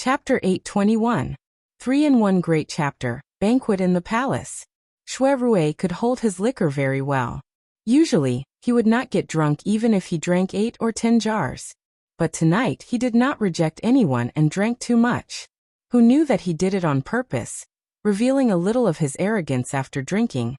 Chapter 821. 3-in-1 Great Chapter, Banquet in the Palace. Shui Rui could hold his liquor very well. Usually, he would not get drunk even if he drank 8 or 10 jars. But tonight he did not reject anyone and drank too much. Who knew that he did it on purpose, revealing a little of his arrogance after drinking,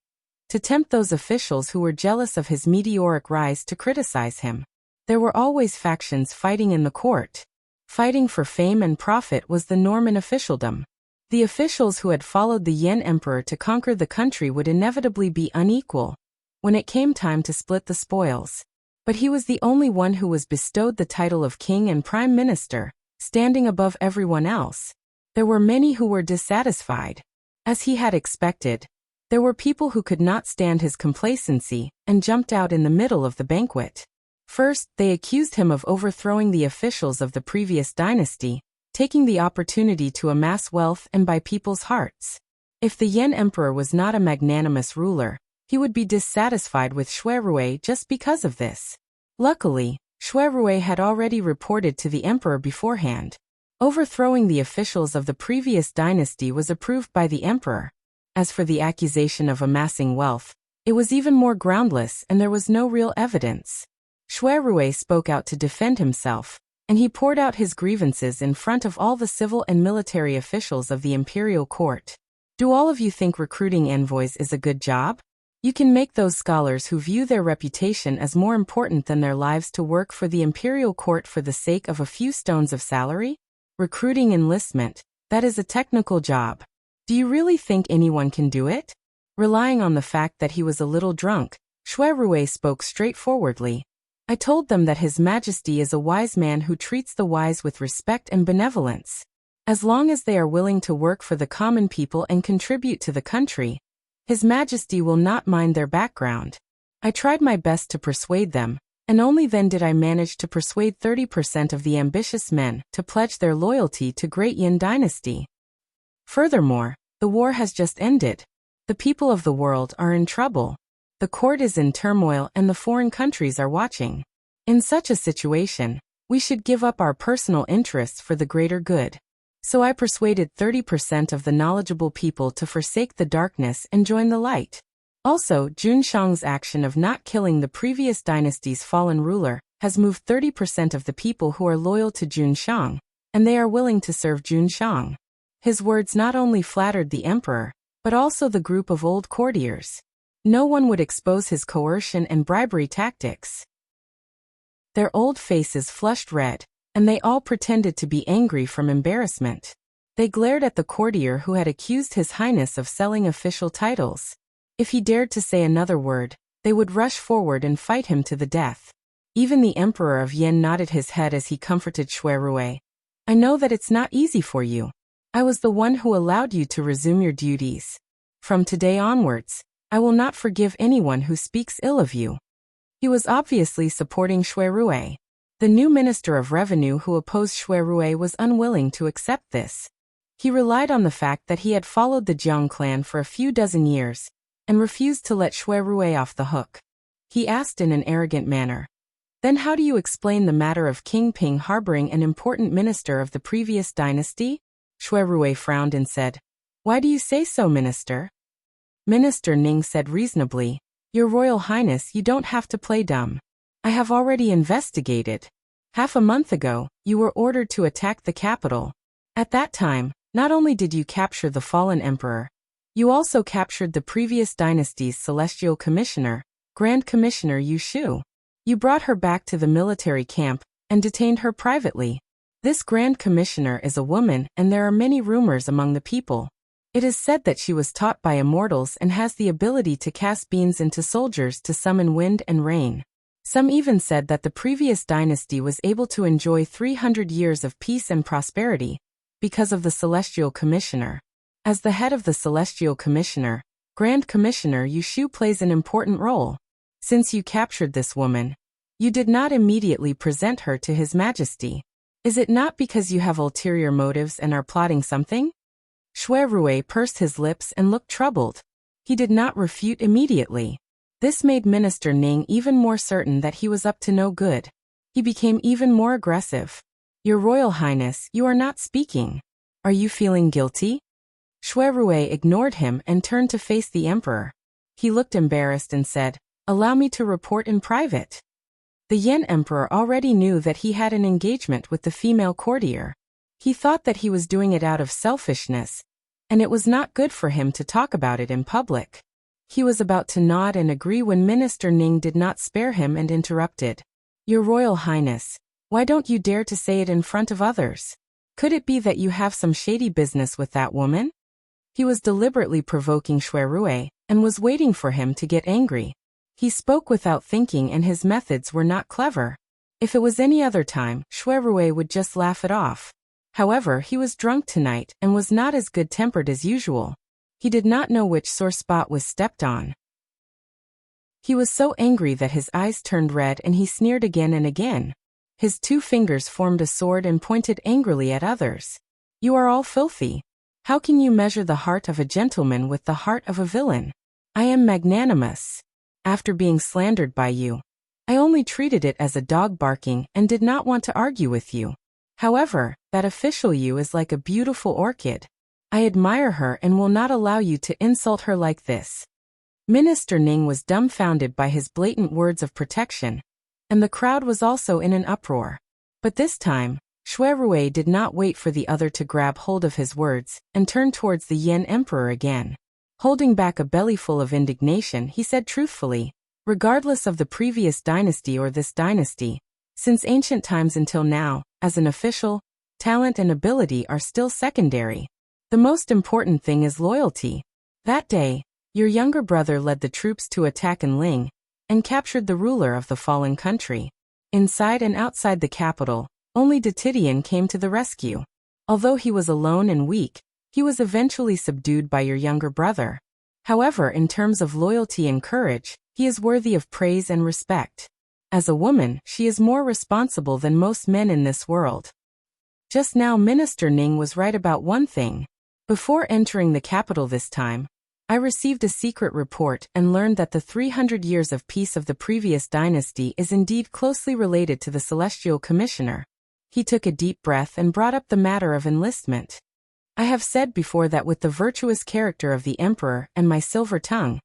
to tempt those officials who were jealous of his meteoric rise to criticize him. There were always factions fighting in the court. Fighting for fame and profit was the norm in officialdom. The officials who had followed the Yen Emperor to conquer the country would inevitably be unequal when it came time to split the spoils. But he was the only one who was bestowed the title of king and prime minister, standing above everyone else. There were many who were dissatisfied. As he had expected, there were people who could not stand his complacency and jumped out in the middle of the banquet. First, they accused him of overthrowing the officials of the previous dynasty, taking the opportunity to amass wealth and buy people's hearts. If the Yen Emperor was not a magnanimous ruler, he would be dissatisfied with Shui Rui just because of this. Luckily, Shui Rui had already reported to the emperor beforehand. Overthrowing the officials of the previous dynasty was approved by the emperor. As for the accusation of amassing wealth, it was even more groundless and there was no real evidence. Shui Rui spoke out to defend himself, and he poured out his grievances in front of all the civil and military officials of the imperial court. Do all of you think recruiting envoys is a good job? You can make those scholars who view their reputation as more important than their lives to work for the imperial court for the sake of a few stones of salary? Recruiting enlistment, that is a technical job. Do you really think anyone can do it? Relying on the fact that he was a little drunk, Shui Rui spoke straightforwardly. I told them that His Majesty is a wise man who treats the wise with respect and benevolence. As long as they are willing to work for the common people and contribute to the country, His Majesty will not mind their background. I tried my best to persuade them, and only then did I manage to persuade 30% of the ambitious men to pledge their loyalty to Great Yin Dynasty. Furthermore, the war has just ended. The people of the world are in trouble. The court is in turmoil and the foreign countries are watching. In such a situation, we should give up our personal interests for the greater good. So I persuaded 30% of the knowledgeable people to forsake the darkness and join the light. Also, Jun Shang's action of not killing the previous dynasty's fallen ruler has moved 30% of the people who are loyal to Jun Shang, and they are willing to serve Jun Shang. His words not only flattered the emperor, but also the group of old courtiers. No one would expose his coercion and bribery tactics. Their old faces flushed red, and they all pretended to be angry from embarrassment. They glared at the courtier who had accused His Highness of selling official titles. If he dared to say another word, they would rush forward and fight him to the death. Even the Emperor of Yen nodded his head as he comforted Shui Rui. I know that it's not easy for you. I was the one who allowed you to resume your duties. From today onwards, I will not forgive anyone who speaks ill of you. He was obviously supporting Shui Rui. The new Minister of Revenue who opposed Shui Rui was unwilling to accept this. He relied on the fact that he had followed the Jiang clan for a few dozen years, and refused to let Shui Rui off the hook. He asked in an arrogant manner, "Then how do you explain the matter of King Ping harboring an important minister of the previous dynasty?" Shui Rui frowned and said, "Why do you say so, Minister?" Minister Ning said reasonably, "Your Royal Highness, you don't have to play dumb. I have already investigated. Half a month ago, you were ordered to attack the capital. At that time, not only did you capture the fallen emperor, you also captured the previous dynasty's celestial commissioner, Grand Commissioner Yu Shu. You brought her back to the military camp and detained her privately. This Grand Commissioner is a woman and there are many rumors among the people. It is said that she was taught by immortals and has the ability to cast beams into soldiers to summon wind and rain. Some even said that the previous dynasty was able to enjoy 300 years of peace and prosperity because of the Celestial Commissioner. As the head of the Celestial Commissioner, Grand Commissioner Yu Shu plays an important role. Since you captured this woman, you did not immediately present her to His Majesty. Is it not because you have ulterior motives and are plotting something?" Shui Rui pursed his lips and looked troubled. He did not refute immediately. This made Minister Ning even more certain that he was up to no good. He became even more aggressive. Your Royal Highness, you are not speaking. Are you feeling guilty? Shui ignored him and turned to face the emperor. He looked embarrassed and said, "Allow me to report in private." The Yan emperor already knew that he had an engagement with the female courtier. He thought that he was doing it out of selfishness, and it was not good for him to talk about it in public. He was about to nod and agree when Minister Ning did not spare him and interrupted. "Your Royal Highness, why don't you dare to say it in front of others? Could it be that you have some shady business with that woman?" He was deliberately provoking Shui and was waiting for him to get angry. He spoke without thinking and his methods were not clever. If it was any other time, Shui would just laugh it off. However, he was drunk tonight and was not as good-tempered as usual. He did not know which sore spot was stepped on. He was so angry that his eyes turned red and he sneered again and again. His 2 fingers formed a sword and pointed angrily at others. "You are all filthy. How can you measure the heart of a gentleman with the heart of a villain? I am magnanimous. After being slandered by you, I only treated it as a dog barking and did not want to argue with you. However, that official you is like a beautiful orchid. I admire her and will not allow you to insult her like this." Minister Ning was dumbfounded by his blatant words of protection, and the crowd was also in an uproar. But this time, Shui did not wait for the other to grab hold of his words and turn towards the Yan emperor again. Holding back a bellyful of indignation, he said truthfully, "Regardless of the previous dynasty or this dynasty, since ancient times until now, as an official, talent and ability are still secondary. The most important thing is loyalty. That day, your younger brother led the troops to attack Enling and captured the ruler of the fallen country. Inside and outside the capital, only Detidian came to the rescue. Although he was alone and weak, he was eventually subdued by your younger brother. However, in terms of loyalty and courage, he is worthy of praise and respect. As a woman, she is more responsible than most men in this world." Just now Minister Ning was right about one thing. Before entering the capital this time, I received a secret report and learned that the 300 years of peace of the previous dynasty is indeed closely related to the Celestial Commissioner. He took a deep breath and brought up the matter of enlistment. "I have said before that with the virtuous character of the Emperor and my silver tongue,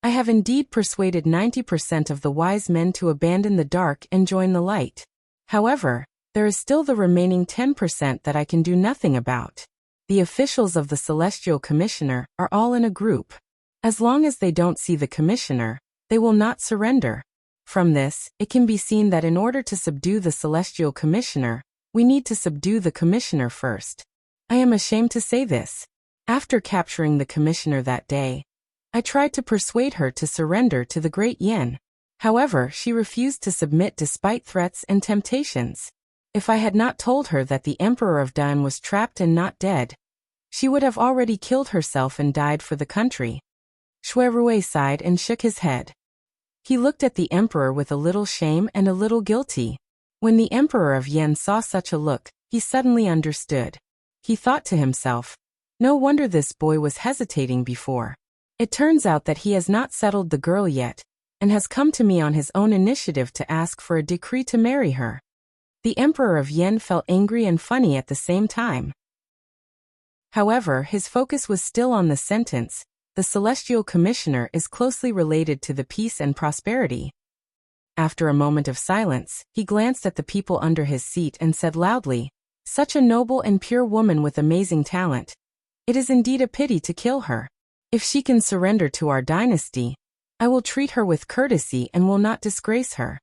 I have indeed persuaded 90% of the wise men to abandon the dark and join the light. However, there is still the remaining 10% that I can do nothing about. The officials of the Celestial Commissioner are all in a group. As long as they don't see the Commissioner, they will not surrender. From this, it can be seen that in order to subdue the Celestial Commissioner, we need to subdue the Commissioner first. I am ashamed to say this. After capturing the Commissioner that day, I tried to persuade her to surrender to the Great Yin. However, she refused to submit despite threats and temptations. If I had not told her that the Emperor of Dan was trapped and not dead, she would have already killed herself and died for the country." Shui sighed and shook his head. He looked at the Emperor with a little shame and a little guilty. When the Emperor of Yen saw such a look, he suddenly understood. He thought to himself, "No wonder this boy was hesitating before. It turns out that he has not settled the girl yet, and has come to me on his own initiative to ask for a decree to marry her." The Emperor of Yen felt angry and funny at the same time. However, his focus was still on the sentence, "The Celestial Commissioner is closely related to the peace and prosperity." After a moment of silence, he glanced at the people under his seat and said loudly, "Such a noble and pure woman with amazing talent. It is indeed a pity to kill her. If she can surrender to our dynasty, I will treat her with courtesy and will not disgrace her."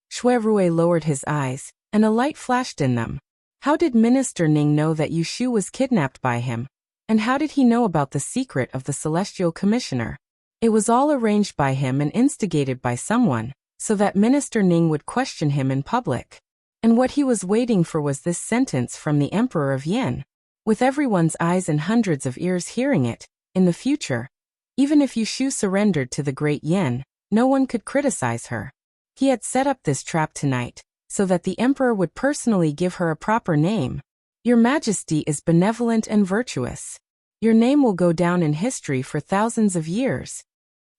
Shui lowered his eyes, and a light flashed in them. How did Minister Ning know that Yushu was kidnapped by him? And how did he know about the secret of the Celestial Commissioner? It was all arranged by him and instigated by someone, so that Minister Ning would question him in public. And what he was waiting for was this sentence from the Emperor of Yen. With everyone's eyes and hundreds of ears hearing it, in the future, even if Yushu surrendered to the Great Yen, no one could criticize her. He had set up this trap tonight, so that the Emperor would personally give her a proper name. "Your Majesty is benevolent and virtuous. Your name will go down in history for thousands of years."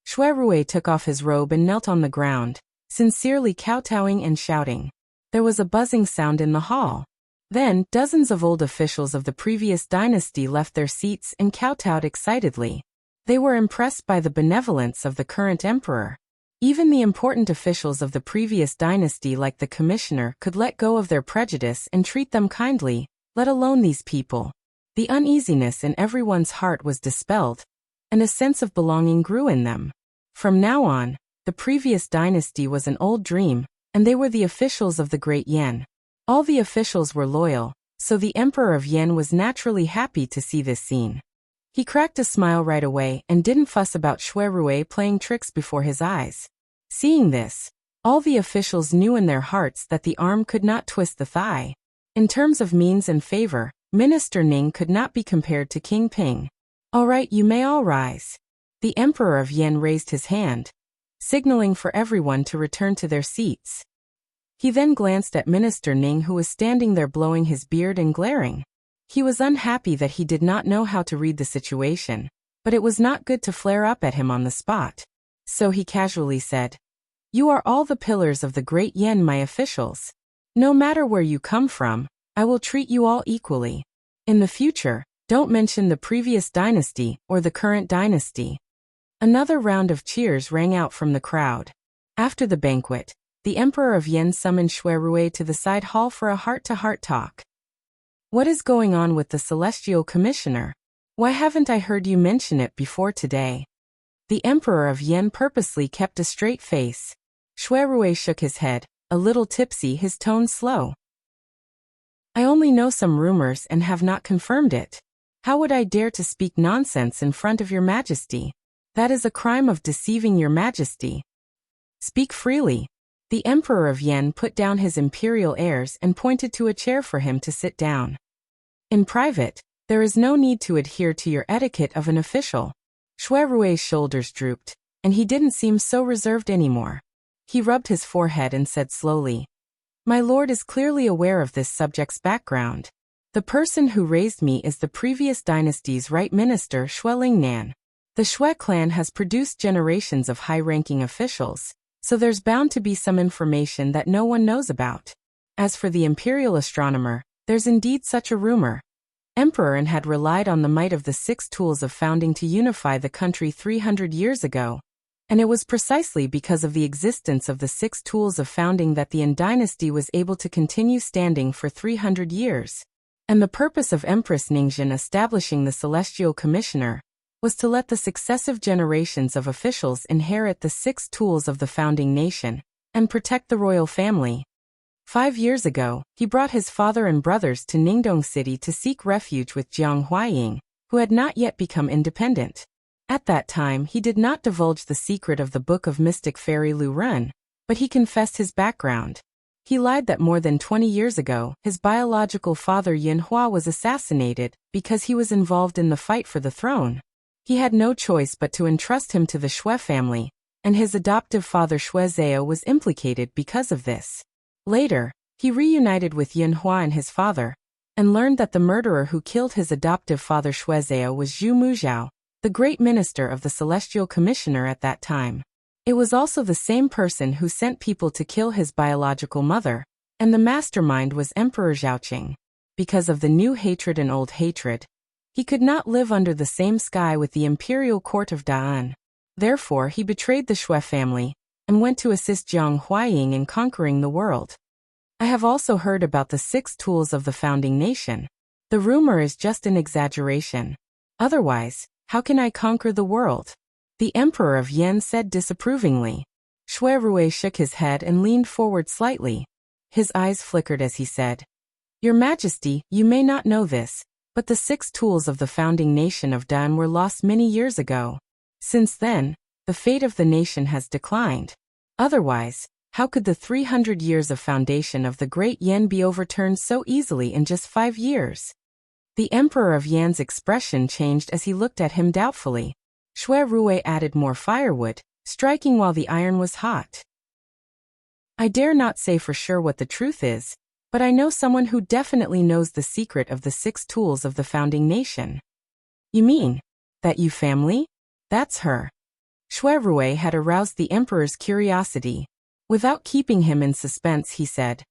Shui took off his robe and knelt on the ground, sincerely kowtowing and shouting. There was a buzzing sound in the hall. Then, dozens of old officials of the previous dynasty left their seats and kowtowed excitedly. They were impressed by the benevolence of the current emperor. Even the important officials of the previous dynasty like the commissioner could let go of their prejudice and treat them kindly, let alone these people. The uneasiness in everyone's heart was dispelled, and a sense of belonging grew in them. From now on, the previous dynasty was an old dream, and they were the officials of the great Yan. All the officials were loyal, so the Emperor of Yan was naturally happy to see this scene. He cracked a smile right away and didn't fuss about Shui Rui playing tricks before his eyes. Seeing this, all the officials knew in their hearts that the arm could not twist the thigh. In terms of means and favor, Minister Ning could not be compared to King Ping. "All right, you may all rise." The Emperor of Yan raised his hand, signaling for everyone to return to their seats. He then glanced at Minister Ning, who was standing there blowing his beard and glaring. He was unhappy that he did not know how to read the situation, but it was not good to flare up at him on the spot. So he casually said, "You are all the pillars of the great Yan, my officials. No matter where you come from, I will treat you all equally. In the future, don't mention the previous dynasty or the current dynasty." Another round of cheers rang out from the crowd. After the banquet, the Emperor of Yan summoned Shui Rui to the side hall for a heart-to-heart talk. "What is going on with the Celestial Commissioner? Why haven't I heard you mention it before today?" The Emperor of Yan purposely kept a straight face. Shui Rui shook his head, a little tipsy, his tone slow. "I only know some rumors and have not confirmed it. How would I dare to speak nonsense in front of your majesty? That is a crime of deceiving your majesty. Speak freely." The Emperor of Yan put down his imperial airs and pointed to a chair for him to sit down. "In private, there is no need to adhere to your etiquette of an official." Shui Rui's shoulders drooped, and he didn't seem so reserved anymore. He rubbed his forehead and said slowly, "My lord is clearly aware of this subject's background. The person who raised me is the previous dynasty's right minister, Shui Lingnan. The Shui clan has produced generations of high-ranking officials, so there's bound to be some information that no one knows about. As for the imperial astronomer, there's indeed such a rumor. Emperor An had relied on the might of the 6 tools of founding to unify the country 300 years ago, and it was precisely because of the existence of the 6 tools of founding that the An dynasty was able to continue standing for 300 years. And the purpose of Empress Ningxin establishing the Celestial Commissioner was to let the successive generations of officials inherit the 6 tools of the founding nation and protect the royal family. 5 years ago, he brought his father and brothers to Ningdong City to seek refuge with Jiang Huaying, who had not yet become independent. At that time, he did not divulge the secret of the Book of Mystic Fairy Lu Run, but he confessed his background. He lied that more than 20 years ago, his biological father Yin Hua was assassinated because he was involved in the fight for the throne. He had no choice but to entrust him to the Shui family, and his adoptive father Shui Zhao was implicated because of this. Later, he reunited with Yin Hua and his father, and learned that the murderer who killed his adoptive father Shui Zhao was Zhu Muzhao, the great minister of the Celestial Commissioner at that time. It was also the same person who sent people to kill his biological mother, and the mastermind was Emperor Zhaoqing. Because of the new hatred and old hatred, he could not live under the same sky with the imperial court of Da'an. Therefore, he betrayed the Shui family and went to assist Jiang Huaying in conquering the world. I have also heard about the 6 tools of the founding nation. The rumor is just an exaggeration. Otherwise, how can I conquer the world? The Emperor of Yan said disapprovingly. Shui Rui shook his head and leaned forward slightly. His eyes flickered as he said, "Your Majesty, you may not know this, but the 6 tools of the founding nation of Dan were lost many years ago. Since then, the fate of the nation has declined. Otherwise, how could the 300 years of foundation of the great Yan be overturned so easily in just 5 years?" The Emperor of Yan's expression changed as he looked at him doubtfully. Shui Rui added more firewood, striking while the iron was hot. "I dare not say for sure what the truth is, but I know someone who definitely knows the secret of the 6 tools of the founding nation." "You mean that Yu family? That's her." Shui Rui had aroused the Emperor's curiosity. Without keeping him in suspense, he said,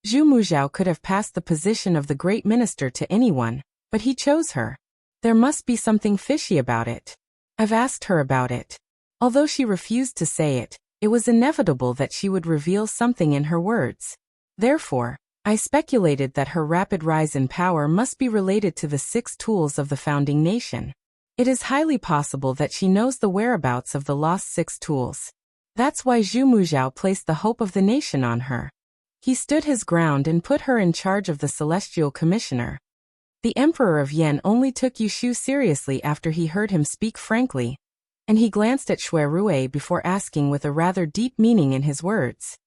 Zhu Muzhao could have passed the position of the great minister to anyone, but he chose her. There must be something fishy about it. I've asked her about it. Although she refused to say it, it was inevitable that she would reveal something in her words. Therefore, I speculated that her rapid rise in power must be related to the 6 tools of the founding nation. It is highly possible that she knows the whereabouts of the lost 6 tools. That's why Zhu Muzhao placed the hope of the nation on her. He stood his ground and put her in charge of the Celestial Commissioner. The Emperor of Yen only took Yushu seriously after he heard him speak frankly, and he glanced at Xue Rui before asking with a rather deep meaning in his words.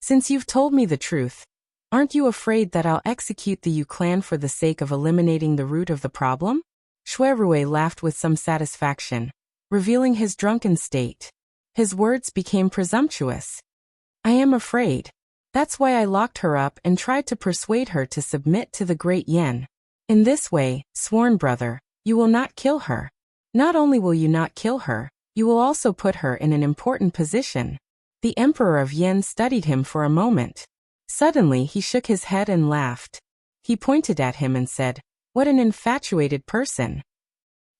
Since you've told me the truth, aren't you afraid that I'll execute the Yu clan for the sake of eliminating the root of the problem? Xue Rui laughed with some satisfaction, revealing his drunken state. His words became presumptuous. I am afraid. That's why I locked her up and tried to persuade her to submit to the great Yen. In this way, sworn brother, you will not kill her. Not only will you not kill her, you will also put her in an important position. The Emperor of Yen studied him for a moment. Suddenly he shook his head and laughed. He pointed at him and said, "What an infatuated person."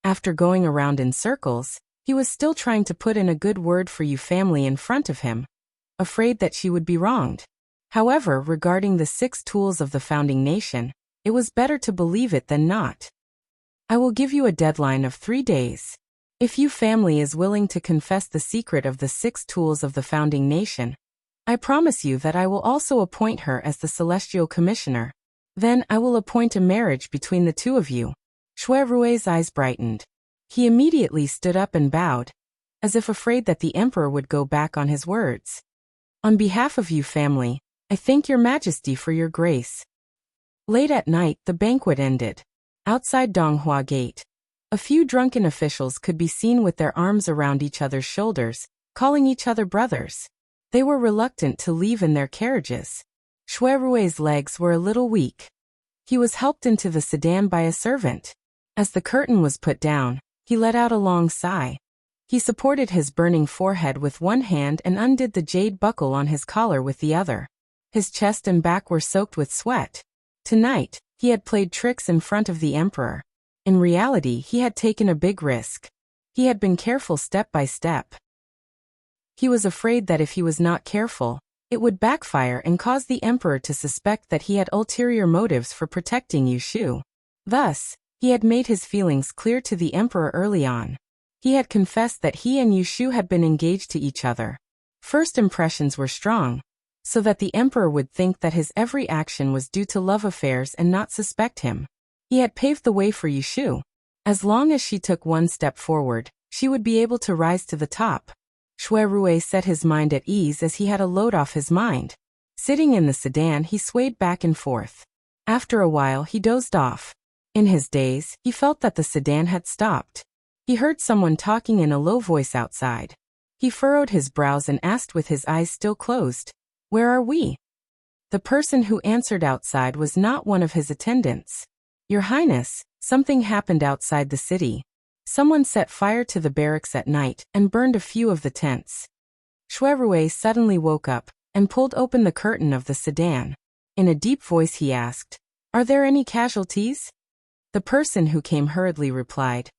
After going around in circles, he was still trying to put in a good word for Yu family in front of him, afraid that she would be wronged. However, regarding the 6 tools of the founding nation, it was better to believe it than not. I will give you a deadline of 3 days. If Yu family is willing to confess the secret of the 6 tools of the founding nation, I promise you that I will also appoint her as the Celestial Commissioner. Then I will appoint a marriage between the 2 of you. Xue Rui's eyes brightened. He immediately stood up and bowed, as if afraid that the Emperor would go back on his words. On behalf of Yu family, I thank your Majesty for your grace. Late at night, the banquet ended. Outside Donghua Gate, a few drunken officials could be seen with their arms around each other's shoulders, calling each other brothers. They were reluctant to leave in their carriages. Xue Rui's legs were a little weak. He was helped into the sedan by a servant. As the curtain was put down, he let out a long sigh. He supported his burning forehead with one hand and undid the jade buckle on his collar with the other. His chest and back were soaked with sweat. Tonight, he had played tricks in front of the Emperor. In reality, he had taken a big risk. He had been careful step by step. He was afraid that if he was not careful, it would backfire and cause the Emperor to suspect that he had ulterior motives for protecting Yushu. Thus, he had made his feelings clear to the Emperor early on. He had confessed that he and Yushu had been engaged to each other. First impressions were strong, so that the Emperor would think that his every action was due to love affairs and not suspect him. He had paved the way for Yushu. As long as she took one step forward, she would be able to rise to the top. Xue Rui set his mind at ease as he had a load off his mind. Sitting in the sedan, he swayed back and forth. After a while, he dozed off. In his daze, he felt that the sedan had stopped. He heard someone talking in a low voice outside. He furrowed his brows and asked with his eyes still closed, "Where are we?" The person who answered outside was not one of his attendants. "Your Highness, something happened outside the city. Someone set fire to the barracks at night and burned a few of the tents." Xue Rui suddenly woke up and pulled open the curtain of the sedan. In a deep voice he asked, "Are there any casualties?" The person who came hurriedly replied,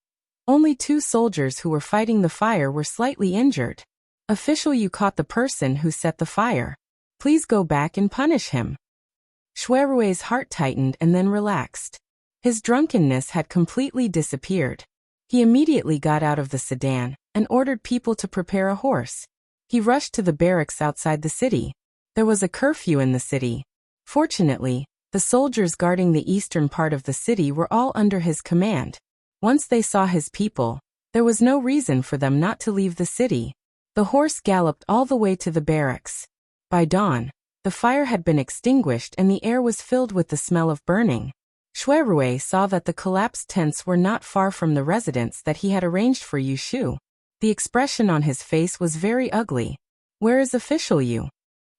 "Only 2 soldiers who were fighting the fire were slightly injured. Official, you caught the person who set the fire. Please go back and punish him." Xue Rui's heart tightened and then relaxed. His drunkenness had completely disappeared. He immediately got out of the sedan and ordered people to prepare a horse. He rushed to the barracks outside the city. There was a curfew in the city. Fortunately, the soldiers guarding the eastern part of the city were all under his command. Once they saw his people, there was no reason for them not to leave the city. The horse galloped all the way to the barracks. By dawn, the fire had been extinguished and the air was filled with the smell of burning. Xue Rui saw that the collapsed tents were not far from the residence that he had arranged for Yushu. The expression on his face was very ugly. "Where is official Yu?"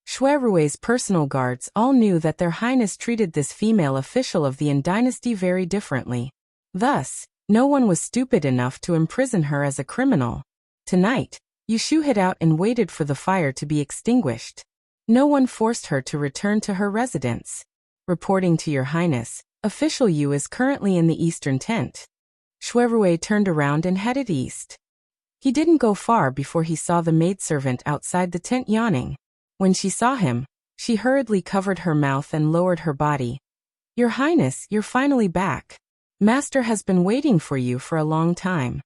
Xue Rui's personal guards all knew that their highness treated this female official of the Yin dynasty very differently. Thus, no one was stupid enough to imprison her as a criminal. Tonight, Yushu hid out and waited for the fire to be extinguished. No one forced her to return to her residence. Reporting to Your Highness, Official Yu is currently in the eastern tent. Shuerue turned around and headed east. He didn't go far before he saw the maidservant outside the tent yawning. When she saw him, she hurriedly covered her mouth and lowered her body. Your Highness, you're finally back. Master has been waiting for you for a long time.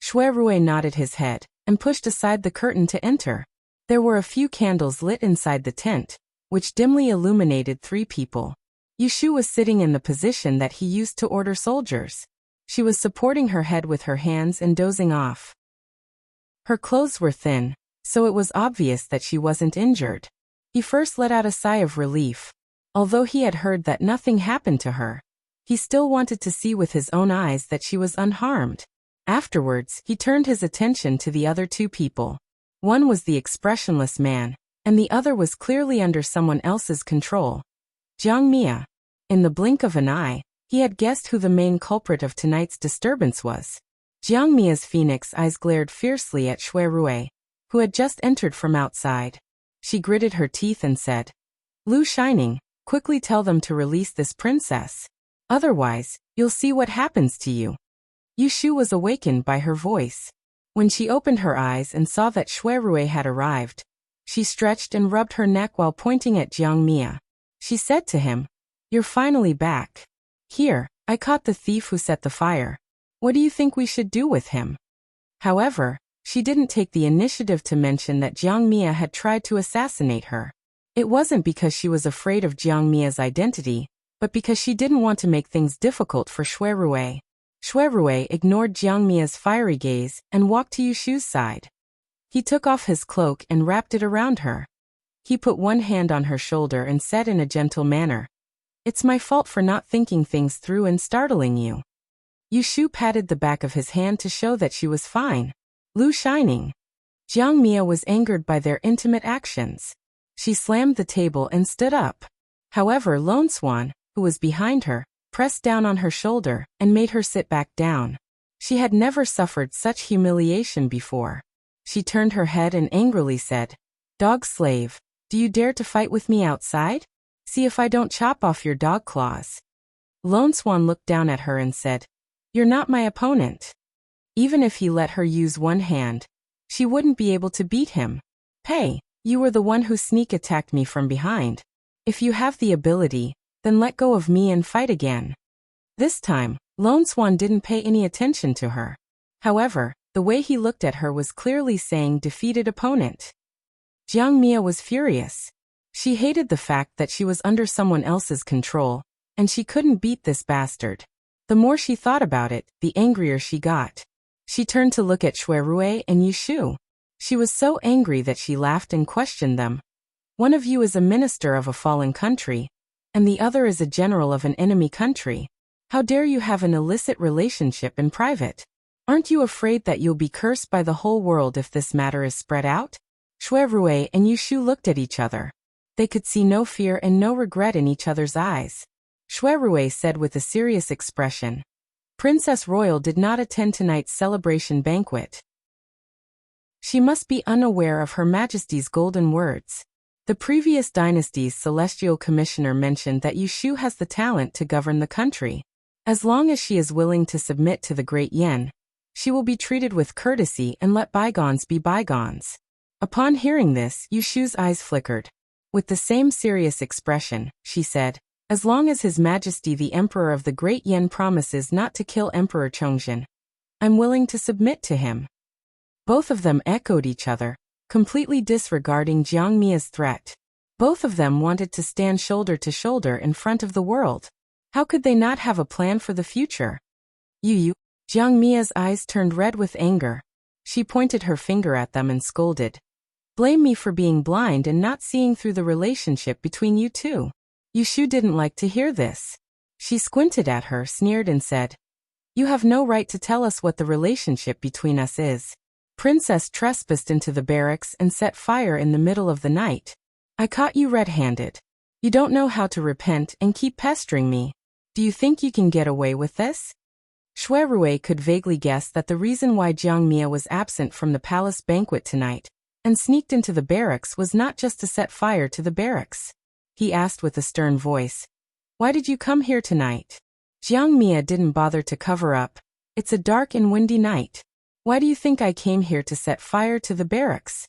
Shuerue nodded his head and pushed aside the curtain to enter. There were a few candles lit inside the tent, which dimly illuminated 3 people. Yushu was sitting in the position that he used to order soldiers. She was supporting her head with her hands and dozing off. Her clothes were thin, so it was obvious that she wasn't injured. He first let out a sigh of relief. Although he had heard that nothing happened to her, he still wanted to see with his own eyes that she was unharmed. Afterwards, he turned his attention to the other 2 people. One was the expressionless man, and the other was clearly under someone else's control. Jiang Mia. In the blink of an eye, he had guessed who the main culprit of tonight's disturbance was. Jiang Mia's phoenix eyes glared fiercely at Shuerue, who had just entered from outside. She gritted her teeth and said, Lu Shining, quickly tell them to release this princess. Otherwise, you'll see what happens to you. Yushu was awakened by her voice. When she opened her eyes and saw that Shuerue had arrived, she stretched and rubbed her neck while pointing at Jiang Mia. She said to him, You're finally back. Here, I caught the thief who set the fire. What do you think we should do with him? However, she didn't take the initiative to mention that Jiang Mia had tried to assassinate her. It wasn't because she was afraid of Jiang Mia's identity, but because she didn't want to make things difficult for Shuerue. Shuerue ignored Jiang Mia's fiery gaze and walked to Yushu's side. He took off his cloak and wrapped it around her. He put one hand on her shoulder and said in a gentle manner, It's my fault for not thinking things through and startling you. Yushu patted the back of his hand to show that she was fine. Lu Shining. Jiang Mia was angered by their intimate actions. She slammed the table and stood up. However, Lone Swan, who was behind her, pressed down on her shoulder and made her sit back down. She had never suffered such humiliation before. She turned her head and angrily said, Dog slave, do you dare to fight with me outside? See if I don't chop off your dog claws. Lone Swan looked down at her and said, You're not my opponent. Even if he let her use one hand, she wouldn't be able to beat him. Hey, you were the one who sneak attacked me from behind. If you have the ability, then let go of me and fight again. This time, Lone Swan didn't pay any attention to her. However, the way he looked at her was clearly saying defeated opponent. Jiang Mia was furious. She hated the fact that she was under someone else's control, and she couldn't beat this bastard. The more she thought about it, the angrier she got. She turned to look at Shuerue and Yushu. She was so angry that she laughed and questioned them. One of you is a minister of a fallen country, and the other is a general of an enemy country. How dare you have an illicit relationship in private? Aren't you afraid that you'll be cursed by the whole world if this matter is spread out? Shuerue and Yushu looked at each other. They could see no fear and no regret in each other's eyes. Shuerue said with a serious expression, Princess Royal did not attend tonight's celebration banquet. She must be unaware of Her Majesty's golden words. The previous dynasty's celestial commissioner mentioned that Yushu has the talent to govern the country. As long as she is willing to submit to the Great Yen, she will be treated with courtesy and let bygones be bygones. Upon hearing this, Yushu's eyes flickered. With the same serious expression, she said, As long as His Majesty the Emperor of the Great Yen promises not to kill Emperor Chongjin, I'm willing to submit to him. Both of them echoed each other, completely disregarding Jiang Mia's threat. Both of them wanted to stand shoulder to shoulder in front of the world. How could they not have a plan for the future? You. Jiang Mia's eyes turned red with anger. She pointed her finger at them and scolded. Blame me for being blind and not seeing through the relationship between you two. Yushu didn't like to hear this. She squinted at her, sneered and said, You have no right to tell us what the relationship between us is. Princess trespassed into the barracks and set fire in the middle of the night. I caught you red-handed. You don't know how to repent and keep pestering me. Do you think you can get away with this? Shuerue could vaguely guess that the reason why Jiang Mia was absent from the palace banquet tonight and sneaked into the barracks was not just to set fire to the barracks. He asked with a stern voice. Why did you come here tonight? Jiang Mia didn't bother to cover up. It's a dark and windy night. Why do you think I came here to set fire to the barracks?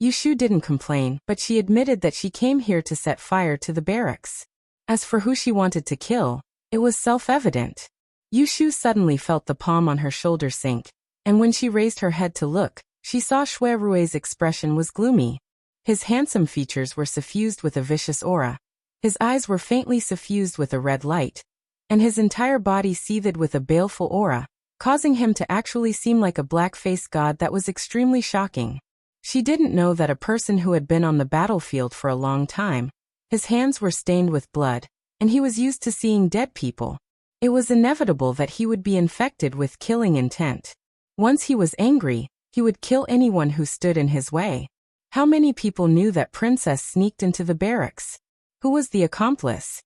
Yushu didn't complain, but she admitted that she came here to set fire to the barracks. As for who she wanted to kill, it was self-evident. Yushu suddenly felt the palm on her shoulder sink, and when she raised her head to look, she saw Xue Rui's expression was gloomy. His handsome features were suffused with a vicious aura. His eyes were faintly suffused with a red light, and his entire body seethed with a baleful aura, causing him to actually seem like a black-faced god that was extremely shocking. She didn't know that a person who had been on the battlefield for a long time, his hands were stained with blood, and he was used to seeing dead people. It was inevitable that he would be infected with killing intent. Once he was angry, he would kill anyone who stood in his way. How many people knew that Princess sneaked into the barracks? Who was the accomplice?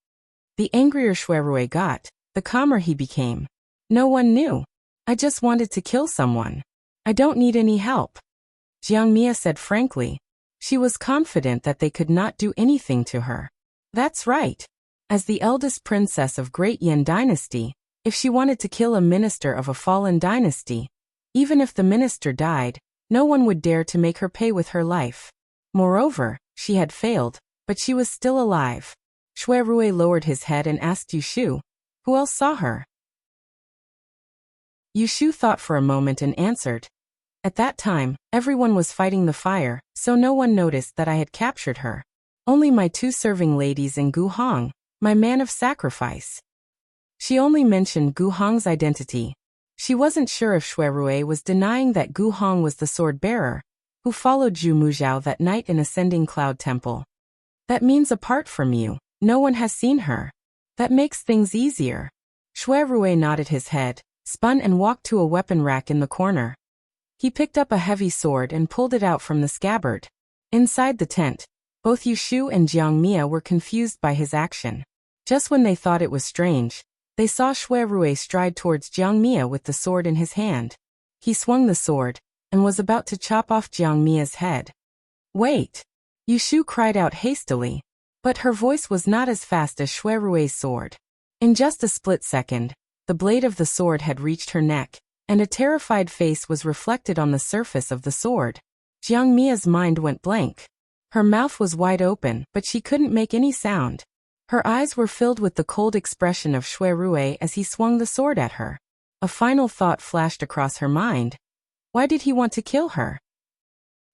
The angrier Xue Rui got, the calmer he became. No one knew. I just wanted to kill someone. I don't need any help. Jiang Mia said frankly. She was confident that they could not do anything to her. That's right. As the eldest princess of Great Yin Dynasty, if she wanted to kill a minister of a fallen dynasty, even if the minister died, no one would dare to make her pay with her life. Moreover, she had failed, but she was still alive. Xue Rui lowered his head and asked Yushu, who else saw her? Yushu thought for a moment and answered. At that time, everyone was fighting the fire, so no one noticed that I had captured her. Only my 2 serving ladies and Gu Hong, my man of sacrifice. She only mentioned Gu Hong's identity. She wasn't sure if Xue Rui was denying that Gu Hong was the sword bearer, who followed Zhu Muzhao that night in Ascending Cloud Temple. That means apart from you, no one has seen her. That makes things easier. Xue Rui nodded his head, spun and walked to a weapon rack in the corner. He picked up a heavy sword and pulled it out from the scabbard. Inside the tent, both Yushu and Jiang Mia were confused by his action. Just when they thought it was strange, they saw Xue Rui stride towards Jiang Mia with the sword in his hand. He swung the sword, and was about to chop off Jiang Mia's head. Wait! Yushu cried out hastily, but her voice was not as fast as Xue Rui's sword. In just a split second, the blade of the sword had reached her neck, and a terrified face was reflected on the surface of the sword. Jiang Mia's mind went blank. Her mouth was wide open, but she couldn't make any sound. Her eyes were filled with the cold expression of Xue Rui as he swung the sword at her. A final thought flashed across her mind. Why did he want to kill her?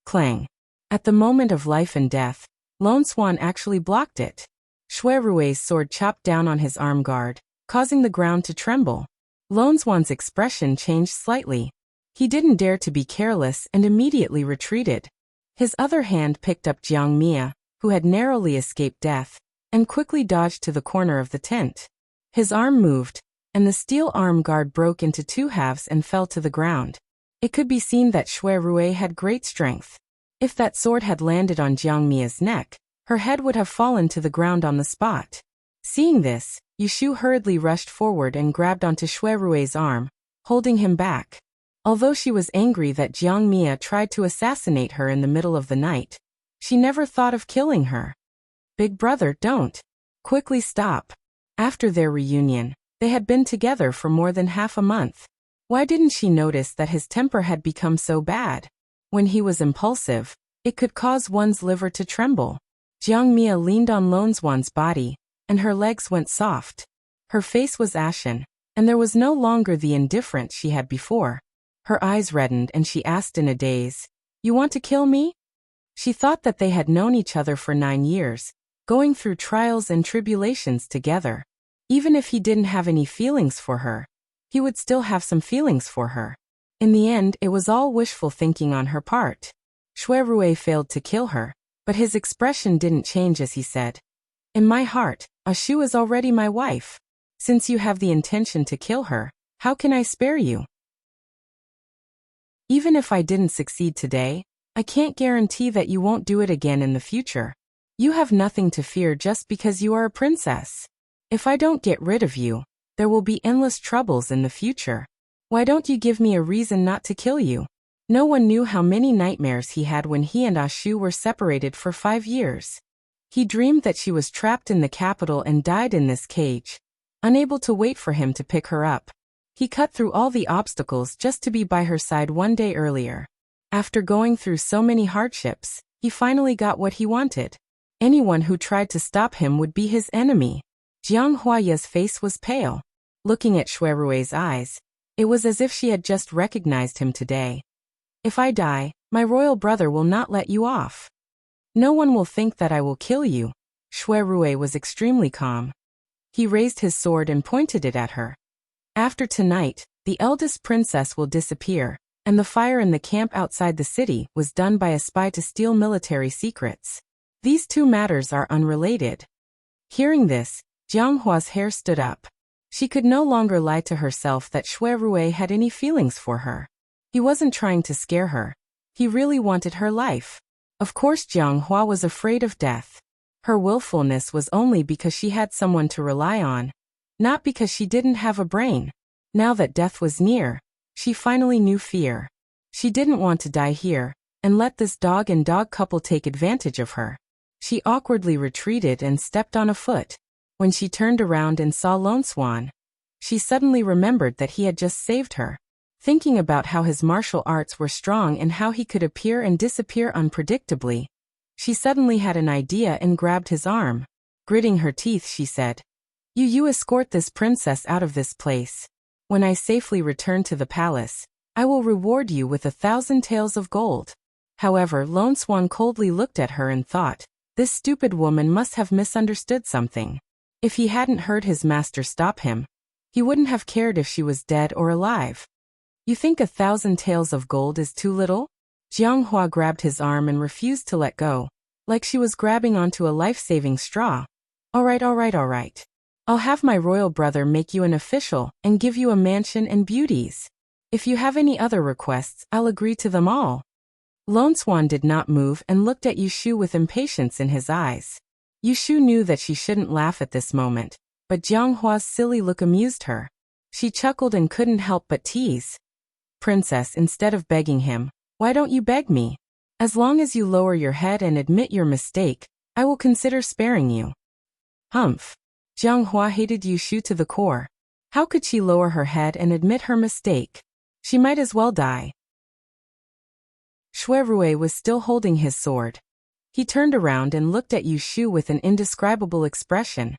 Clang. At the moment of life and death, Lone Swan actually blocked it. Xue Rui's sword chopped down on his arm guard, causing the ground to tremble. Lone Swan's expression changed slightly. He didn't dare to be careless and immediately retreated. His other hand picked up Jiang Mia, who had narrowly escaped death, and quickly dodged to the corner of the tent. His arm moved, and the steel arm guard broke into 2 halves and fell to the ground. It could be seen that Xue Rui had great strength. If that sword had landed on Jiang Mia's neck, her head would have fallen to the ground on the spot. Seeing this, Yushu hurriedly rushed forward and grabbed onto Xue Rui's arm, holding him back. Although she was angry that Jiang Mia tried to assassinate her in the middle of the night, she never thought of killing her. Big brother, don't. Quickly stop. After their reunion, they had been together for more than half a month. Why didn't she notice that his temper had become so bad? When he was impulsive, it could cause one's liver to tremble. Jiang Mia leaned on Lone Swan's body, and her legs went soft. Her face was ashen, and there was no longer the indifference she had before. Her eyes reddened and she asked in a daze, "You want to kill me?" She thought that they had known each other for 9 years, going through trials and tribulations together. Even if he didn't have any feelings for her, he would still have some feelings for her. In the end, it was all wishful thinking on her part. Xue Rui failed to kill her, but his expression didn't change as he said, "In my heart, Ashu is already my wife. Since you have the intention to kill her, how can I spare you? Even if I didn't succeed today, I can't guarantee that you won't do it again in the future. You have nothing to fear just because you are a princess. If I don't get rid of you, there will be endless troubles in the future. Why don't you give me a reason not to kill you? No one knew how many nightmares he had when he and Ashu were separated for 5 years. He dreamed that she was trapped in the capital and died in this cage, unable to wait for him to pick her up. He cut through all the obstacles just to be by her side one day earlier. After going through so many hardships, he finally got what he wanted. Anyone who tried to stop him would be his enemy. Jiang Huaya's face was pale. Looking at Shui Rui's eyes, it was as if she had just recognized him today. If I die, my royal brother will not let you off. No one will think that I will kill you. Shui Rui was extremely calm. He raised his sword and pointed it at her. After tonight, the eldest princess will disappear, and the fire in the camp outside the city was done by a spy to steal military secrets. These two matters are unrelated. Hearing this, Jiang Hua's hair stood up. She could no longer lie to herself that Shui Rui had any feelings for her. He wasn't trying to scare her. He really wanted her life. Of course Jiang Hua was afraid of death. Her willfulness was only because she had someone to rely on, not because she didn't have a brain. Now that death was near, she finally knew fear. She didn't want to die here, and let this dog and dog couple take advantage of her. She awkwardly retreated and stepped on a foot. When she turned around and saw Lone Swan, she suddenly remembered that he had just saved her. Thinking about how his martial arts were strong and how he could appear and disappear unpredictably, she suddenly had an idea and grabbed his arm. Gritting her teeth, she said, You escort this princess out of this place. When I safely return to the palace, I will reward you with 1,000 taels of gold. However, Lone Swan coldly looked at her and thought, this stupid woman must have misunderstood something. If he hadn't heard his master stop him, he wouldn't have cared if she was dead or alive. You think 1,000 taels of gold is too little? Jiang Hua grabbed his arm and refused to let go, like she was grabbing onto a life-saving straw. All right. I'll have my royal brother make you an official and give you a mansion and beauties. If you have any other requests, I'll agree to them all. Lone Swan did not move and looked at Yushu with impatience in his eyes. Yushu knew that she shouldn't laugh at this moment, but Jiang Hua's silly look amused her. She chuckled and couldn't help but tease. Princess, instead of begging him, why don't you beg me? As long as you lower your head and admit your mistake, I will consider sparing you. Humph. Jiang Hua hated Yushu to the core. How could she lower her head and admit her mistake? She might as well die. Shui Rui was still holding his sword. He turned around and looked at Yushu with an indescribable expression.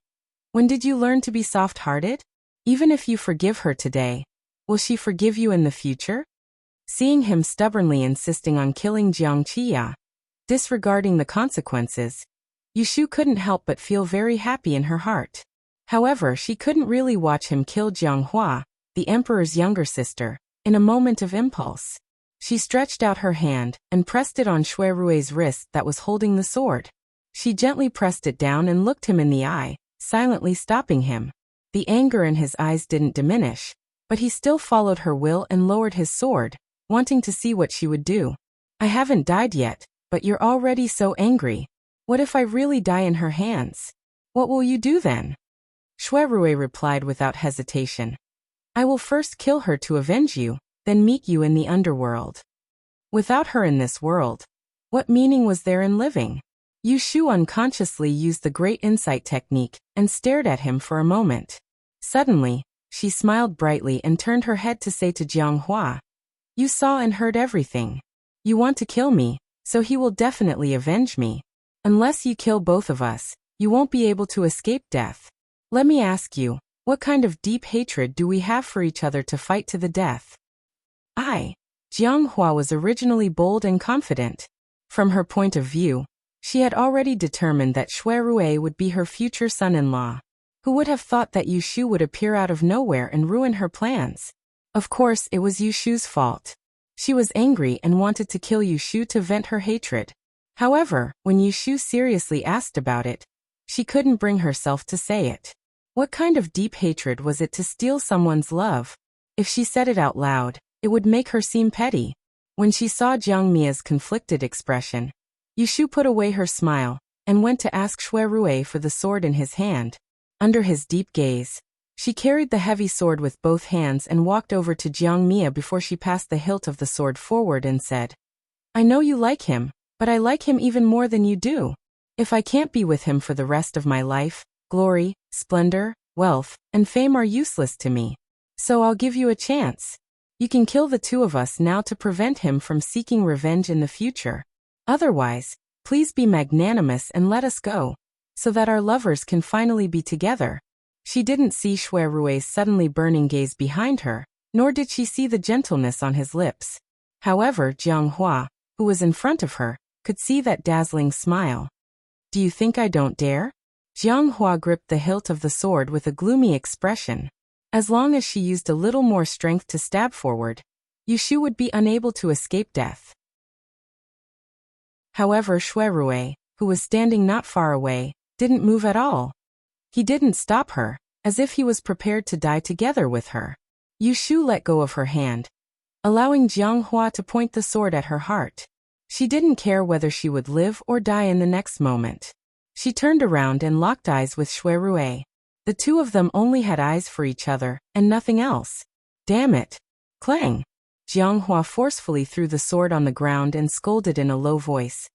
When did you learn to be soft-hearted? Even if you forgive her today, will she forgive you in the future? Seeing him stubbornly insisting on killing Jiang Qiya, disregarding the consequences, Yushu couldn't help but feel very happy in her heart. However, she couldn't really watch him kill Jiang Hua, the emperor's younger sister, in a moment of impulse. She stretched out her hand and pressed it on Shui Rui's wrist that was holding the sword. She gently pressed it down and looked him in the eye, silently stopping him. The anger in his eyes didn't diminish, but he still followed her will and lowered his sword, wanting to see what she would do. I haven't died yet, but you're already so angry. What if I really die in her hands? What will you do then? Shui Rui replied without hesitation. I will first kill her to avenge you, then meet you in the underworld. Without her in this world, what meaning was there in living? Yushu unconsciously used the great insight technique and stared at him for a moment. Suddenly, she smiled brightly and turned her head to say to Jiang Hua, You saw and heard everything. You want to kill me, so he will definitely avenge me. Unless you kill both of us, you won't be able to escape death. Let me ask you, what kind of deep hatred do we have for each other to fight to the death? Jiang Hua was originally bold and confident. From her point of view, she had already determined that Shui Rui would be her future son-in-law. Who would have thought that Yushu would appear out of nowhere and ruin her plans? Of course, it was Yushu's fault. She was angry and wanted to kill Yushu to vent her hatred. However, when Yushu seriously asked about it, she couldn't bring herself to say it. What kind of deep hatred was it to steal someone's love? If she said it out loud, it would make her seem petty. When she saw Jiang Mia's conflicted expression, Yushu put away her smile and went to ask Shui Rui for the sword in his hand. Under his deep gaze, She carried the heavy sword with both hands and walked over to Jiang Mia before she passed the hilt of the sword forward and said, "I know you like him, but I like him even more than you do. If I can't be with him for the rest of my life, glory, splendor, wealth, and fame are useless to me. So I'll give you a chance. You can kill the two of us now to prevent him from seeking revenge in the future. Otherwise, please be magnanimous and let us go, so that our lovers can finally be together." She didn't see Shui Rui's suddenly burning gaze behind her, nor did she see the gentleness on his lips. However, Jiang Hua, who was in front of her, could see that dazzling smile. "Do you think I don't dare?" Jiang Hua gripped the hilt of the sword with a gloomy expression. As long as she used a little more strength to stab forward, Yushu would be unable to escape death. However, Shui Rui, who was standing not far away, didn't move at all. He didn't stop her, as if he was prepared to die together with her. Yushu let go of her hand, allowing Jiang Hua to point the sword at her heart. She didn't care whether she would live or die in the next moment. She turned around and locked eyes with Shui Rui. The two of them only had eyes for each other, and nothing else. "Damn it!" Clang! Jiang Hua forcefully threw the sword on the ground and scolded in a low voice.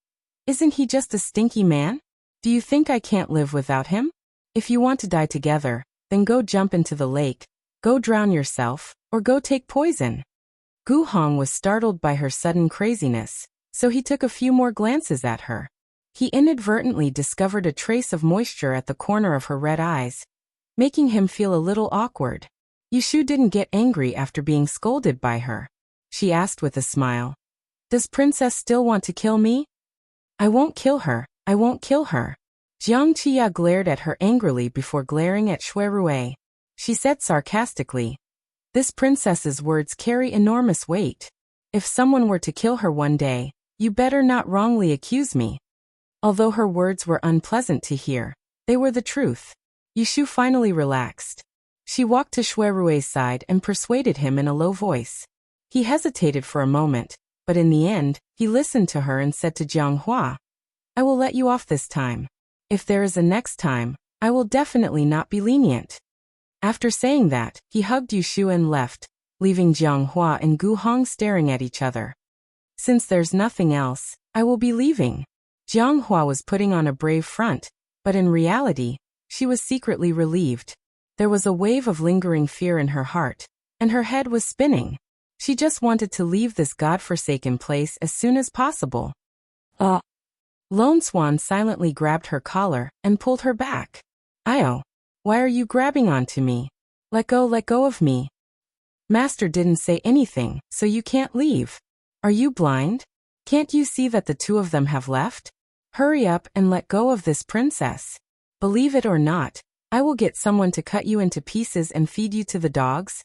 "Isn't he just a stinky man? Do you think I can't live without him? If you want to die together, then go jump into the lake, go drown yourself, or go take poison." Gu Hong was startled by her sudden craziness, so he took a few more glances at her. He inadvertently discovered a trace of moisture at the corner of her red eyes, making him feel a little awkward. Yushu didn't get angry after being scolded by her. She asked with a smile, "Does Princess still want to kill me?" "I won't kill her, I won't kill her." Jiang Qia glared at her angrily before glaring at Shui Rui. She said sarcastically, "This princess's words carry enormous weight. If someone were to kill her one day, you better not wrongly accuse me." Although her words were unpleasant to hear, they were the truth. Yushu finally relaxed. She walked to Shui Rui's side and persuaded him in a low voice. He hesitated for a moment, but in the end, he listened to her and said to Jiang Hua, "I will let you off this time. If there is a next time, I will definitely not be lenient." After saying that, he hugged Yushu and left, leaving Jiang Hua and Gu Hong staring at each other. "Since there's nothing else, I will be leaving." Jiang Hua was putting on a brave front, but in reality, she was secretly relieved. There was a wave of lingering fear in her heart, and her head was spinning. She just wanted to leave this godforsaken place as soon as possible. Lone Swan silently grabbed her collar and pulled her back. "Io, why are you grabbing onto me? Let go of me." "Master didn't say anything, so you can't leave. Are you blind? Can't you see that the two of them have left? Hurry up and let go of this princess. Believe it or not, I will get someone to cut you into pieces and feed you to the dogs."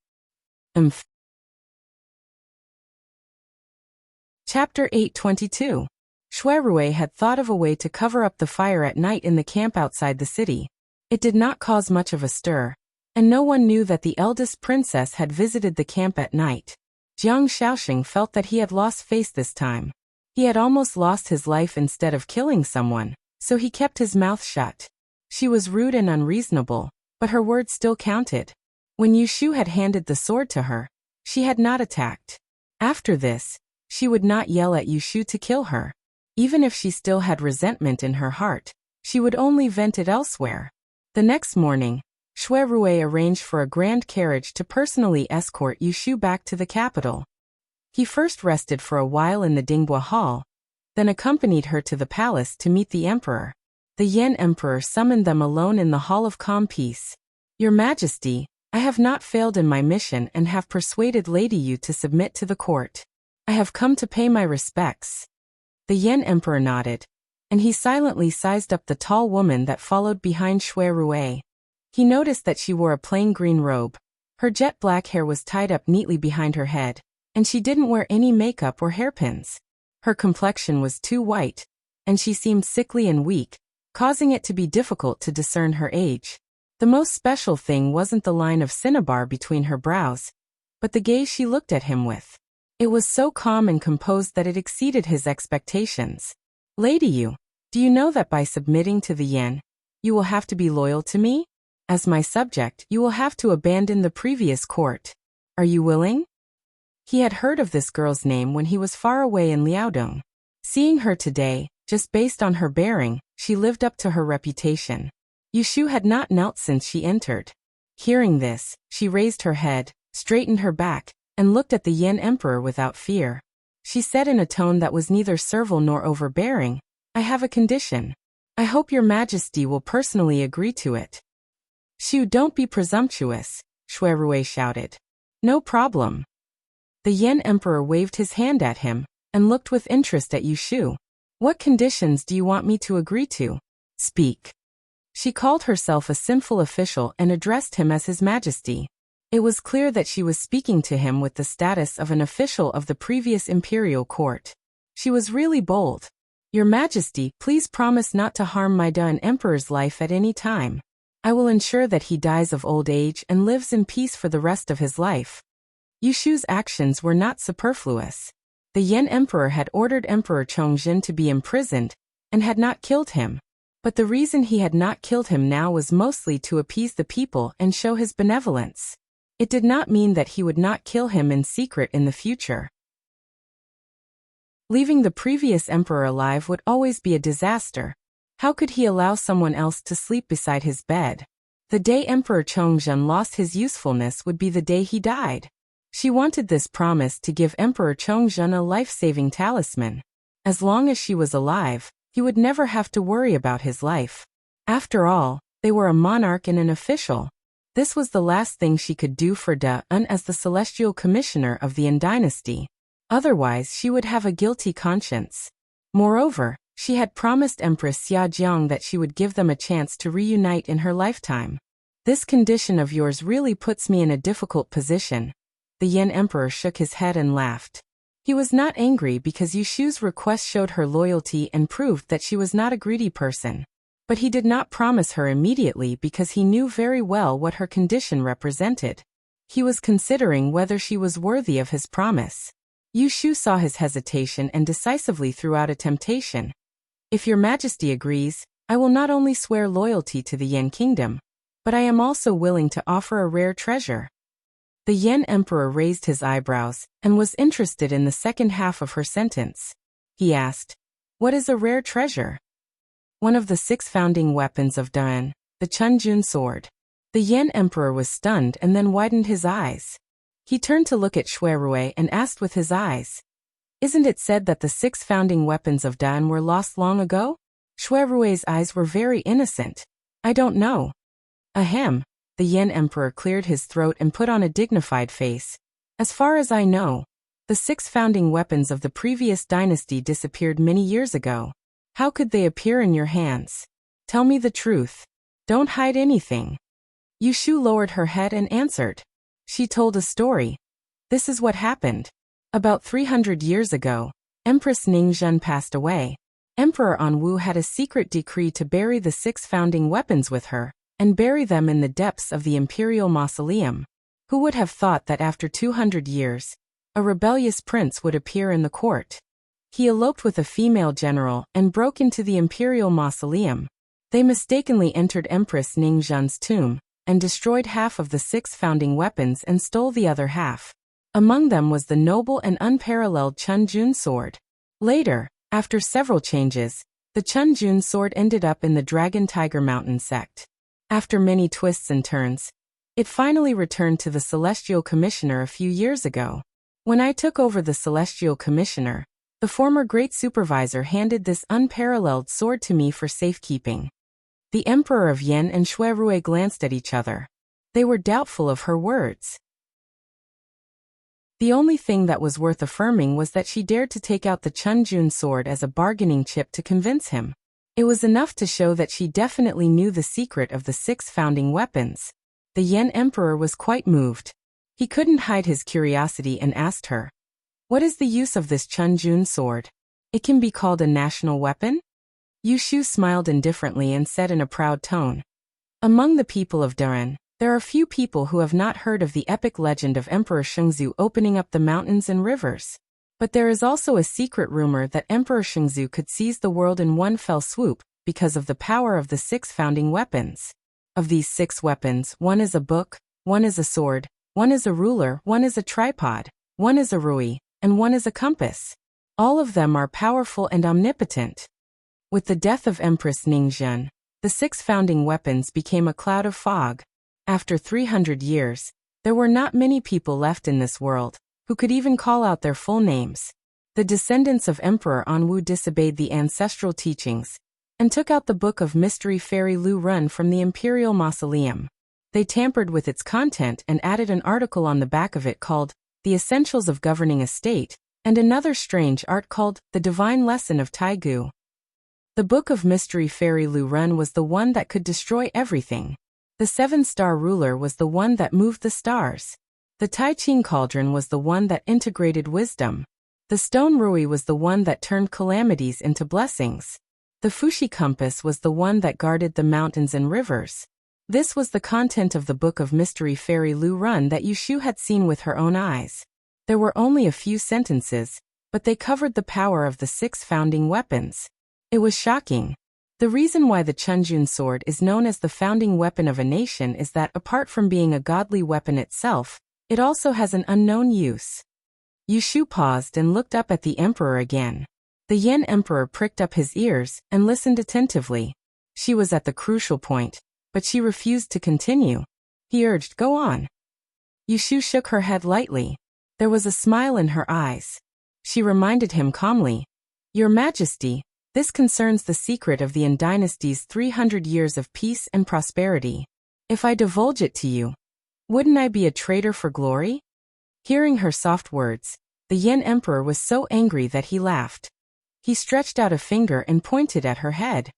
Chapter 822. Shui Rui had thought of a way to cover up the fire at night in the camp outside the city. It did not cause much of a stir, and no one knew that the eldest princess had visited the camp at night. Jiang Shaoxing felt that he had lost face this time. He had almost lost his life instead of killing someone, so he kept his mouth shut. She was rude and unreasonable, but her words still counted. When Yushu had handed the sword to her, she had not attacked. After this, she would not yell at Yushu to kill her. Even if she still had resentment in her heart, she would only vent it elsewhere. The next morning, Shui Rui arranged for a grand carriage to personally escort Yushu back to the capital. He first rested for a while in the Dingbua Hall, then accompanied her to the palace to meet the emperor. The Yan emperor summoned them alone in the Hall of Calm Peace. "Your Majesty, I have not failed in my mission and have persuaded Lady Yu to submit to the court. I have come to pay my respects." The Yan emperor nodded, and he silently sized up the tall woman that followed behind Shui Rui. He noticed that she wore a plain green robe. Her jet black hair was tied up neatly behind her head, and she didn't wear any makeup or hairpins. Her complexion was too white, and she seemed sickly and weak, causing it to be difficult to discern her age. The most special thing wasn't the line of cinnabar between her brows, but the gaze she looked at him with. It was so calm and composed that it exceeded his expectations. "Lady Yu, do you know that by submitting to the Yan, you will have to be loyal to me?" As my subject, you will have to abandon the previous court. Are you willing? He had heard of this girl's name when he was far away in Liaodong. Seeing her today, just based on her bearing, she lived up to her reputation. Yushu had not knelt since she entered. Hearing this, she raised her head, straightened her back, and looked at the Yen Emperor without fear. She said in a tone that was neither servile nor overbearing, "I have a condition. I hope your majesty will personally agree to it." "Shu, don't be presumptuous," Shuirui shouted. "No problem." The Yen Emperor waved his hand at him, and looked with interest at Yushu. "What conditions do you want me to agree to? Speak." She called herself a sinful official and addressed him as His Majesty. It was clear that she was speaking to him with the status of an official of the previous imperial court. She was really bold. "Your Majesty, please promise not to harm my Dan Emperor's life at any time. I will ensure that he dies of old age and lives in peace for the rest of his life." Yushu's actions were not superfluous. The Yen Emperor had ordered Emperor Chongjin to be imprisoned, and had not killed him. But the reason he had not killed him now was mostly to appease the people and show his benevolence. It did not mean that he would not kill him in secret in the future. Leaving the previous emperor alive would always be a disaster. How could he allow someone else to sleep beside his bed? The day Emperor Chongjin lost his usefulness would be the day he died. She wanted this promise to give Emperor Chongjin a life-saving talisman. As long as she was alive, he would never have to worry about his life. After all, they were a monarch and an official. This was the last thing she could do for Da-un as the celestial commissioner of the Yin dynasty. Otherwise, she would have a guilty conscience. Moreover, she had promised Empress Xiaojiang that she would give them a chance to reunite in her lifetime. "This condition of yours really puts me in a difficult position." The Yen Emperor shook his head and laughed. He was not angry because Yushu's request showed her loyalty and proved that she was not a greedy person. But he did not promise her immediately because he knew very well what her condition represented. He was considering whether she was worthy of his promise. Yushu saw his hesitation and decisively threw out a temptation. "If your majesty agrees, I will not only swear loyalty to the Yen kingdom, but I am also willing to offer a rare treasure." The Yen Emperor raised his eyebrows and was interested in the second half of her sentence. He asked, "What is a rare treasure?" "One of the 6 founding weapons of Dan, the Chunjun sword." The Yen Emperor was stunned and then widened his eyes. He turned to look at Shuirui and asked with his eyes, "Isn't it said that the 6 founding weapons of Dan were lost long ago?" Shuirui's eyes were very innocent. "I don't know." "Ahem." The Yen Emperor cleared his throat and put on a dignified face. "As far as I know, the 6 founding weapons of the previous dynasty disappeared many years ago. How could they appear in your hands? Tell me the truth. Don't hide anything." Yushu lowered her head and answered. She told a story. "This is what happened. About 300 years ago, Empress Ningzhen passed away. Emperor Anwu had a secret decree to bury the 6 founding weapons with her, and bury them in the depths of the imperial mausoleum. Who would have thought that after 200 years, a rebellious prince would appear in the court? He eloped with a female general and broke into the imperial mausoleum. They mistakenly entered Empress Ningzhen's tomb, and destroyed half of the 6 founding weapons and stole the other half. Among them was the noble and unparalleled Chunjun sword. Later, after several changes, the Chunjun sword ended up in the Dragon Tiger Mountain sect. After many twists and turns, it finally returned to the Celestial Commissioner a few years ago. When I took over the Celestial Commissioner, the former Great Supervisor handed this unparalleled sword to me for safekeeping." The Emperor of Yen and Shuirui glanced at each other. They were doubtful of her words. The only thing that was worth affirming was that she dared to take out the Chunjun sword as a bargaining chip to convince him. It was enough to show that she definitely knew the secret of the 6 founding weapons. The Yen Emperor was quite moved. He couldn't hide his curiosity and asked her, "What is the use of this Chunjun sword? It can be called a national weapon?" Yushu smiled indifferently and said in a proud tone, "Among the people of Duran, there are few people who have not heard of the epic legend of Emperor Shengzu opening up the mountains and rivers. But there is also a secret rumor that Emperor Shengzu could seize the world in one fell swoop because of the power of the 6 founding weapons. Of these 6 weapons, one is a book, one is a sword, one is a ruler, one is a tripod, one is a rui, and one is a compass. All of them are powerful and omnipotent. With the death of Empress Ningzhen, the 6 founding weapons became a cloud of fog. After 300 years, there were not many people left in this world who could even call out their full names. The descendants of Emperor Anwu disobeyed the ancestral teachings and took out the Book of Mystery Fairy Lu Run from the Imperial Mausoleum. They tampered with its content and added an article on the back of it called The Essentials of Governing a State, and another strange art called The Divine Lesson of Taigu. The Book of Mystery Fairy Lu Run was the one that could destroy everything. The 7-star ruler was the one that moved the stars. The Tai Ching cauldron was the one that integrated wisdom. The stone rui was the one that turned calamities into blessings. The Fushi compass was the one that guarded the mountains and rivers. This was the content of the Book of Mystery Fairy Lu Run that Yushu had seen with her own eyes. There were only a few sentences, but they covered the power of the 6 founding weapons. It was shocking. The reason why the Chunjun sword is known as the founding weapon of a nation is that apart from being a godly weapon itself, it also has an unknown use. Yushu paused and looked up at the emperor again. The Yen emperor pricked up his ears and listened attentively. She was at the crucial point, but she refused to continue. He urged, "Go on." Yushu shook her head lightly. There was a smile in her eyes. She reminded him calmly, "Your Majesty, this concerns the secret of the Yin dynasty's 300 years of peace and prosperity. If I divulge it to you, wouldn't I be a traitor for glory?" Hearing her soft words, the Yen emperor was so angry that he laughed. He stretched out a finger and pointed at her head.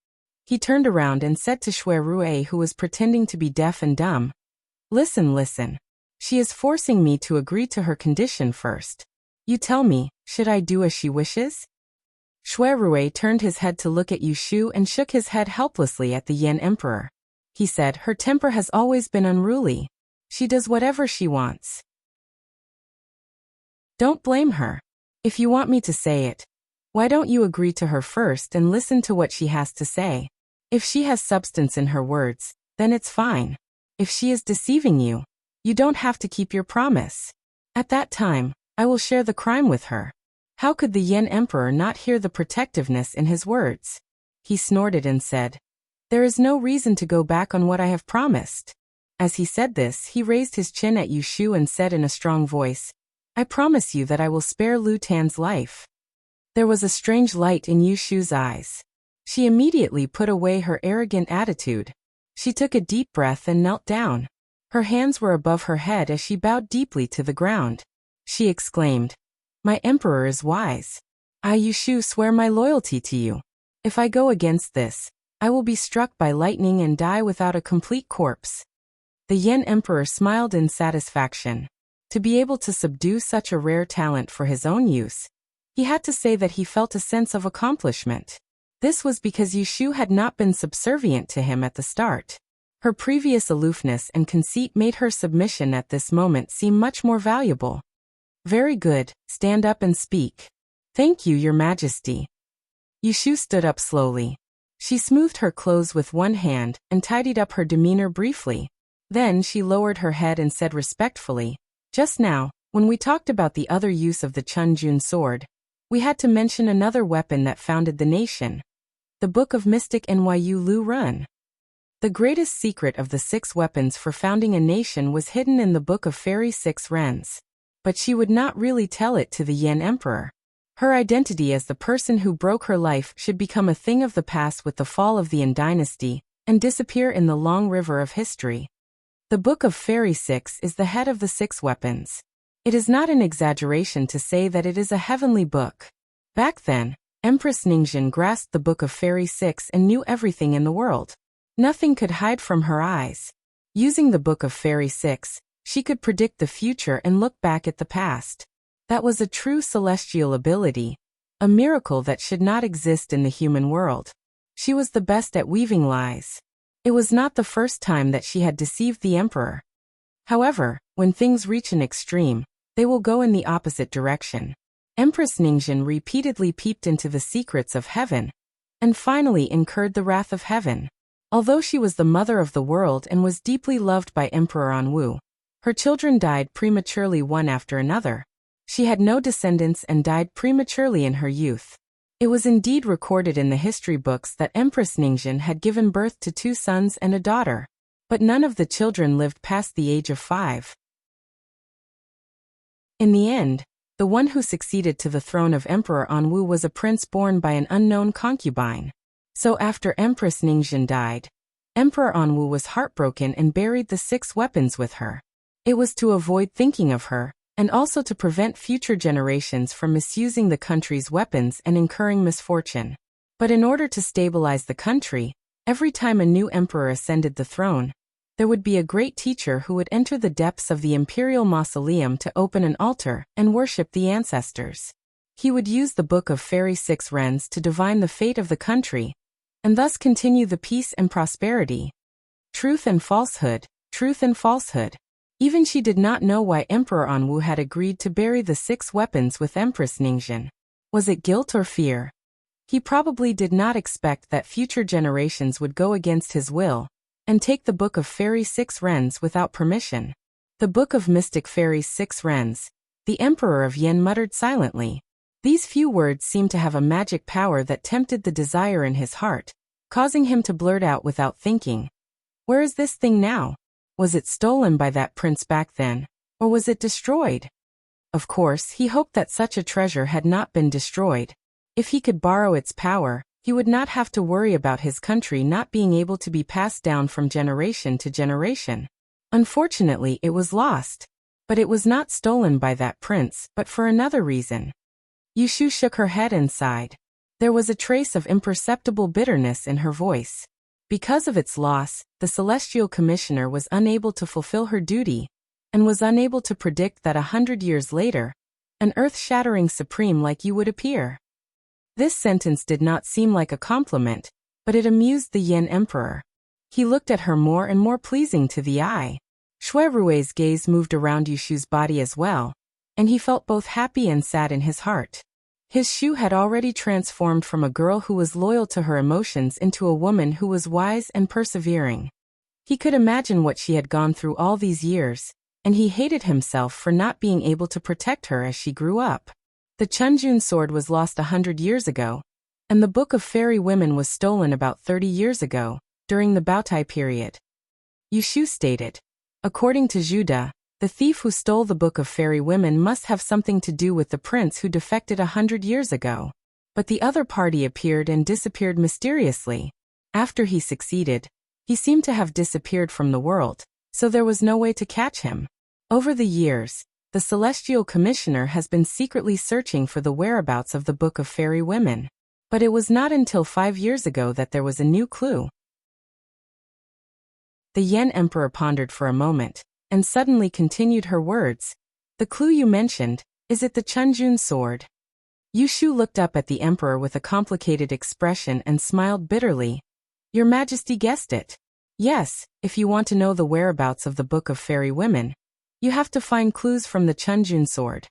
He turned around and said to Shui Rui, who was pretending to be deaf and dumb, Listen. She is forcing me to agree to her condition first. You tell me, should I do as she wishes?" Shui Rui turned his head to look at Yushu and shook his head helplessly at the Yen emperor. He said, "Her temper has always been unruly. She does whatever she wants. Don't blame her. If you want me to say it, why don't you agree to her first and listen to what she has to say? If she has substance in her words, then it's fine. If she is deceiving you, you don't have to keep your promise. At that time, I will share the crime with her." How could the Yen emperor not hear the protectiveness in his words? He snorted and said, "There is no reason to go back on what I have promised." As he said this, he raised his chin at Yushu and said in a strong voice, "I promise you that I will spare Lu Tan's life." There was a strange light in Yushu's eyes. She immediately put away her arrogant attitude. She took a deep breath and knelt down. Her hands were above her head as she bowed deeply to the ground. She exclaimed, "My emperor is wise. I, Yushu, swear my loyalty to you. If I go against this, I will be struck by lightning and die without a complete corpse." The Yen emperor smiled in satisfaction. To be able to subdue such a rare talent for his own use, he had to say that he felt a sense of accomplishment. This was because Yushu had not been subservient to him at the start. Her previous aloofness and conceit made her submission at this moment seem much more valuable. "Very good, stand up and speak." "Thank you, Your Majesty." Yushu stood up slowly. She smoothed her clothes with one hand and tidied up her demeanor briefly. Then she lowered her head and said respectfully, "Just now, when we talked about the other use of the Chunjun sword, we had to mention another weapon that founded the nation. The Book of Mystic Nyu Lu Run. The greatest secret of the 6 weapons for founding a nation was hidden in the Book of Fairy 6 Rens. But she would not really tell it to the Yen emperor. Her identity as the person who broke her life should become a thing of the past with the fall of the Yin dynasty, and disappear in the long river of history. The Book of Fairy 6 is the head of the 6 weapons. It is not an exaggeration to say that it is a heavenly book. Back then, Empress Ningzhen grasped the Book of Fairy 6 and knew everything in the world. Nothing could hide from her eyes. Using the Book of Fairy 6, she could predict the future and look back at the past. That was a true celestial ability, a miracle that should not exist in the human world. She was the best at weaving lies. It was not the first time that she had deceived the emperor. However, when things reach an extreme, they will go in the opposite direction. Empress Ningzhen repeatedly peeped into the secrets of heaven, and finally incurred the wrath of heaven. Although she was the mother of the world and was deeply loved by Emperor Anwu, her children died prematurely one after another. She had no descendants and died prematurely in her youth. It was indeed recorded in the history books that Empress Ningxian had given birth to 2 sons and a daughter, but none of the children lived past the age of 5. In the end, the one who succeeded to the throne of Emperor Anwu was a prince born by an unknown concubine. So after Empress Ningxian died, Emperor Anwu was heartbroken and buried the 6 weapons with her. It was to avoid thinking of her, and also to prevent future generations from misusing the country's weapons and incurring misfortune. But in order to stabilize the country, every time a new emperor ascended the throne, there would be a great teacher who would enter the depths of the imperial mausoleum to open an altar and worship the ancestors. He would use the Book of Fairy 6 Wrens to divine the fate of the country, and thus continue the peace and prosperity. Truth and falsehood, truth and falsehood. Even she did not know why Emperor Anwu had agreed to bury the 6 weapons with Empress Ningxian. Was it guilt or fear? He probably did not expect that future generations would go against his will and take the Book of Fairy 6 Wrens without permission. The Book of Mystic Fairies 6 Wrens, the Emperor of Yen muttered silently. These few words seemed to have a magic power that tempted the desire in his heart, causing him to blurt out without thinking. Where is this thing now? Was it stolen by that prince back then, or was it destroyed? Of course, he hoped that such a treasure had not been destroyed. If he could borrow its power, he would not have to worry about his country not being able to be passed down from generation to generation. Unfortunately, it was lost. But it was not stolen by that prince, but for another reason. Yushu shook her head and sighed. There was a trace of imperceptible bitterness in her voice. Because of its loss, the Celestial Commissioner was unable to fulfill her duty, and was unable to predict that 100 years later, an earth-shattering supreme like you would appear. This sentence did not seem like a compliment, but it amused the Yen Emperor. He looked at her more and more pleasing to the eye. Shui Rui's gaze moved around Yushu's body as well, and he felt both happy and sad in his heart. His Shu had already transformed from a girl who was loyal to her emotions into a woman who was wise and persevering. He could imagine what she had gone through all these years, and he hated himself for not being able to protect her as she grew up. The Chunjun sword was lost 100 years ago, and the Book of Fairy Women was stolen about 30 years ago, during the Baotai period. Yushu stated. According to Zhuda, the thief who stole the Book of Fairy Women must have something to do with the prince who defected 100 years ago. But the other party appeared and disappeared mysteriously. After he succeeded, he seemed to have disappeared from the world, so there was no way to catch him. Over the years, the Celestial Commissioner has been secretly searching for the whereabouts of the Book of Fairy Women. But it was not until 5 years ago that there was a new clue. The Yen Emperor pondered for a moment, and suddenly continued her words. The clue you mentioned, is it the Chunjun sword? Yushu looked up at the Emperor with a complicated expression and smiled bitterly. Your Majesty guessed it. Yes, if you want to know the whereabouts of the Book of Fairy Women, you have to find clues from the Chunjun sword.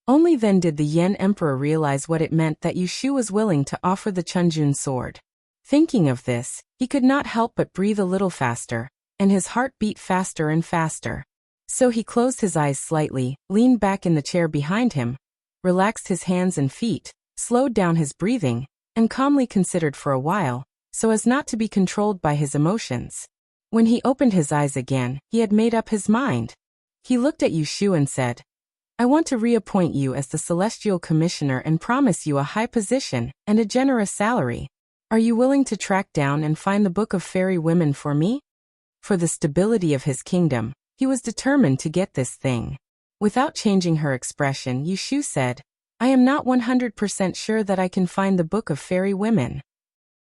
Only then did the Yen Emperor realize what it meant that Yushu was willing to offer the Chunjun sword. Thinking of this, he could not help but breathe a little faster, and his heart beat faster and faster. So he closed his eyes slightly, leaned back in the chair behind him, relaxed his hands and feet, slowed down his breathing, and calmly considered for a while, so as not to be controlled by his emotions. When he opened his eyes again, he had made up his mind. He looked at Yushu and said, I want to reappoint you as the Celestial Commissioner and promise you a high position and a generous salary. Are you willing to track down and find the Book of Fairy Women for me? For the stability of his kingdom, he was determined to get this thing. Without changing her expression, Yushu said, I am not 100% sure that I can find the Book of Fairy Women.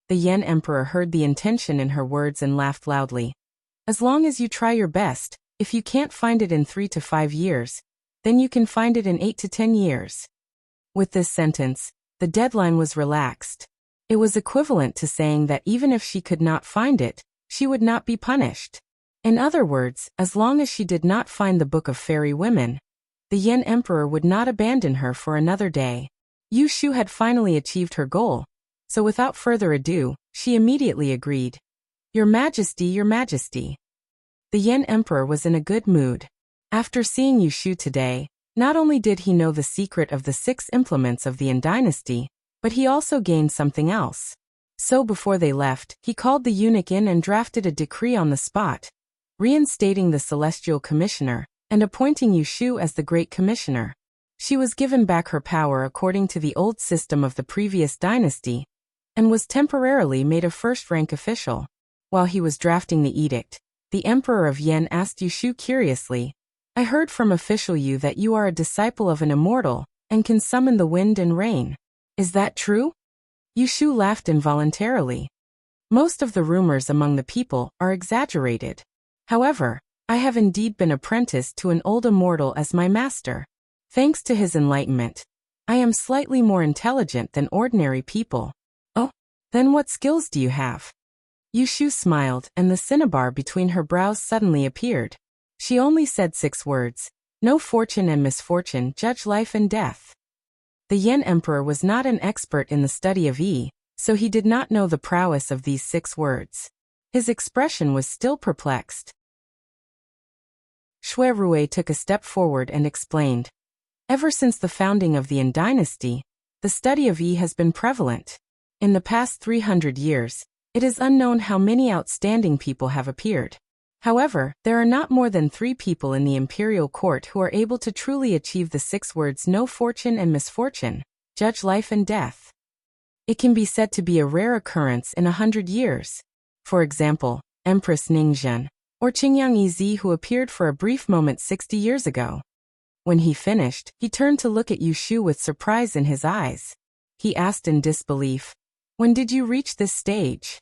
The Yen Emperor heard the intention in her words and laughed loudly. As long as you try your best, if you can't find it in 3 to 5 years, then you can find it in 8 to 10 years. With this sentence, the deadline was relaxed. It was equivalent to saying that even if she could not find it, she would not be punished. In other words, as long as she did not find the Book of Fairy Women, the Yen Emperor would not abandon her for another day. Yushu had finally achieved her goal, so without further ado, she immediately agreed. Your Majesty, Your Majesty. The Yan Emperor was in a good mood. After seeing Yu Shu today, not only did he know the secret of the 6 implements of the Yan dynasty, but he also gained something else. So before they left, he called the eunuch in and drafted a decree on the spot, reinstating the Celestial Commissioner and appointing Yu Shu as the Great Commissioner. She was given back her power according to the old system of the previous dynasty, and was temporarily made a first-rank official. While he was drafting the edict, the Emperor of Yan asked Yu Shu curiously, I heard from official Yu that you are a disciple of an immortal, and can summon the wind and rain. Is that true? Yu Shu laughed involuntarily. Most of the rumors among the people are exaggerated. However, I have indeed been apprenticed to an old immortal as my master. Thanks to his enlightenment, I am slightly more intelligent than ordinary people. Oh, then what skills do you have? Yu Shu smiled, and the cinnabar between her brows suddenly appeared. She only said 6 words. No fortune and misfortune judge life and death. The Yan Emperor was not an expert in the study of Yi, so he did not know the prowess of these 6 words. His expression was still perplexed. Shui Rui took a step forward and explained. Ever since the founding of the Yan dynasty, the study of Yi has been prevalent. In the past 300 years, it is unknown how many outstanding people have appeared. However, there are not more than 3 people in the imperial court who are able to truly achieve the 6 words no fortune and misfortune, judge life and death. It can be said to be a rare occurrence in 100 years. For example, Empress Ningzhen, or Qingyang Yizi, who appeared for a brief moment 60 years ago. When he finished, he turned to look at Yu Shu with surprise in his eyes. He asked in disbelief, when did you reach this stage?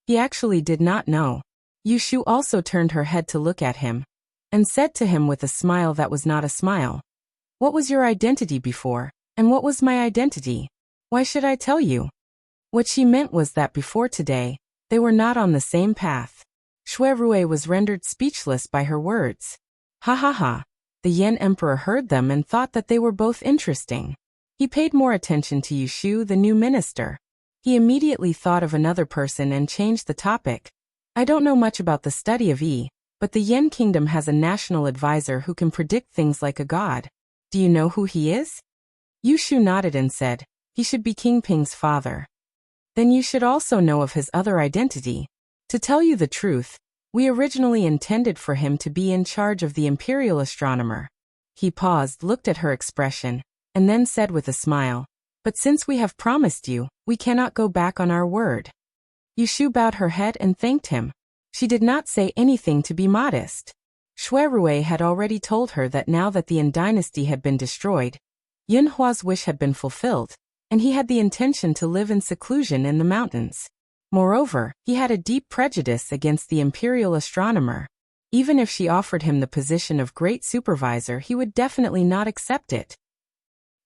He actually did not know. Yu Shu also turned her head to look at him, and said to him with a smile that was not a smile. What was your identity before, and what was my identity? Why should I tell you? What she meant was that before today, they were not on the same path. Shui Rui was rendered speechless by her words. Ha ha ha. The Yan Emperor heard them and thought that they were both interesting. He paid more attention to Yu Shu, the new minister. He immediately thought of another person and changed the topic. I don't know much about the study of Yi, but the Yan Kingdom has a national advisor who can predict things like a god. Do you know who he is? Yu Shu nodded and said, he should be King Ping's father. Then you should also know of his other identity. To tell you the truth, we originally intended for him to be in charge of the imperial astronomer. He paused, looked at her expression, and then said with a smile, but since we have promised you, we cannot go back on our word. Yu Shu bowed her head and thanked him. She did not say anything to be modest. Shui Rui had already told her that now that the Yan dynasty had been destroyed, Yun Hua's wish had been fulfilled, and he had the intention to live in seclusion in the mountains. Moreover, he had a deep prejudice against the imperial astronomer. Even if she offered him the position of great supervisor, he would definitely not accept it.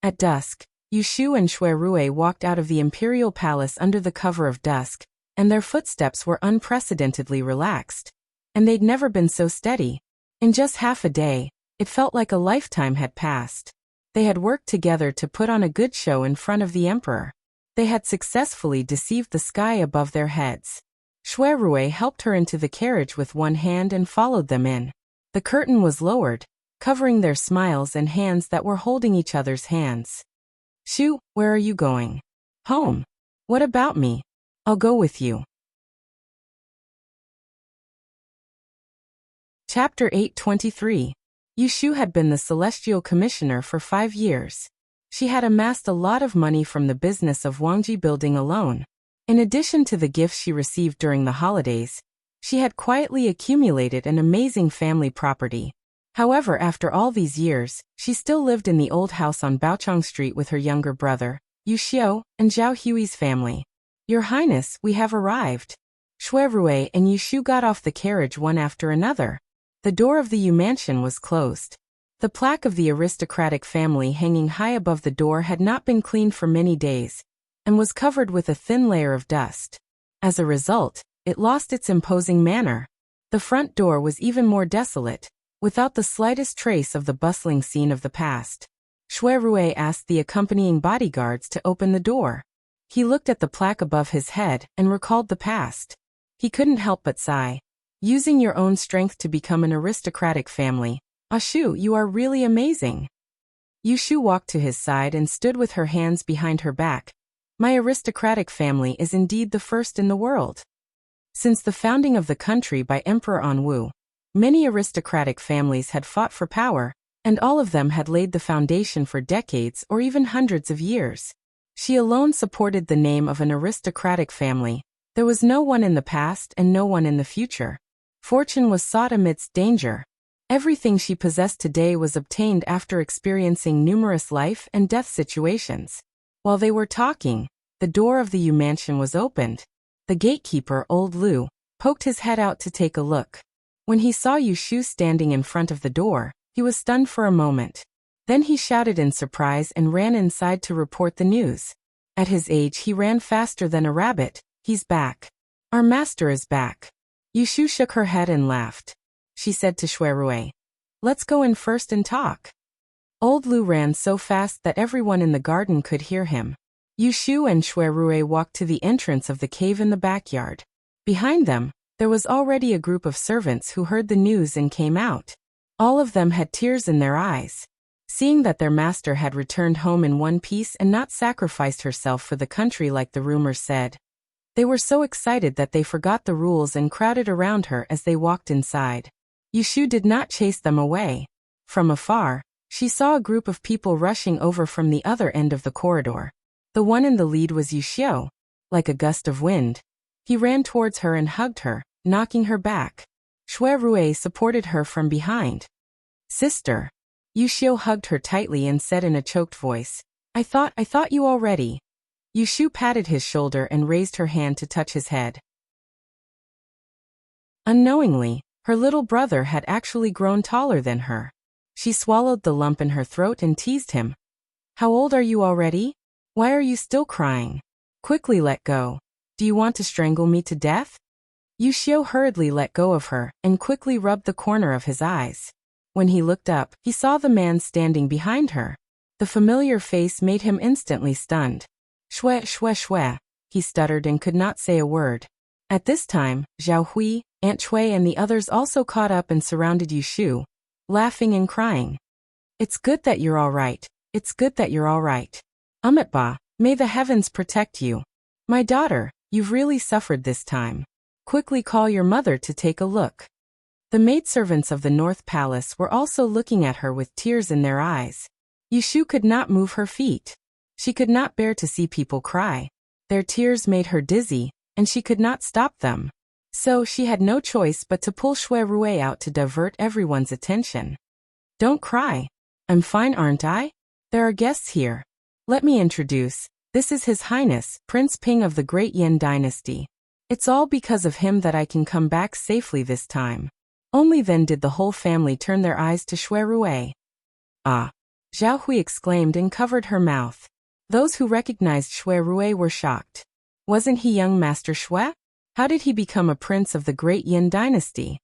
At dusk, Yu Shu and Shui Rui walked out of the imperial palace under the cover of dusk, and their footsteps were unprecedentedly relaxed. And they'd never been so steady. In just half a day, it felt like a lifetime had passed. They had worked together to put on a good show in front of the emperor. They had successfully deceived the sky above their heads. Shui Rui helped her into the carriage with one hand and followed them in. The curtain was lowered, covering their smiles and hands that were holding each other's hands. Shu, where are you going? Home. What about me? I'll go with you. Chapter 823. Yu Shu had been the Celestial Commissioner for 5 years. She had amassed a lot of money from the business of Wangji building alone. In addition to the gifts she received during the holidays, she had quietly accumulated an amazing family property. However, after all these years, she still lived in the old house on Baochang Street with her younger brother, Yu Xiu, and Zhao Hui's family. Your Highness, we have arrived. Shui Rui and Yu Shu got off the carriage one after another. The door of the Yu mansion was closed. The plaque of the aristocratic family hanging high above the door had not been cleaned for many days, and was covered with a thin layer of dust. As a result, it lost its imposing manner. The front door was even more desolate, without the slightest trace of the bustling scene of the past. Shui Rui asked the accompanying bodyguards to open the door. He looked at the plaque above his head and recalled the past. He couldn't help but sigh. Using your own strength to become an aristocratic family. Ashu, you are really amazing. Yushu walked to his side and stood with her hands behind her back. My aristocratic family is indeed the first in the world. Since the founding of the country by Emperor Anwu, many aristocratic families had fought for power, and all of them had laid the foundation for decades or even hundreds of years. She alone supported the name of an aristocratic family. There was no one in the past and no one in the future. Fortune was sought amidst danger. Everything she possessed today was obtained after experiencing numerous life and death situations. While they were talking, the door of the Yu mansion was opened. The gatekeeper, Old Lu, poked his head out to take a look. When he saw Yushu standing in front of the door, he was stunned for a moment. Then he shouted in surprise and ran inside to report the news. At his age he ran faster than a rabbit. He's back. Our master is back. Yushu shook her head and laughed. She said to Shuerue, let's go in first and talk. Old Lu ran so fast that everyone in the garden could hear him. Yushu and Shuerue walked to the entrance of the cave in the backyard. Behind them, there was already a group of servants who heard the news and came out. All of them had tears in their eyes. Seeing that their master had returned home in one piece and not sacrificed herself for the country like the rumors said, they were so excited that they forgot the rules and crowded around her as they walked inside. Yushu did not chase them away. From afar, she saw a group of people rushing over from the other end of the corridor. The one in the lead was Yushio. Like a gust of wind, he ran towards her and hugged her, knocking her back. Shuerue supported her from behind. Sister. Yushio hugged her tightly and said in a choked voice, I thought you already. Yushu patted his shoulder and raised her hand to touch his head. Unknowingly, her little brother had actually grown taller than her. She swallowed the lump in her throat and teased him. How old are you already? Why are you still crying? Quickly let go. Do you want to strangle me to death? Yushio hurriedly let go of her and quickly rubbed the corner of his eyes. When he looked up, he saw the man standing behind her. The familiar face made him instantly stunned. Shue, he stuttered and could not say a word. At this time, Zhao Hui, Aunt Chui and the others also caught up and surrounded Yushu, laughing and crying. It's good that you're all right. It's good that you're all right. Amitba, may the heavens protect you. My daughter, you've really suffered this time. Quickly call your mother to take a look. The maidservants of the North Palace were also looking at her with tears in their eyes. Yushu could not move her feet. She could not bear to see people cry. Their tears made her dizzy, and she could not stop them. So she had no choice but to pull Shuerue out to divert everyone's attention. Don't cry. I'm fine, aren't I? There are guests here. Let me introduce. This is His Highness, Prince Ping of the Great Yin Dynasty. It's all because of him that I can come back safely this time. Only then did the whole family turn their eyes to Shuerue. Ah! Zhao Hui exclaimed and covered her mouth. Those who recognized Shuerue were shocked. Wasn't he young Master Shue? How did he become a prince of the Great Yin Dynasty?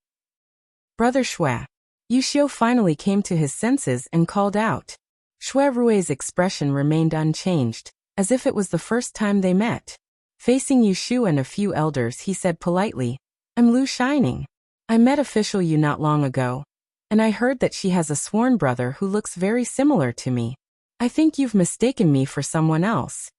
Brother Shue. Yushio finally came to his senses and called out. Shuerue's expression remained unchanged, as if it was the first time they met. Facing Yushu and a few elders, he said politely, I'm Lu Shining. I met official Yu not long ago, and I heard that she has a sworn brother who looks very similar to me. I think you've mistaken me for someone else.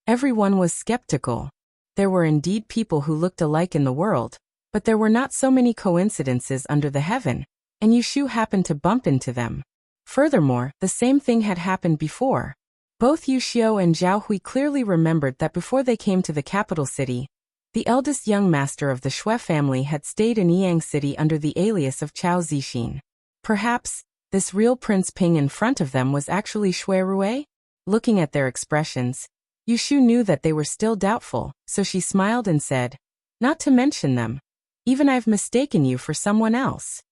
Everyone was skeptical. There were indeed people who looked alike in the world, but there were not so many coincidences under the heaven, and Yushu happened to bump into them. Furthermore, the same thing had happened before. Both Yushio and Zhao Hui clearly remembered that before they came to the capital city, the eldest young master of the Shue family had stayed in Yang City under the alias of Chao Zixin. Perhaps, this real Prince Ping in front of them was actually Shuerue? Looking at their expressions, Yushu knew that they were still doubtful, so she smiled and said, Not to mention them. Even I've mistaken you for someone else.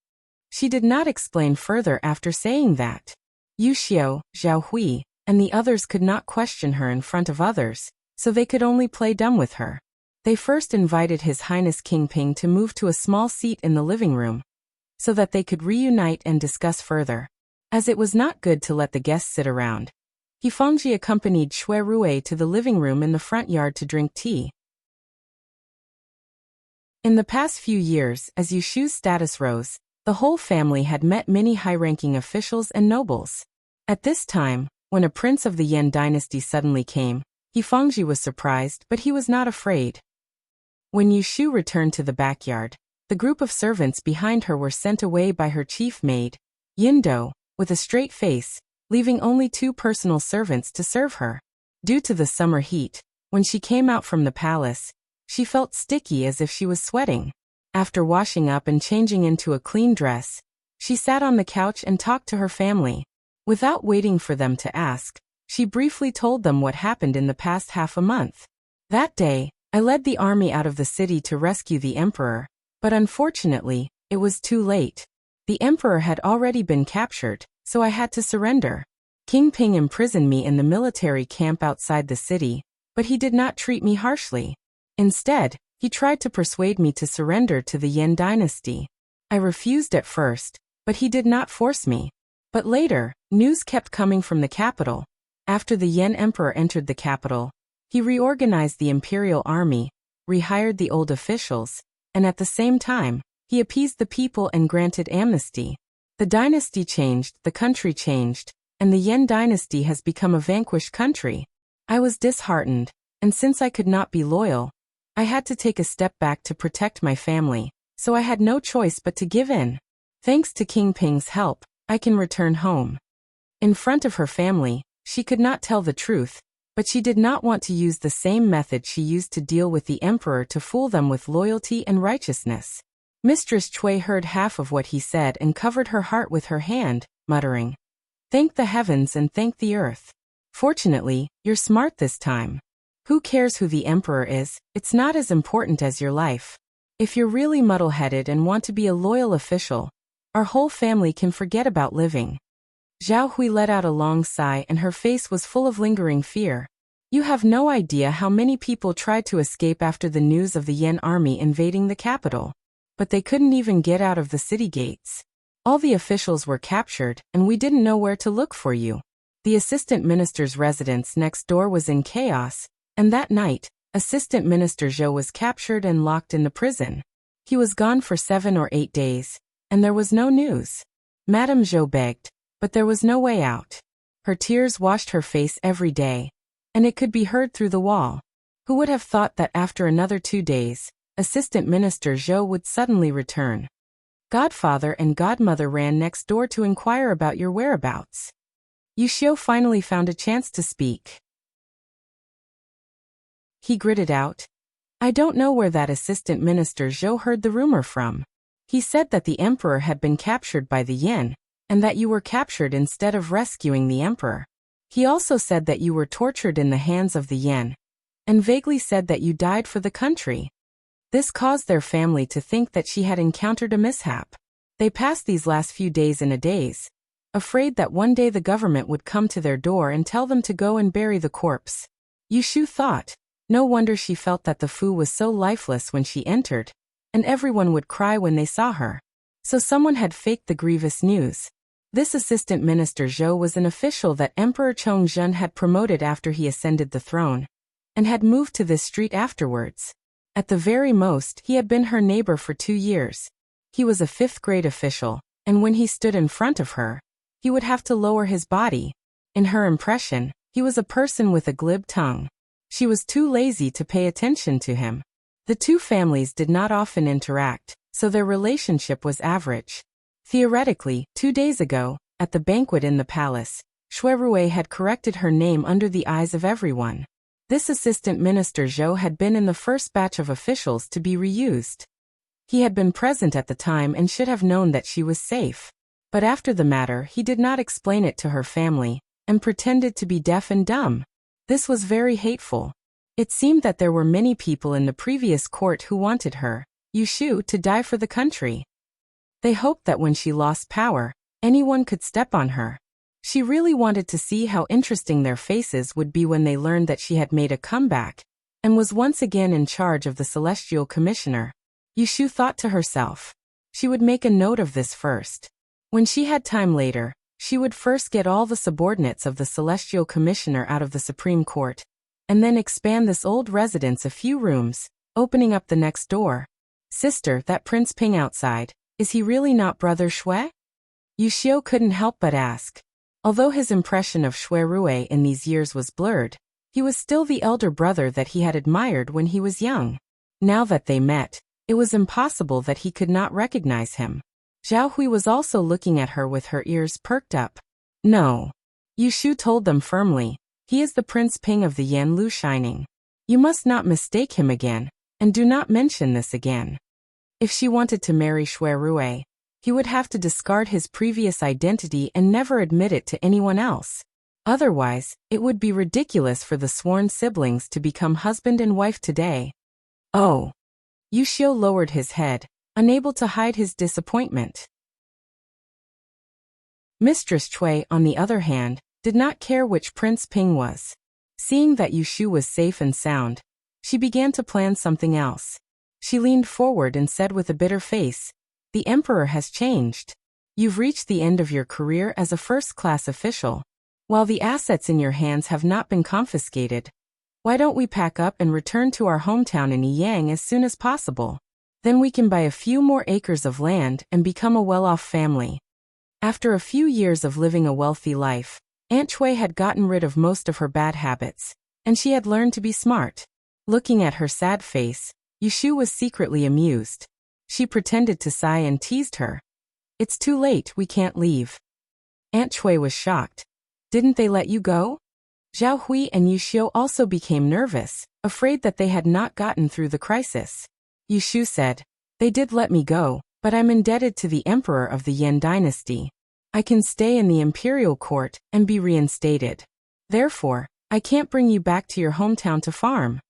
She did not explain further after saying that. Yushio, Zhao Hui, and the others could not question her in front of others, so they could only play dumb with her. They first invited His Highness King Ping to move to a small seat in the living room, so that they could reunite and discuss further. As it was not good to let the guests sit around, Hifangji accompanied Shuerue to the living room in the front yard to drink tea. In the past few years, as Yushu's status rose, the whole family had met many high-ranking officials and nobles. At this time, when a prince of the Yan dynasty suddenly came, Fangji was surprised, but he was not afraid. When Yushu returned to the backyard, the group of servants behind her were sent away by her chief maid, Yindo, with a straight face, leaving only 2 personal servants to serve her. Due to the summer heat, when she came out from the palace, she felt sticky as if she was sweating. After washing up and changing into a clean dress, she sat on the couch and talked to her family. Without waiting for them to ask, she briefly told them what happened in the past half a month. That day, I led the army out of the city to rescue the emperor, but unfortunately, it was too late. The emperor had already been captured, so I had to surrender. King Ping imprisoned me in the military camp outside the city, but he did not treat me harshly. Instead, he tried to persuade me to surrender to the Yan dynasty. I refused at first, but he did not force me. But later, news kept coming from the capital. After the Yan emperor entered the capital, he reorganized the imperial army, rehired the old officials, and at the same time, he appeased the people and granted amnesty. The dynasty changed, the country changed, and the Yan dynasty has become a vanquished country. I was disheartened, and since I could not be loyal, I had to take a step back to protect my family, so I had no choice but to give in. Thanks to King Ping's help, I can return home. In front of her family, she could not tell the truth, but she did not want to use the same method she used to deal with the emperor to fool them with loyalty and righteousness. Mistress Cui heard half of what he said and covered her heart with her hand, muttering, "Thank the heavens and thank the earth. Fortunately, you're smart this time. Who cares who the emperor is? It's not as important as your life. If you're really muddle-headed and want to be a loyal official, our whole family can forget about living." Zhao Hui let out a long sigh and her face was full of lingering fear. You have no idea how many people tried to escape after the news of the Yan army invading the capital. But they couldn't even get out of the city gates. All the officials were captured, and we didn't know where to look for you. The assistant minister's residence next door was in chaos, and that night, Assistant Minister Zhou was captured and locked in the prison. He was gone for 7 or 8 days, and there was no news. Madame Zhou begged, but there was no way out. Her tears washed her face every day, and it could be heard through the wall. Who would have thought that after another 2 days, Assistant Minister Zhou would suddenly return? Godfather and Godmother ran next door to inquire about your whereabouts. Yushio finally found a chance to speak. He gritted out, "I don't know where that Assistant Minister Zhou heard the rumor from. He said that the emperor had been captured by the Yan, and that you were captured instead of rescuing the emperor. He also said that you were tortured in the hands of the Yan, and vaguely said that you died for the country." This caused their family to think that she had encountered a mishap. They passed these last few days in a daze, afraid that one day the government would come to their door and tell them to go and bury the corpse. Yushu thought, no wonder she felt that the Fu was so lifeless when she entered, and everyone would cry when they saw her. So someone had faked the grievous news. This Assistant Minister Zhou was an official that Emperor Chongzhen had promoted after he ascended the throne, and had moved to this street afterwards. At the very most, he had been her neighbor for 2 years. He was a 5th-grade official, and when he stood in front of her, he would have to lower his body. In her impression, he was a person with a glib tongue. She was too lazy to pay attention to him. The 2 families did not often interact, so their relationship was average. Theoretically, 2 days ago, at the banquet in the palace, Shuerue had corrected her name under the eyes of everyone. This Assistant Minister Zhou had been in the first batch of officials to be reused. He had been present at the time and should have known that she was safe. But after the matter, he did not explain it to her family, and pretended to be deaf and dumb. This was very hateful. It seemed that there were many people in the previous court who wanted her, Yushu, to die for the country. They hoped that when she lost power, anyone could step on her. She really wanted to see how interesting their faces would be when they learned that she had made a comeback, and was once again in charge of the Celestial Commissioner. Yushu thought to herself, she would make a note of this first. When she had time later, she would first get all the subordinates of the Celestial Commissioner out of the Supreme Court, and then expand this old residence a few rooms, opening up the next door. Sister, that Prince Ping outside, is he really not Brother Shui? Yuxiu couldn't help but ask. Although his impression of Shui Rui in these years was blurred, he was still the elder brother that he had admired when he was young. Now that they met, it was impossible that he could not recognize him. Zhao Hui was also looking at her with her ears perked up. No. Yuxiu told them firmly, he is the Prince Ping of the Yanlu Shining. You must not mistake him again, and do not mention this again. If she wanted to marry Shui Rui, he would have to discard his previous identity and never admit it to anyone else. Otherwise, it would be ridiculous for the sworn siblings to become husband and wife today. Oh. Yuxiu lowered his head, unable to hide his disappointment. Mistress Cui, on the other hand, did not care which Prince Ping was. Seeing that Yuxiu was safe and sound, she began to plan something else. She leaned forward and said with a bitter face, "The Emperor has changed. You've reached the end of your career as a first-class official. While the assets in your hands have not been confiscated, why don't we pack up and return to our hometown in Yiyang as soon as possible? Then we can buy a few more acres of land and become a well-off family." After a few years of living a wealthy life, Aunt Cui had gotten rid of most of her bad habits, and she had learned to be smart. Looking at her sad face, Yuxiu was secretly amused. She pretended to sigh and teased her. "It's too late, we can't leave." Aunt Cui was shocked. "Didn't they let you go?" Zhao Hui and Yuxiu also became nervous, afraid that they had not gotten through the crisis. Yuxiu said, "They did let me go, but I'm indebted to the Emperor of the Yan dynasty. I can stay in the imperial court and be reinstated. Therefore, I can't bring you back to your hometown to farm."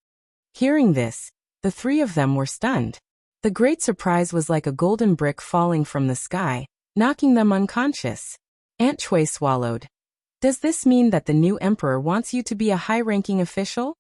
Hearing this, the three of them were stunned. The great surprise was like a golden brick falling from the sky, knocking them unconscious. Aunt Cui swallowed. "Does this mean that the new emperor wants you to be a high-ranking official?"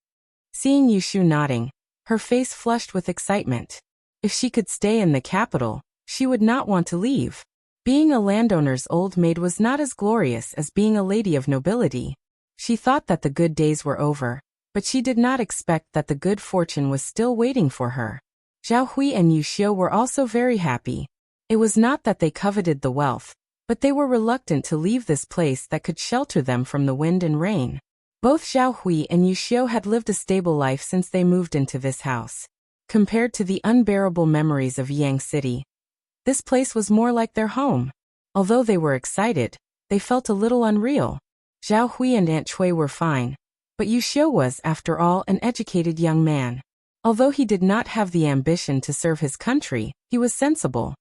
Seeing Yuxiu nodding, her face flushed with excitement. If she could stay in the capital, she would not want to leave. Being a landowner's old maid was not as glorious as being a lady of nobility. She thought that the good days were over, but she did not expect that the good fortune was still waiting for her. Zhao Hui and Yuxiu were also very happy. It was not that they coveted the wealth, but they were reluctant to leave this place that could shelter them from the wind and rain. Both Zhao Hui and Yuxiu had lived a stable life since they moved into this house. Compared to the unbearable memories of Yang City, this place was more like their home. Although they were excited, they felt a little unreal. Zhao Hui and Aunt Cui were fine, but Yuxiu was, after all, an educated young man. Although he did not have the ambition to serve his country, he was sensible.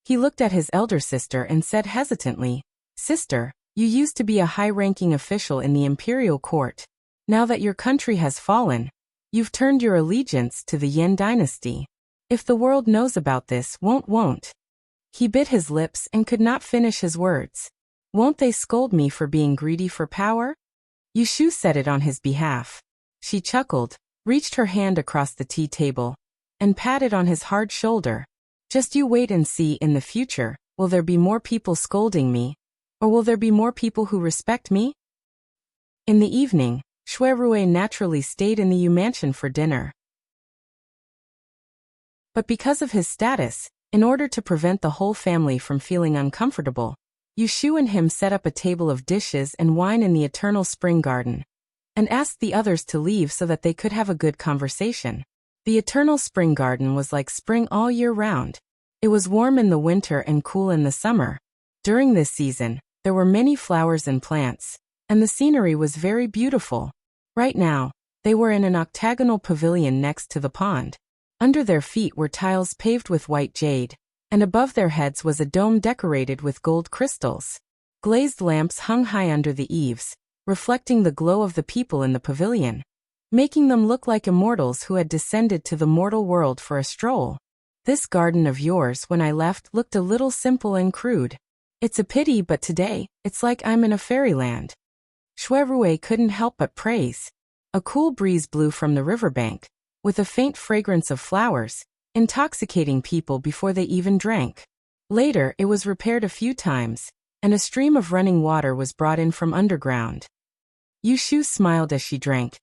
He looked at his elder sister and said hesitantly, "Sister, you used to be a high-ranking official in the imperial court. Now that your country has fallen, you've turned your allegiance to the Yan dynasty. If the world knows about this, won't." He bit his lips and could not finish his words. "Won't they scold me for being greedy for power?" Yuxiu said it on his behalf. She chuckled, reached her hand across the tea table, and patted on his hard shoulder. "Just you wait and see in the future, will there be more people scolding me? Or will there be more people who respect me?" In the evening, Shui Rui naturally stayed in the Yu mansion for dinner. But because of his status, in order to prevent the whole family from feeling uncomfortable, Yuxiu and him set up a table of dishes and wine in the eternal spring garden, and asked the others to leave so that they could have a good conversation. The eternal spring garden was like spring all year round. It was warm in the winter and cool in the summer. During this season, there were many flowers and plants, and the scenery was very beautiful. Right now, they were in an octagonal pavilion next to the pond. Under their feet were tiles paved with white jade, and above their heads was a dome decorated with gold crystals. Glazed lamps hung high under the eaves, reflecting the glow of the people in the pavilion, making them look like immortals who had descended to the mortal world for a stroll. "This garden of yours when I left looked a little simple and crude. It's a pity, but today, it's like I'm in a fairyland." Shui Rui couldn't help but praise. A cool breeze blew from the riverbank, with a faint fragrance of flowers, intoxicating people before they even drank. Later, it was repaired a few times, and a stream of running water was brought in from underground. Yuxiu smiled as she drank.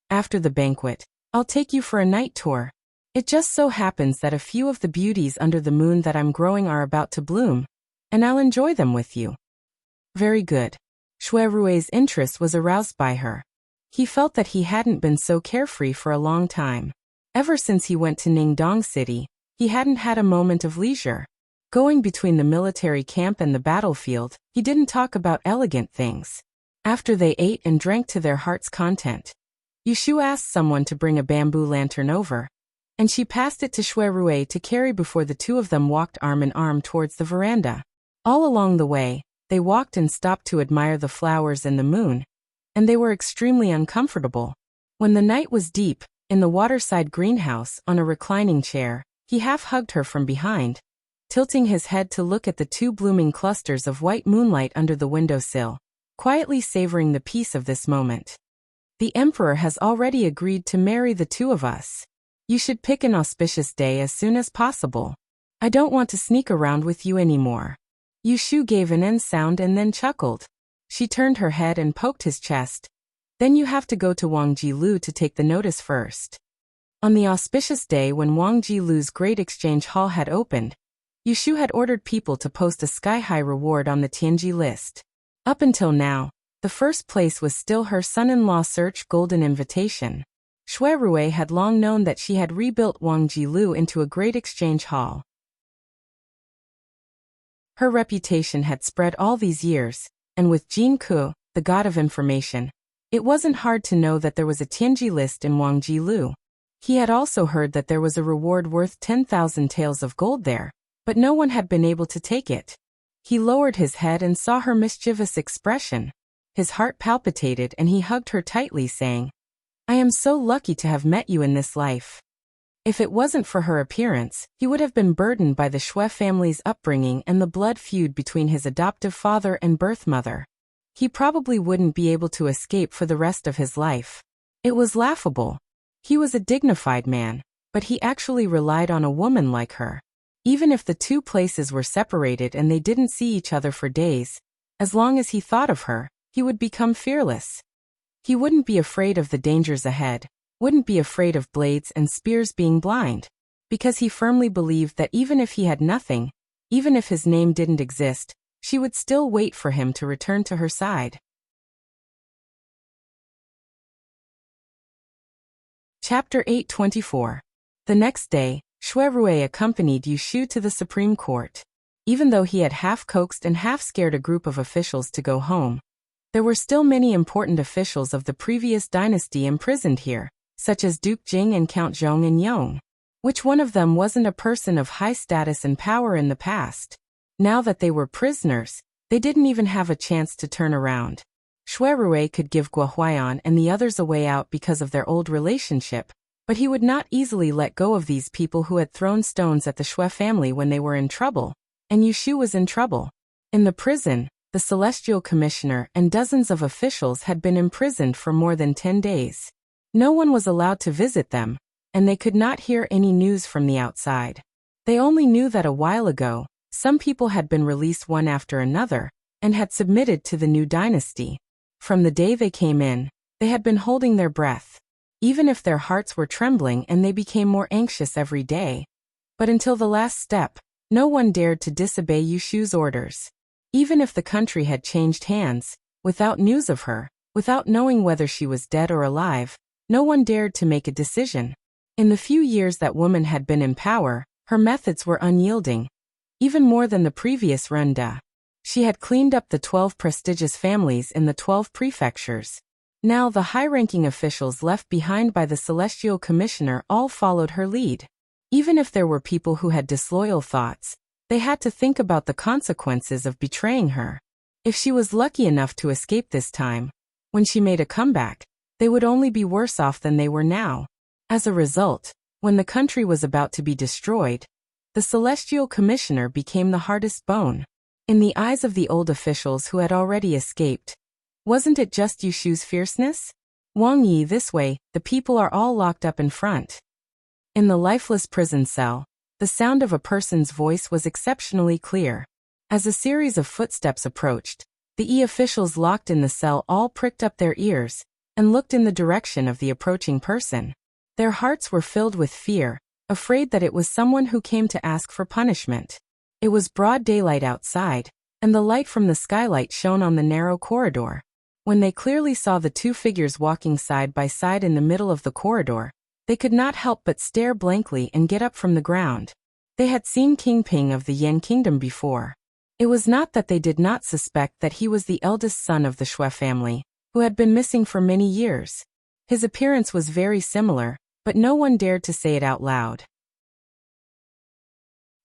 "After the banquet, I'll take you for a night tour. It just so happens that a few of the beauties under the moon that I'm growing are about to bloom, and I'll enjoy them with you. Very good. Shui Rui's interest was aroused by her. He felt that he hadn't been so carefree for a long time. Ever since he went to Ningdong City, he hadn't had a moment of leisure. Going between the military camp and the battlefield, he didn't talk about elegant things. After they ate and drank to their heart's content, Yushu asked someone to bring a bamboo lantern over, and she passed it to Shui Rui to carry before the two of them walked arm in arm towards the veranda. All along the way, they walked and stopped to admire the flowers and the moon, and they were extremely uncomfortable. When the night was deep, in the waterside greenhouse, on a reclining chair, he half-hugged her from behind, tilting his head to look at the two blooming clusters of white moonlight under the windowsill, quietly savoring the peace of this moment. The emperor has already agreed to marry the two of us. You should pick an auspicious day as soon as possible. I don't want to sneak around with you anymore. Yushu gave an end sound and then chuckled. She turned her head and poked his chest. Then you have to go to Wang Jilu to take the notice first. On the auspicious day when Wang Jilu's great exchange hall had opened, Yushu had ordered people to post a sky-high reward on the Tianji list. Up until now, the first place was still her son-in-law search golden invitation. Shui Rui had long known that she had rebuilt Wang Jilu into a great exchange hall. Her reputation had spread all these years, and with Jin Ku, the god of information, it wasn't hard to know that there was a Tianji list in Wang Jilu. He had also heard that there was a reward worth 10,000 taels of gold there, but no one had been able to take it. He lowered his head and saw her mischievous expression. His heart palpitated and he hugged her tightly, saying, I am so lucky to have met you in this life. If it wasn't for her appearance, he would have been burdened by the Shui family's upbringing and the blood feud between his adoptive father and birth mother. He probably wouldn't be able to escape for the rest of his life. It was laughable. He was a dignified man, but he actually relied on a woman like her. Even if the two places were separated and they didn't see each other for days, as long as he thought of her, he would become fearless. He wouldn't be afraid of the dangers ahead, wouldn't be afraid of blades and spears being blind, because he firmly believed that even if he had nothing, even if his name didn't exist, she would still wait for him to return to her side. Chapter 824. The next day, Shui Rui accompanied Yushu to the Supreme Court. Even though he had half-coaxed and half-scared a group of officials to go home, there were still many important officials of the previous dynasty imprisoned here, such as Duke Jing and Count Zhong and Yong. Which one of them wasn't a person of high status and power in the past? Now that they were prisoners, they didn't even have a chance to turn around. Shui Rui could give Guo Huaiyan and the others a way out because of their old relationship, but he would not easily let go of these people who had thrown stones at the Shui family when they were in trouble, and Yushu was in trouble. In the prison, the Celestial Commissioner and dozens of officials had been imprisoned for more than 10 days. No one was allowed to visit them, and they could not hear any news from the outside. They only knew that a while ago, some people had been released one after another, and had submitted to the new dynasty. From the day they came in, they had been holding their breath, even if their hearts were trembling and they became more anxious every day. But until the last step, no one dared to disobey Yushu's orders. Even if the country had changed hands, without news of her, without knowing whether she was dead or alive, no one dared to make a decision. In the few years that woman had been in power, her methods were unyielding, even more than the previous Renda. She had cleaned up the 12 prestigious families in the 12 prefectures. Now the high-ranking officials left behind by the Celestial Commissioner all followed her lead. Even if there were people who had disloyal thoughts, they had to think about the consequences of betraying her. If she was lucky enough to escape this time, when she made a comeback, they would only be worse off than they were now. As a result, when the country was about to be destroyed, the Celestial Commissioner became the hardest bone. In the eyes of the old officials who had already escaped, wasn't it just Yushu's fierceness? Wang Yi this way, the people are all locked up in front. In the lifeless prison cell, the sound of a person's voice was exceptionally clear. As a series of footsteps approached, the officials locked in the cell all pricked up their ears and looked in the direction of the approaching person. Their hearts were filled with fear, afraid that it was someone who came to ask for punishment. It was broad daylight outside, and the light from the skylight shone on the narrow corridor. When they clearly saw the two figures walking side by side in the middle of the corridor, they could not help but stare blankly and get up from the ground. They had seen King Ping of the Yan Kingdom before. It was not that they did not suspect that he was the eldest son of the Shui family, who had been missing for many years. His appearance was very similar, but no one dared to say it out loud.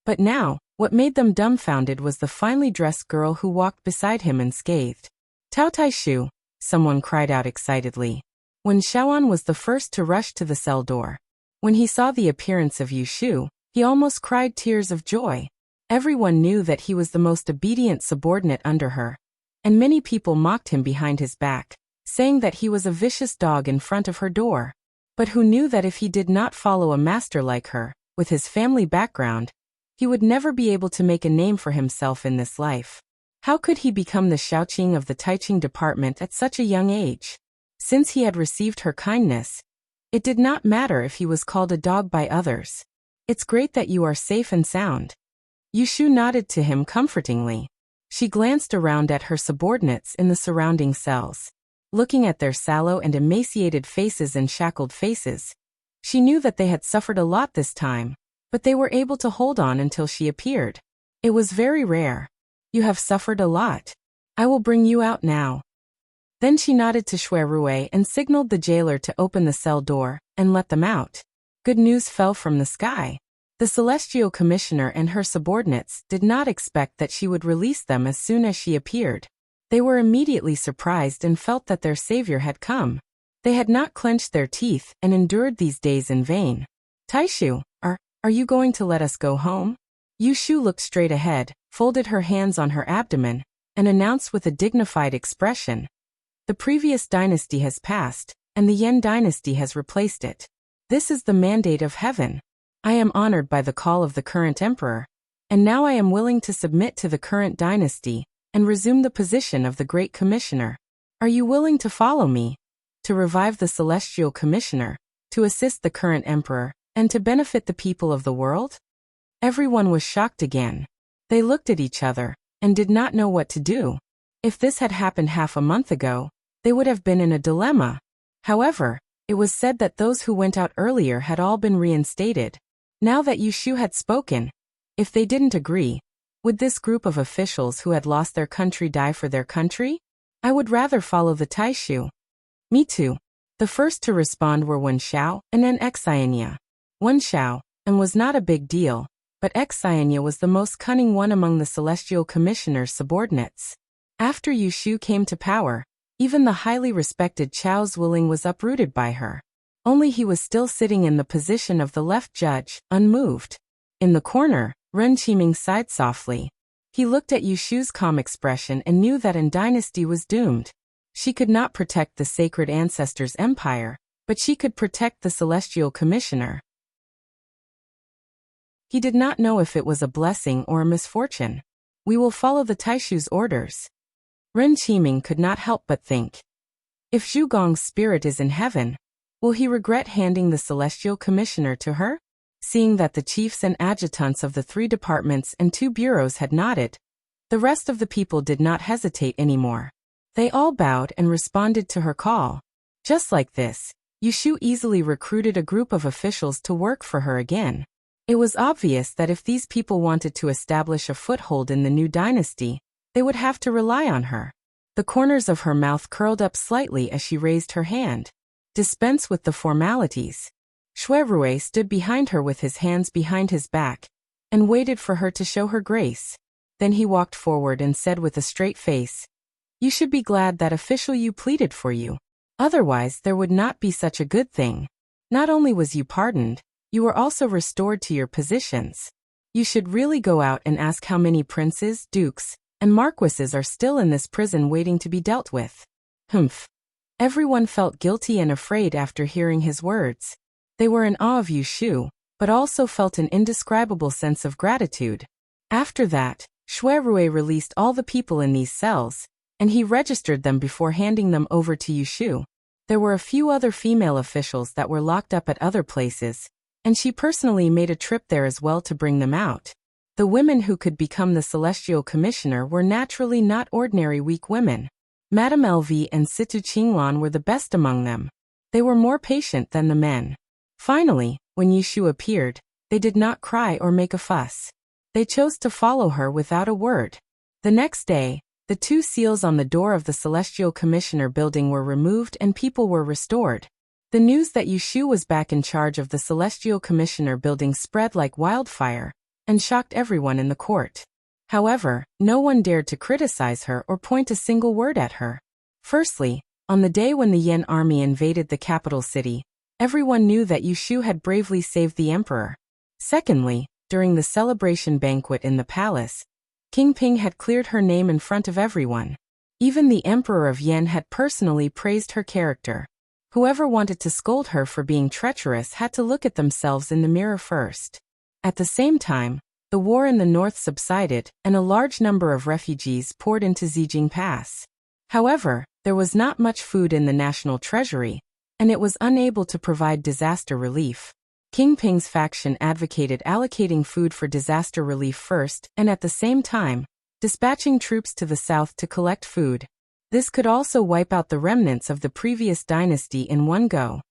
But now, what made them dumbfounded was the finely dressed girl who walked beside him and scathed. "Tao Tai Shu," someone cried out excitedly. When Shaoan was the first to rush to the cell door. When he saw the appearance of Yu Shu, he almost cried tears of joy. Everyone knew that he was the most obedient subordinate under her, and many people mocked him behind his back, saying that he was a vicious dog in front of her door. But who knew that if he did not follow a master like her, with his family background, he would never be able to make a name for himself in this life. How could he become the Shaoqing of the Taiqing department at such a young age? Since he had received her kindness, it did not matter if he was called a dog by others. "It's great that you are safe and sound." Yu Shu nodded to him comfortingly. She glanced around at her subordinates in the surrounding cells. Looking at their sallow and emaciated faces and shackled faces, she knew that they had suffered a lot this time, but they were able to hold on until she appeared. It was very rare. "You have suffered a lot. I will bring you out now." Then she nodded to Shui Rui and signaled the jailer to open the cell door and let them out. Good news fell from the sky. The Celestial Commissioner and her subordinates did not expect that she would release them as soon as she appeared. They were immediately surprised and felt that their savior had come. They had not clenched their teeth and endured these days in vain. "Taishu, are you going to let us go home?" Yu Shu looked straight ahead, folded her hands on her abdomen, and announced with a dignified expression, "The previous dynasty has passed, and the Yan dynasty has replaced it. This is the mandate of heaven. I am honored by the call of the current emperor, and now I am willing to submit to the current dynasty and resume the position of the Great Commissioner. Are you willing to follow me? To revive the Celestial Commissioner, to assist the current emperor, and to benefit the people of the world?" Everyone was shocked again. They looked at each other and did not know what to do. If this had happened half a month ago, they would have been in a dilemma. However, it was said that those who went out earlier had all been reinstated. Now that Yu Shu had spoken, if they didn't agree, would this group of officials who had lost their country die for their country? "I would rather follow the Taishu." "Me too." The first to respond were Wen Xiao and then Xianya. Wen Xiao, and was not a big deal, but Xianya was the most cunning one among the Celestial Commissioner's subordinates. After Yu Shu came to power, even the highly respected Chao Zuiling was uprooted by her. Only he was still sitting in the position of the left judge, unmoved. In the corner, Ren Qiming sighed softly. He looked at Yu Shu's calm expression and knew that An dynasty was doomed. She could not protect the sacred ancestors' empire, but she could protect the Celestial Commissioner. He did not know if it was a blessing or a misfortune. "We will follow the Taishu's orders." Ren Qiming could not help but think, if Zhu Gong's spirit is in heaven, will he regret handing the Celestial Commissioner to her? Seeing that the chiefs and adjutants of the 3 departments and 2 bureaus had nodded, the rest of the people did not hesitate anymore. They all bowed and responded to her call. Just like this, Yu Shu easily recruited a group of officials to work for her again. It was obvious that if these people wanted to establish a foothold in the new dynasty, they would have to rely on her. The corners of her mouth curled up slightly as she raised her hand. "Dispense with the formalities." Shui Rui stood behind her with his hands behind his back and waited for her to show her grace. Then he walked forward and said with a straight face, "You should be glad that official Yu pleaded for you. Otherwise there would not be such a good thing. Not only was you pardoned, you were also restored to your positions. You should really go out and ask how many princes, dukes, and marquises are still in this prison waiting to be dealt with." Humph. Everyone felt guilty and afraid after hearing his words. They were in awe of Yu Shu, but also felt an indescribable sense of gratitude. After that, Shui Rui released all the people in these cells, and he registered them before handing them over to Yu Shu. There were a few other female officials that were locked up at other places, and she personally made a trip there as well to bring them out. The women who could become the Celestial Commissioner were naturally not ordinary weak women. Madame LV and Situ Qinglan were the best among them. They were more patient than the men. Finally, when Yushu appeared, they did not cry or make a fuss. They chose to follow her without a word. The next day, the 2 seals on the door of the Celestial Commissioner building were removed and people were restored. The news that Yushu was back in charge of the Celestial Commissioner building spread like wildfire and shocked everyone in the court. However, no one dared to criticize her or point a single word at her. Firstly, on the day when the Yan army invaded the capital city, everyone knew that Yushu had bravely saved the emperor. Secondly, during the celebration banquet in the palace, King Ping had cleared her name in front of everyone. Even the emperor of Yan had personally praised her character. Whoever wanted to scold her for being treacherous had to look at themselves in the mirror first. At the same time, the war in the north subsided and a large number of refugees poured into Zijing Pass. However, there was not much food in the national treasury, and it was unable to provide disaster relief. King Ping's faction advocated allocating food for disaster relief first and at the same time, dispatching troops to the south to collect food. This could also wipe out the remnants of the previous dynasty in one go.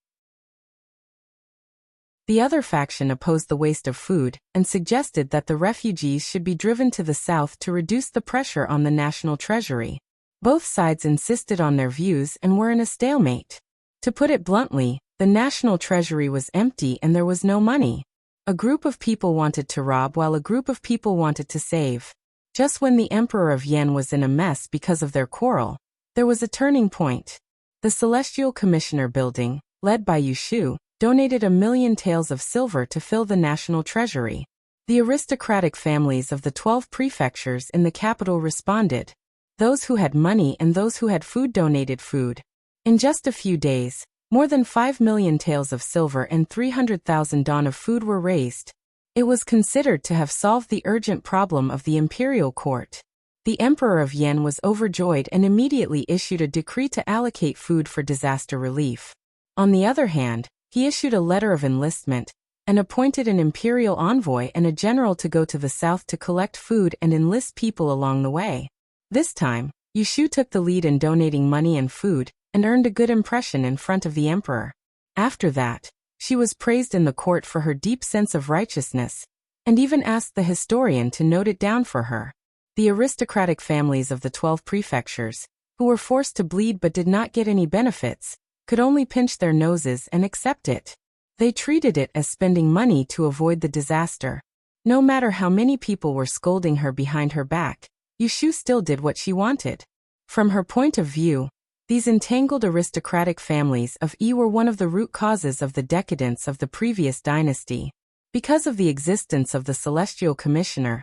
The other faction opposed the waste of food and suggested that the refugees should be driven to the south to reduce the pressure on the national treasury. Both sides insisted on their views and were in a stalemate. To put it bluntly, the national treasury was empty and there was no money. A group of people wanted to rob while a group of people wanted to save. Just when the Emperor of Yan was in a mess because of their quarrel, there was a turning point. The Celestial Commissioner building, led by Yushu, donated 1 million taels of silver to fill the national treasury. The aristocratic families of the 12 prefectures in the capital responded. Those who had money and those who had food donated food. In just a few days, more than 5 million taels of silver and 300,000 don of food were raised. It was considered to have solved the urgent problem of the imperial court. The Emperor of Yan was overjoyed and immediately issued a decree to allocate food for disaster relief. On the other hand, he issued a letter of enlistment and appointed an imperial envoy and a general to go to the south to collect food and enlist people along the way. This time, Yushu took the lead in donating money and food and earned a good impression in front of the emperor. After that, she was praised in the court for her deep sense of righteousness, and even asked the historian to note it down for her. The aristocratic families of the 12 prefectures, who were forced to bleed but did not get any benefits, could only pinch their noses and accept it. They treated it as spending money to avoid the disaster. No matter how many people were scolding her behind her back, Yushu still did what she wanted. From her point of view, these entangled aristocratic families of Yi were one of the root causes of the decadence of the previous dynasty. Because of the existence of the Celestial Commissioner,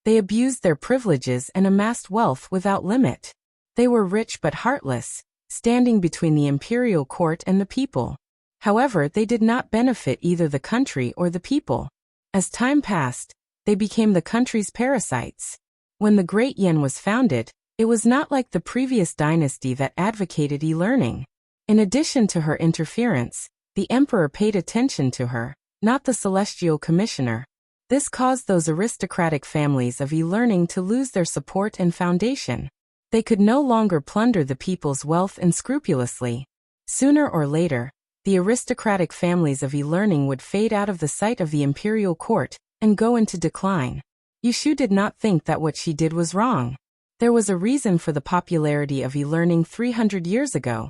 they abused their privileges and amassed wealth without limit. They were rich but heartless, standing between the imperial court and the people. However, they did not benefit either the country or the people. As time passed, they became the country's parasites. When the Great Yan was founded, it was not like the previous dynasty that advocated e-learning. In addition to her interference, the emperor paid attention to her, not the Celestial Commissioner. This caused those aristocratic families of e-learning to lose their support and foundation. They could no longer plunder the people's wealth unscrupulously. Sooner or later, the aristocratic families of e-learning would fade out of the sight of the imperial court and go into decline. Yushu did not think that what she did was wrong. There was a reason for the popularity of e-learning 300 years ago,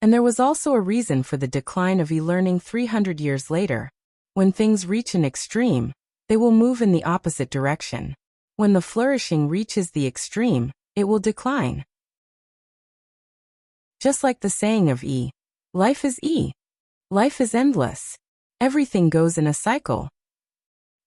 and there was also a reason for the decline of e-learning 300 years later. When things reach an extreme, they will move in the opposite direction. When the flourishing reaches the extreme, it will decline. Just like the saying of E, life is E. Life is endless. Everything goes in a cycle.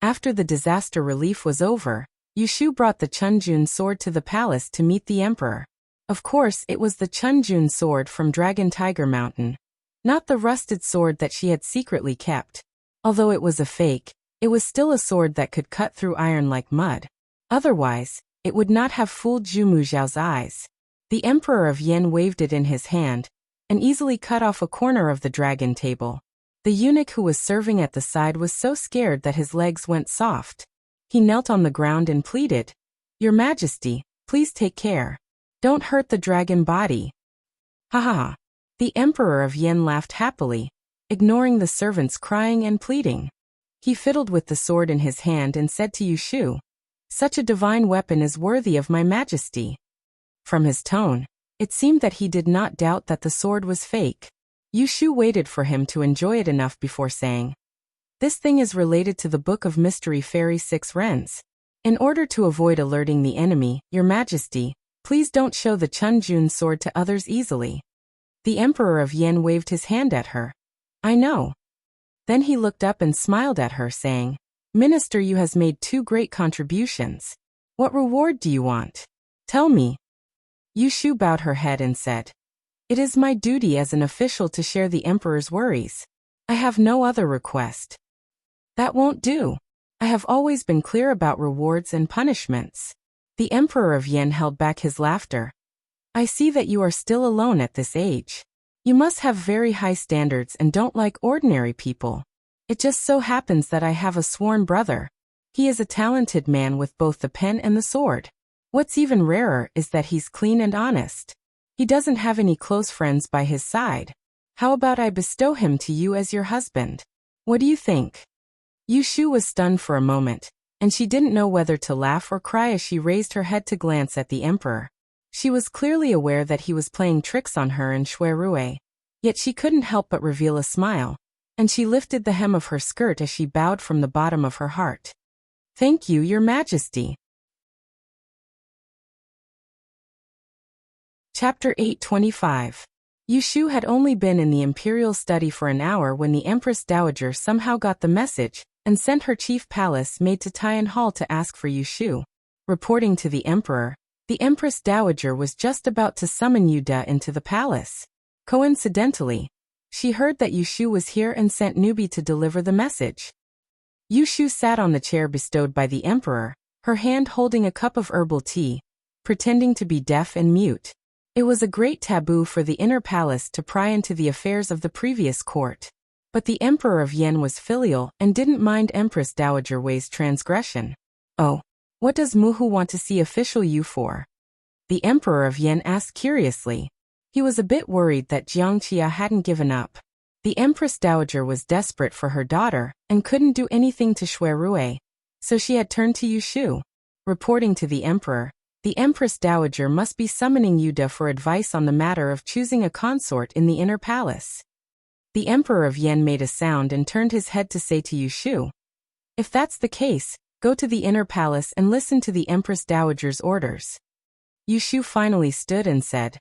After the disaster relief was over, Yushu brought the Chunjun sword to the palace to meet the emperor. Of course, it was the Chunjun sword from Dragon Tiger Mountain, not the rusted sword that she had secretly kept. Although it was a fake, it was still a sword that could cut through iron like mud. Otherwise, it would not have fooled Zhu Muzhao's eyes. The Emperor of Yan waved it in his hand and easily cut off a corner of the dragon table. The eunuch who was serving at the side was so scared that his legs went soft. He knelt on the ground and pleaded, "Your Majesty, please take care. Don't hurt the dragon body." Ha ha ha. The Emperor of Yen laughed happily, ignoring the servants crying and pleading. He fiddled with the sword in his hand and said to Yushu, "Such a divine weapon is worthy of my majesty." From his tone, it seemed that he did not doubt that the sword was fake. Yushu waited for him to enjoy it enough before saying, "This thing is related to the Book of Mystery Fairy 6 Rens. In order to avoid alerting the enemy, Your Majesty, please don't show the Chunjun sword to others easily." The Emperor of Yen waved his hand at her. "I know." Then he looked up and smiled at her, saying, "Minister, you has made 2 great contributions. What reward do you want? Tell me." Yushu bowed her head and said, "It is my duty as an official to share the Emperor's worries. I have no other request." "That won't do. I have always been clear about rewards and punishments." The Emperor of Yen held back his laughter. "I see that you are still alone at this age. You must have very high standards and don't like ordinary people. It just so happens that I have a sworn brother. He is a talented man with both the pen and the sword. What's even rarer is that he's clean and honest. He doesn't have any close friends by his side. How about I bestow him to you as your husband? What do you think?" Yushu was stunned for a moment, and she didn't know whether to laugh or cry as she raised her head to glance at the Emperor. She was clearly aware that he was playing tricks on her and Shuerue, yet she couldn't help but reveal a smile, and she lifted the hem of her skirt as she bowed from the bottom of her heart. "Thank you, Your Majesty." Chapter 825. Yushu had only been in the imperial study for an hour when the Empress Dowager somehow got the message and sent her chief palace maid to Tian Hall to ask for Yushu. Reporting to the Emperor, the Empress Dowager was just about to summon Yuda into the palace. Coincidentally, she heard that Yushu was here and sent Nubi to deliver the message. Yushu sat on the chair bestowed by the Emperor, her hand holding a cup of herbal tea, pretending to be deaf and mute. It was a great taboo for the inner palace to pry into the affairs of the previous court. But the Emperor of Yen was filial and didn't mind Empress Dowager Wei's transgression. "Oh, what does Muhu want to see official Yu for?" the Emperor of Yen asked curiously. He was a bit worried that Jiangxia hadn't given up. The Empress Dowager was desperate for her daughter and couldn't do anything to Shuerue, so she had turned to Yushu. Reporting to the Emperor, the Empress Dowager must be summoning Yuda for advice on the matter of choosing a consort in the inner palace. The Emperor of Yen made a sound and turned his head to say to Yushu, "If that's the case, go to the inner palace and listen to the Empress Dowager's orders." Yushu finally stood and said,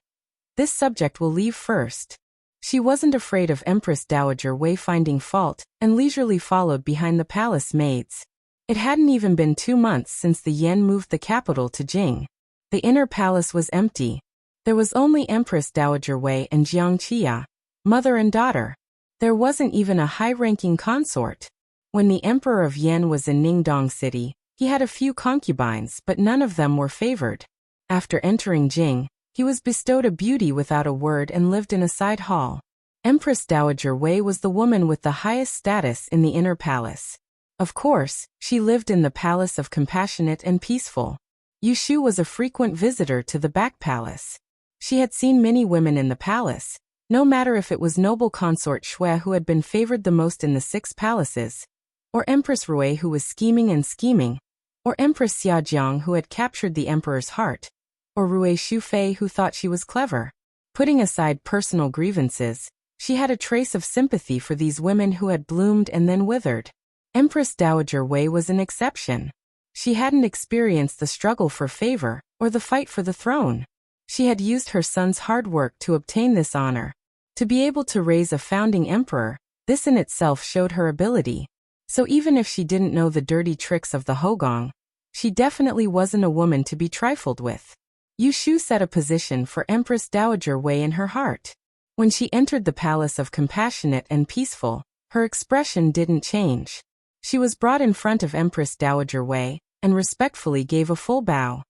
"This subject will leave first." She wasn't afraid of Empress Dowager Wei finding fault and leisurely followed behind the palace maids. It hadn't even been 2 months since the Yen moved the capital to Jing. The inner palace was empty. There was only Empress Dowager Wei and Jiangxia, mother and daughter. There wasn't even a high-ranking consort. When the Emperor of Yen was in Ningdong City, he had a few concubines, but none of them were favored. After entering Jing, he was bestowed a beauty without a word and lived in a side hall. Empress Dowager Wei was the woman with the highest status in the inner palace. Of course, she lived in the Palace of Compassionate and Peaceful. Yushu was a frequent visitor to the back palace. She had seen many women in the palace, no matter if it was noble consort Shui who had been favored the most in the 6 palaces, or Empress Rui who was scheming, or Empress Xiaojiang who had captured the emperor's heart, or Rui Shufei who thought she was clever. Putting aside personal grievances, she had a trace of sympathy for these women who had bloomed and then withered. Empress Dowager Wei was an exception. She hadn't experienced the struggle for favor or the fight for the throne. She had used her son's hard work to obtain this honor. To be able to raise a founding emperor, this in itself showed her ability. So even if she didn't know the dirty tricks of the Hogong, she definitely wasn't a woman to be trifled with. Yushu set a position for Empress Dowager Wei in her heart. When she entered the Palace of Compassionate and Peaceful, her expression didn't change. She was brought in front of Empress Dowager Wei and respectfully gave a full bow.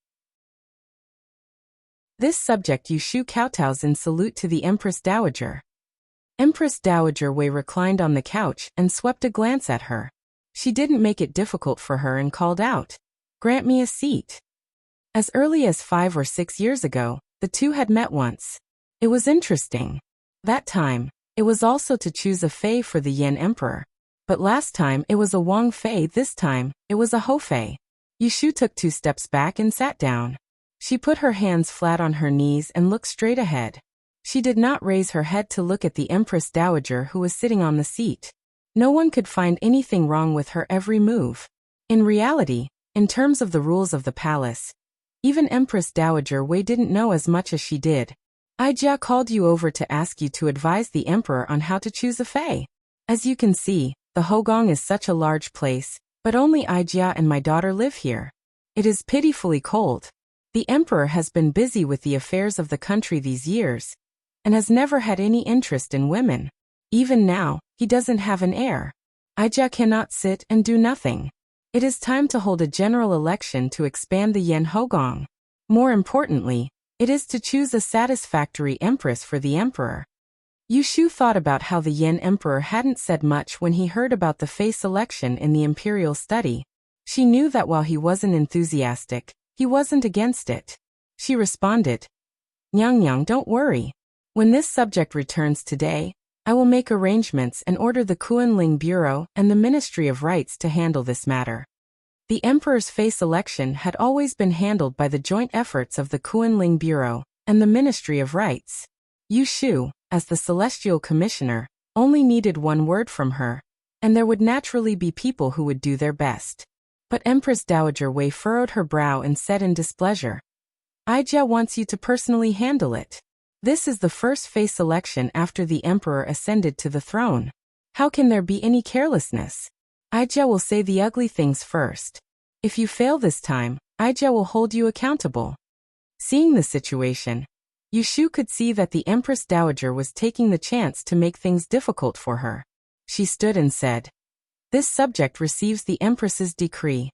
This subject Yushu kowtows in salute to the Empress Dowager. Empress Dowager Wei reclined on the couch and swept a glance at her. She didn't make it difficult for her and called out, "Grant me a seat." As early as 5 or 6 years ago, the two had met once. It was interesting. That time, it was also to choose a fei for the Yin Emperor. But last time it was a Wang fei, this time, it was a Hou fei. Yushu took 2 steps back and sat down. She put her hands flat on her knees and looked straight ahead. She did not raise her head to look at the Empress Dowager who was sitting on the seat. No one could find anything wrong with her every move. In reality, in terms of the rules of the palace, even Empress Dowager Wei didn't know as much as she did. Aijia called you over to ask you to advise the emperor on how to choose a fei. As you can see, the Hogong is such a large place, but only Aijia and my daughter live here. It is pitifully cold. The emperor has been busy with the affairs of the country these years, and has never had any interest in women. Even now, he doesn't have an heir. Aijia cannot sit and do nothing. It is time to hold a general election to expand the Yen Hogong. More importantly, it is to choose a satisfactory empress for the emperor. Yushu thought about how the Yen emperor hadn't said much when he heard about the fei selection in the imperial study. She knew that while he wasn't enthusiastic, he wasn't against it. She responded, "Nyang, don't worry. When this subject returns today, I will make arrangements and order the Kunling Bureau and the Ministry of Rites to handle this matter." The emperor's fei selection had always been handled by the joint efforts of the Kunling Bureau and the Ministry of Rites. Yushu, as the celestial commissioner, only needed one word from her, and there would naturally be people who would do their best. But Empress Dowager Wei furrowed her brow and said in displeasure, "Aijia wants you to personally handle it. This is the first fei selection after the emperor ascended to the throne. How can there be any carelessness? Aijia will say the ugly things first. If you fail this time, Aijia will hold you accountable." Seeing the situation, Yushu could see that the Empress Dowager was taking the chance to make things difficult for her. She stood and said, "This subject receives the Empress's decree."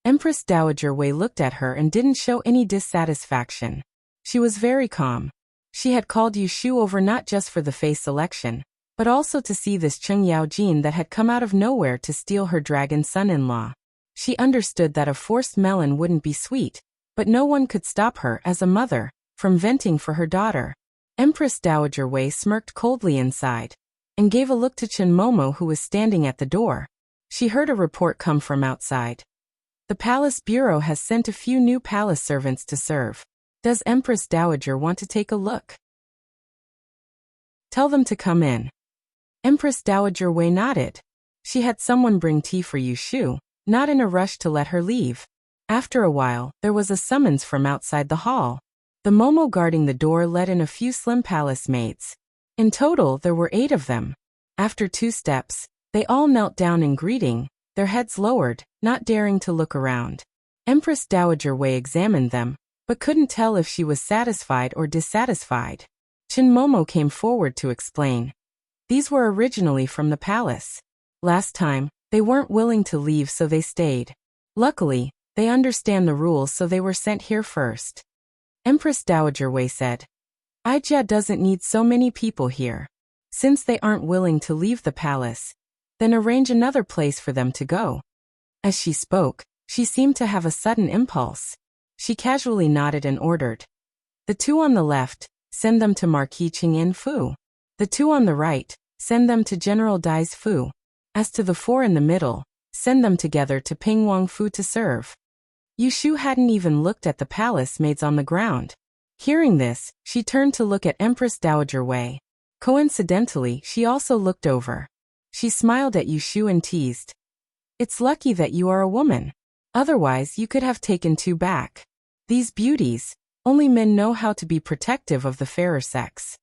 Empress Dowager Wei looked at her and didn't show any dissatisfaction. She was very calm. She had called Yushu over not just for the fei selection, but also to see this Cheng Yaojin that had come out of nowhere to steal her dragon son-in-law. She understood that a forced melon wouldn't be sweet, but no one could stop her as a mother from venting for her daughter. Empress Dowager Wei smirked coldly inside, and gave a look to Chen Momo who was standing at the door. She heard a report come from outside. "The Palace Bureau has sent a few new palace servants to serve. Does Empress Dowager want to take a look? Tell them to come in." Empress Dowager Wei nodded. She had someone bring tea for Yushu, not in a rush to let her leave. After a while, there was a summons from outside the hall. The Momo guarding the door let in a few slim palace maids. In total, there were 8 of them. After 2 steps, they all knelt down in greeting, their heads lowered, not daring to look around. Empress Dowager Wei examined them, but couldn't tell if she was satisfied or dissatisfied. Chen Momo came forward to explain. These were originally from the palace. Last time, they weren't willing to leave so they stayed. Luckily, they understand the rules so they were sent here first. Empress Dowager Wei said, "Aijia doesn't need so many people here. Since they aren't willing to leave the palace, then arrange another place for them to go." As she spoke, she seemed to have a sudden impulse. She casually nodded and ordered, "The 2 on the left, send them to Marquis Ching'in Fu. The 2 on the right, send them to General Dai's Fu. As to the 4 in the middle, send them together to Ping Wang Fu to serve." Yushu hadn't even looked at the palace maids on the ground. Hearing this, she turned to look at Empress Dowager Wei. Coincidentally, she also looked over. She smiled at Yushu and teased, "It's lucky that you are a woman. Otherwise, you could have taken 2 back. These beauties, only men know how to be protective of the fairer sex."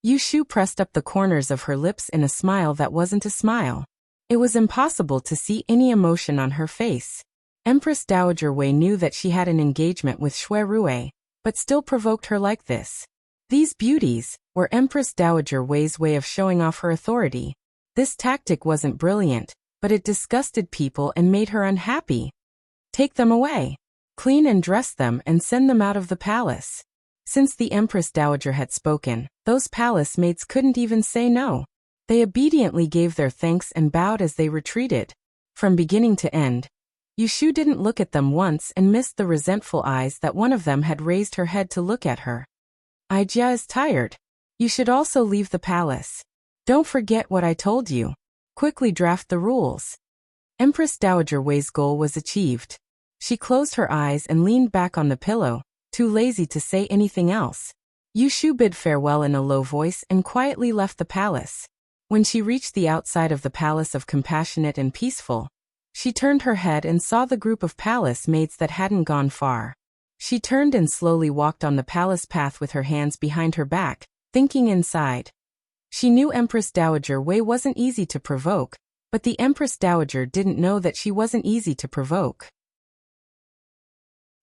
Yushu pressed up the corners of her lips in a smile that wasn't a smile. It was impossible to see any emotion on her face. Empress Dowager Wei knew that she had an engagement with Shui Rue, but still provoked her like this. These beauties were Empress Dowager Wei's way of showing off her authority. This tactic wasn't brilliant, but it disgusted people and made her unhappy. "Take them away. Clean and dress them and send them out of the palace." Since the Empress Dowager had spoken, Those palace maids couldn't even say no. They obediently gave their thanks and bowed as they retreated. From beginning to end, Yushu didn't look at them once and missed the resentful eyes that one of them had raised her head to look at her. Ijia is tired. You should also leave the palace. Don't forget what I told you. Quickly draft the rules. Empress Dowager Wei's goal was achieved. She closed her eyes and leaned back on the pillow, too lazy to say anything else. Yushu bid farewell in a low voice and quietly left the palace. When she reached the outside of the Palace of Compassionate and Peaceful, she turned her head and saw the group of palace maids that hadn't gone far. She turned and slowly walked on the palace path with her hands behind her back, thinking inside. She knew Empress Dowager Wei wasn't easy to provoke, but the Empress Dowager didn't know that she wasn't easy to provoke.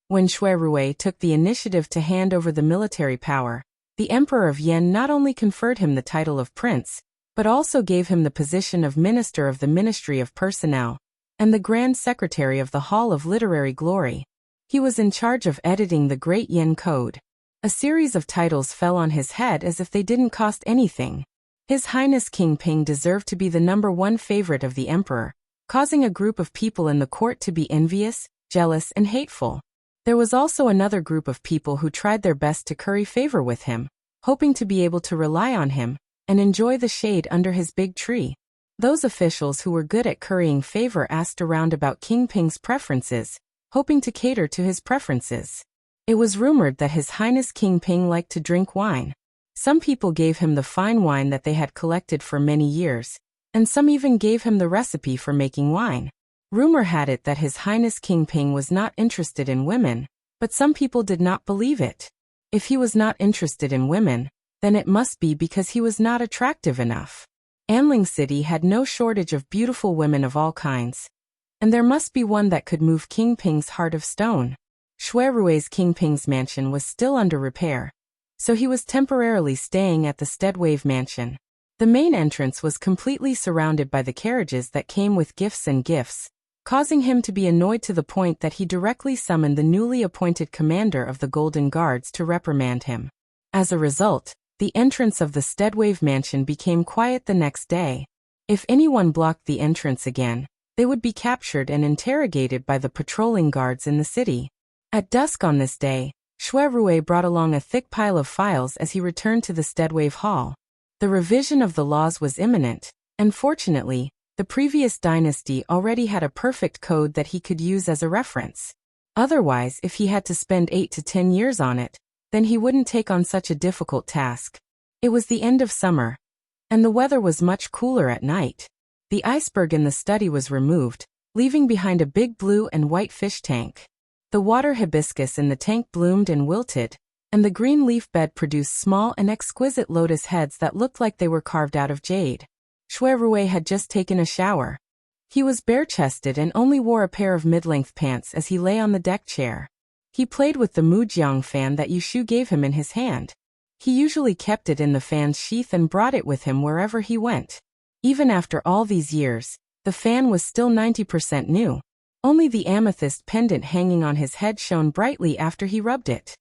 When Shui Rui took the initiative to hand over the military power, the Emperor of Yen not only conferred him the title of prince, but also gave him the position of Minister of the Ministry of Personnel and the Grand Secretary of the Hall of Literary Glory. He was in charge of editing the Great Yen Code. A series of titles fell on his head as if they didn't cost anything. His Highness King Ping deserved to be the #1 favorite of the emperor, causing a group of people in the court to be envious, jealous, and hateful. There was also another group of people who tried their best to curry favor with him, hoping to be able to rely on him and enjoy the shade under his big tree. Those officials who were good at currying favor asked around about King Ping's preferences, hoping to cater to his preferences. It was rumored that His Highness King Ping liked to drink wine. Some people gave him the fine wine that they had collected for many years, and some even gave him the recipe for making wine. Rumor had it that His Highness King Ping was not interested in women, but some people did not believe it. If he was not interested in women, then it must be because he was not attractive enough. Anling City had no shortage of beautiful women of all kinds, and there must be one that could move King Ping's heart of stone. Shui Rui's King Ping's mansion was still under repair, so he was temporarily staying at the Steadwave mansion. The main entrance was completely surrounded by the carriages that came with gifts and gifts, causing him to be annoyed to the point that he directly summoned the newly appointed commander of the Golden Guards to reprimand him. As a result, the entrance of the Steadwave mansion became quiet the next day. If anyone blocked the entrance again, they would be captured and interrogated by the patrolling guards in the city. At dusk on this day, Shui Rui brought along a thick pile of files as he returned to the Steadwave Hall. The revision of the laws was imminent, and fortunately, the previous dynasty already had a perfect code that he could use as a reference. Otherwise, if he had to spend 8 to 10 years on it, then he wouldn't take on such a difficult task. It was the end of summer, and the weather was much cooler at night. The iceberg in the study was removed, leaving behind a big blue and white fish tank. The water hibiscus in the tank bloomed and wilted, and the green leaf bed produced small and exquisite lotus heads that looked like they were carved out of jade. Shui Rui had just taken a shower. He was bare-chested and only wore a pair of mid-length pants as he lay on the deck chair. He played with the Mujiang fan that Yushu gave him in his hand. He usually kept it in the fan's sheath and brought it with him wherever he went. Even after all these years, the fan was still 90% new. Only the amethyst pendant hanging on his head shone brightly after he rubbed it.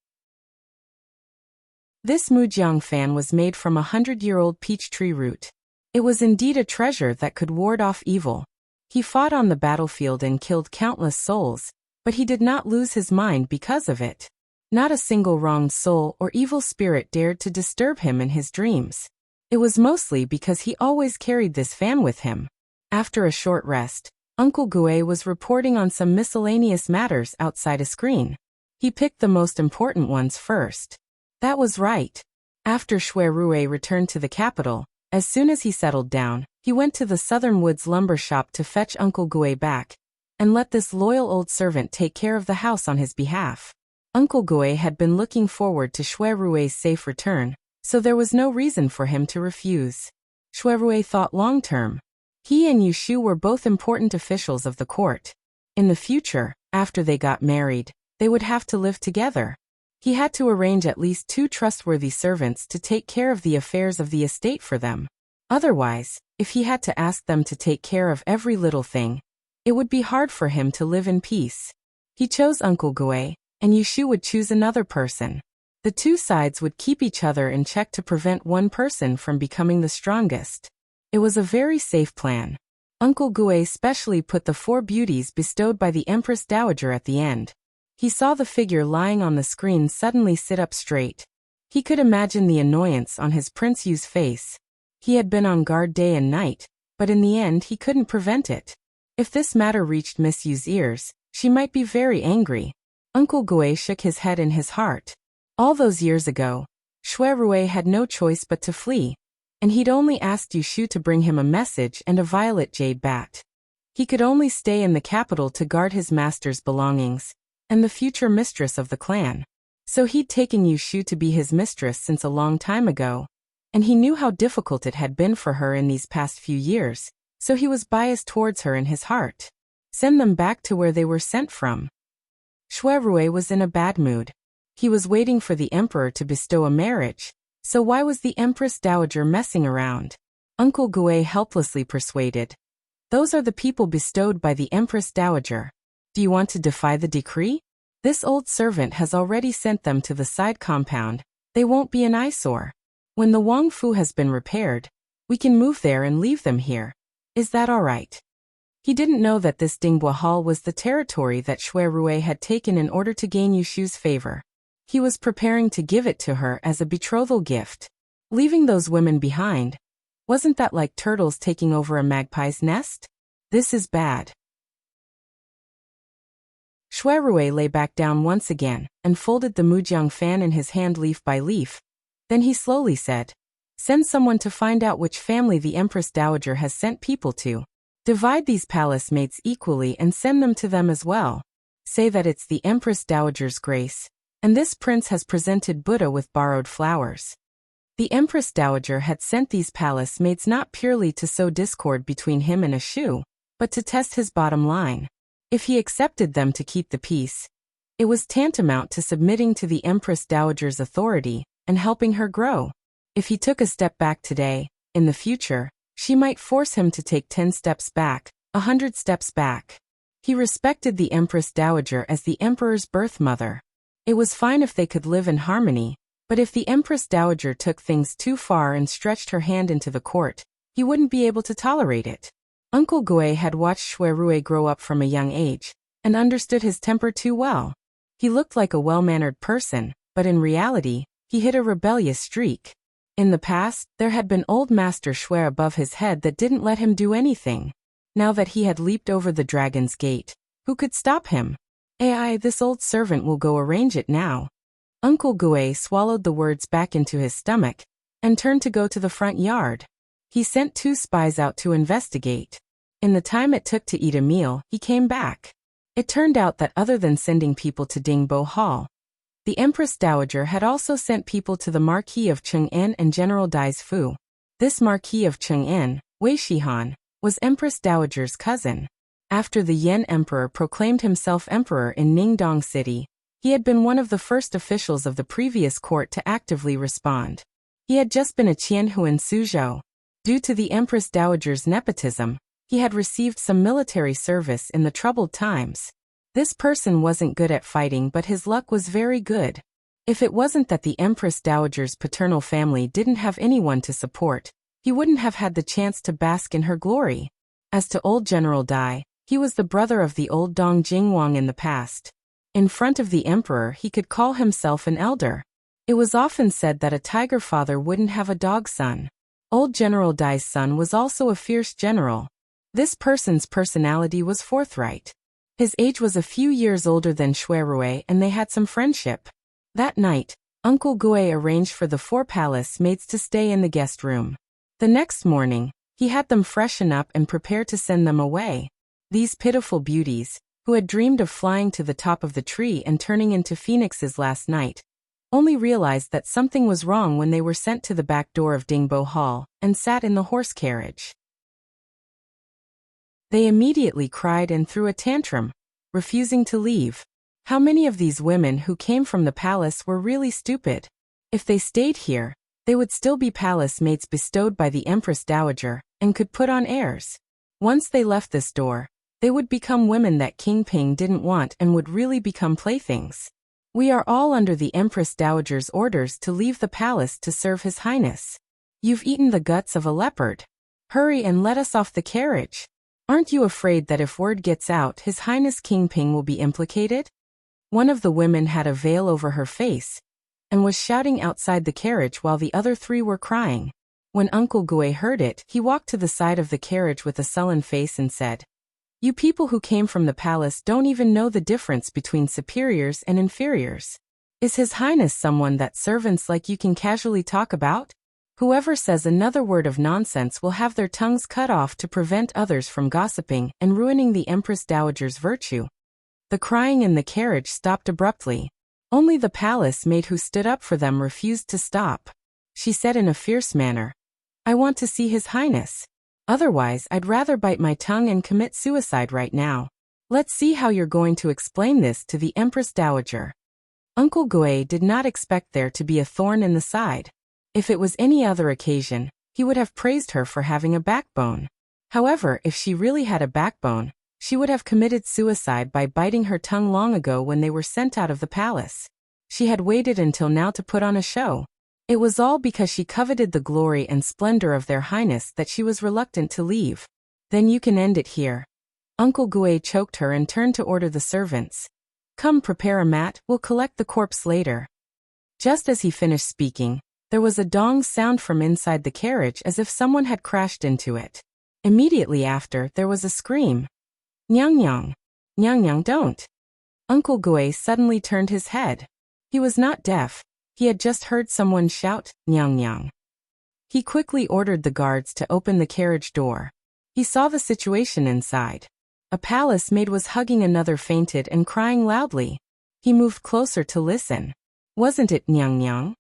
This Mujiang fan was made from a 100-year-old peach tree root. It was indeed a treasure that could ward off evil. He fought on the battlefield and killed countless souls, but he did not lose his mind because of it. Not a single wronged soul or evil spirit dared to disturb him in his dreams. It was mostly because he always carried this fan with him. After a short rest, Uncle Gue was reporting on some miscellaneous matters outside a screen. He picked the most important ones first. That was right. After Shui Rui returned to the capital, as soon as he settled down, he went to the Southern Woods lumber shop to fetch Uncle Gue back, and let this loyal old servant take care of the house on his behalf. Uncle Gue had been looking forward to Shui Rui's safe return, so there was no reason for him to refuse. Shui Rui thought long-term. He and Yushu were both important officials of the court. In the future, after they got married, they would have to live together. He had to arrange at least 2 trustworthy servants to take care of the affairs of the estate for them. Otherwise, if he had to ask them to take care of every little thing, it would be hard for him to live in peace. He chose Uncle Gue, and Yushu would choose another person. The two sides would keep each other in check to prevent one person from becoming the strongest. It was a very safe plan. Uncle Gue specially put the 4 beauties bestowed by the Empress Dowager at the end. He saw the figure lying on the screen suddenly sit up straight. He could imagine the annoyance on his Prince Yu's face. He had been on guard day and night, but in the end he couldn't prevent it. If this matter reached Miss Yu's ears, she might be very angry. Uncle Gue shook his head in his heart. All those years ago, Shui Rui had no choice but to flee, and he'd only asked Yu Shu to bring him a message and a violet jade bat. He could only stay in the capital to guard his master's belongings, and the future mistress of the clan. So he'd taken Yu Shu to be his mistress since a long time ago, and he knew how difficult it had been for her in these past few years, so he was biased towards her in his heart. Send them back to where they were sent from. Shui Rui was in a bad mood. He was waiting for the emperor to bestow a marriage, so why was the Empress Dowager messing around? Uncle Gue helplessly persuaded. Those are the people bestowed by the Empress Dowager. Do you want to defy the decree? This old servant has already sent them to the side compound. They won't be an eyesore. When the Wang Fu has been repaired, we can move there and leave them here. Is that all right? He didn't know that this Dingbua Hall was the territory that Shui Rui had taken in order to gain Yu Shu's favor. He was preparing to give it to her as a betrothal gift. Leaving those women behind, wasn't that like turtles taking over a magpie's nest? This is bad. Shui Rui lay back down once again and folded the Mujiang fan in his hand leaf by leaf. Then he slowly said, "Send someone to find out which family the Empress Dowager has sent people to. Divide these palace mates equally and send them to them as well. Say that it's the Empress Dowager's grace, and this prince has presented Buddha with borrowed flowers." The Empress Dowager had sent these palace maids not purely to sow discord between him and Ashu, but to test his bottom line. If he accepted them to keep the peace, it was tantamount to submitting to the Empress Dowager's authority and helping her grow. If he took a step back today, in the future, she might force him to take 10 steps back, 100 steps back. He respected the Empress Dowager as the emperor's birth mother. It was fine if they could live in harmony, but if the Empress Dowager took things too far and stretched her hand into the court, he wouldn't be able to tolerate it. Uncle Gue had watched Shui Rui grow up from a young age, and understood his temper too well. He looked like a well-mannered person, but in reality, he hid a rebellious streak. In the past, there had been old Master Shui above his head that didn't let him do anything. Now that he had leaped over the dragon's gate, who could stop him? This old servant will go arrange it now. Uncle Gue swallowed the words back into his stomach, and turned to go to the front yard. He sent 2 spies out to investigate. In the time it took to eat a meal, he came back. It turned out that other than sending people to Dingbo Hall, the Empress Dowager had also sent people to the Marquis of Cheng'en and General Dai's Fu. This Marquis of Cheng'en, Wei Shihan, was Empress Dowager's cousin. After the Yan Emperor proclaimed himself emperor in Ningdong City, he had been one of the first officials of the previous court to actively respond. He had just been a Qianhu in Suzhou. Due to the Empress Dowager's nepotism, he had received some military service in the troubled times. This person wasn't good at fighting, but his luck was very good. If it wasn't that the Empress Dowager's paternal family didn't have anyone to support, he wouldn't have had the chance to bask in her glory. As to old General Dai, he was the brother of the old Dong Jingwang in the past. In front of the emperor he could call himself an elder. It was often said that a tiger father wouldn't have a dog son. Old General Dai's son was also a fierce general. This person's personality was forthright. His age was a few years older than Shui Rui, and they had some friendship. That night, Uncle Gue arranged for the 4 palace maids to stay in the guest room. The next morning, he had them freshen up and prepare to send them away. These pitiful beauties, who had dreamed of flying to the top of the tree and turning into phoenixes last night, only realized that something was wrong when they were sent to the back door of Dingbo Hall and sat in the horse carriage. They immediately cried and threw a tantrum, refusing to leave. How many of these women who came from the palace were really stupid? If they stayed here, they would still be palace mates bestowed by the Empress Dowager, and could put on airs. Once they left this door, they would become women that King Ping didn't want and would really become playthings. We are all under the Empress Dowager's orders to leave the palace to serve His Highness. You've eaten the guts of a leopard. Hurry and let us off the carriage. Aren't you afraid that if word gets out, His Highness King Ping will be implicated? One of the women had a veil over her face and was shouting outside the carriage while the other three were crying. When Uncle Gue heard it, he walked to the side of the carriage with a sullen face and said, "You people who came from the palace don't even know the difference between superiors and inferiors. Is His Highness someone that servants like you can casually talk about? Whoever says another word of nonsense will have their tongues cut off to prevent others from gossiping and ruining the Empress Dowager's virtue." The crying in the carriage stopped abruptly. Only the palace maid who stood up for them refused to stop. She said in a fierce manner, "I want to see His Highness. Otherwise, I'd rather bite my tongue and commit suicide right now. Let's see how you're going to explain this to the Empress Dowager." Uncle Gue did not expect there to be a thorn in the side. If it was any other occasion, he would have praised her for having a backbone. However, if she really had a backbone, she would have committed suicide by biting her tongue long ago when they were sent out of the palace. She had waited until now to put on a show. It was all because she coveted the glory and splendor of their highness that she was reluctant to leave. "Then you can end it here." Uncle Gue choked her and turned to order the servants. "Come prepare a mat, we'll collect the corpse later." Just as he finished speaking, there was a dong sound from inside the carriage as if someone had crashed into it. Immediately after, there was a scream. "Nyang nyang. Nyang nyang, don't." Uncle Gue suddenly turned his head. He was not deaf. He had just heard someone shout, "Nyang nyang." He quickly ordered the guards to open the carriage door. He saw the situation inside. A palace maid was hugging another fainted and crying loudly. He moved closer to listen. Wasn't it Nyang nyang?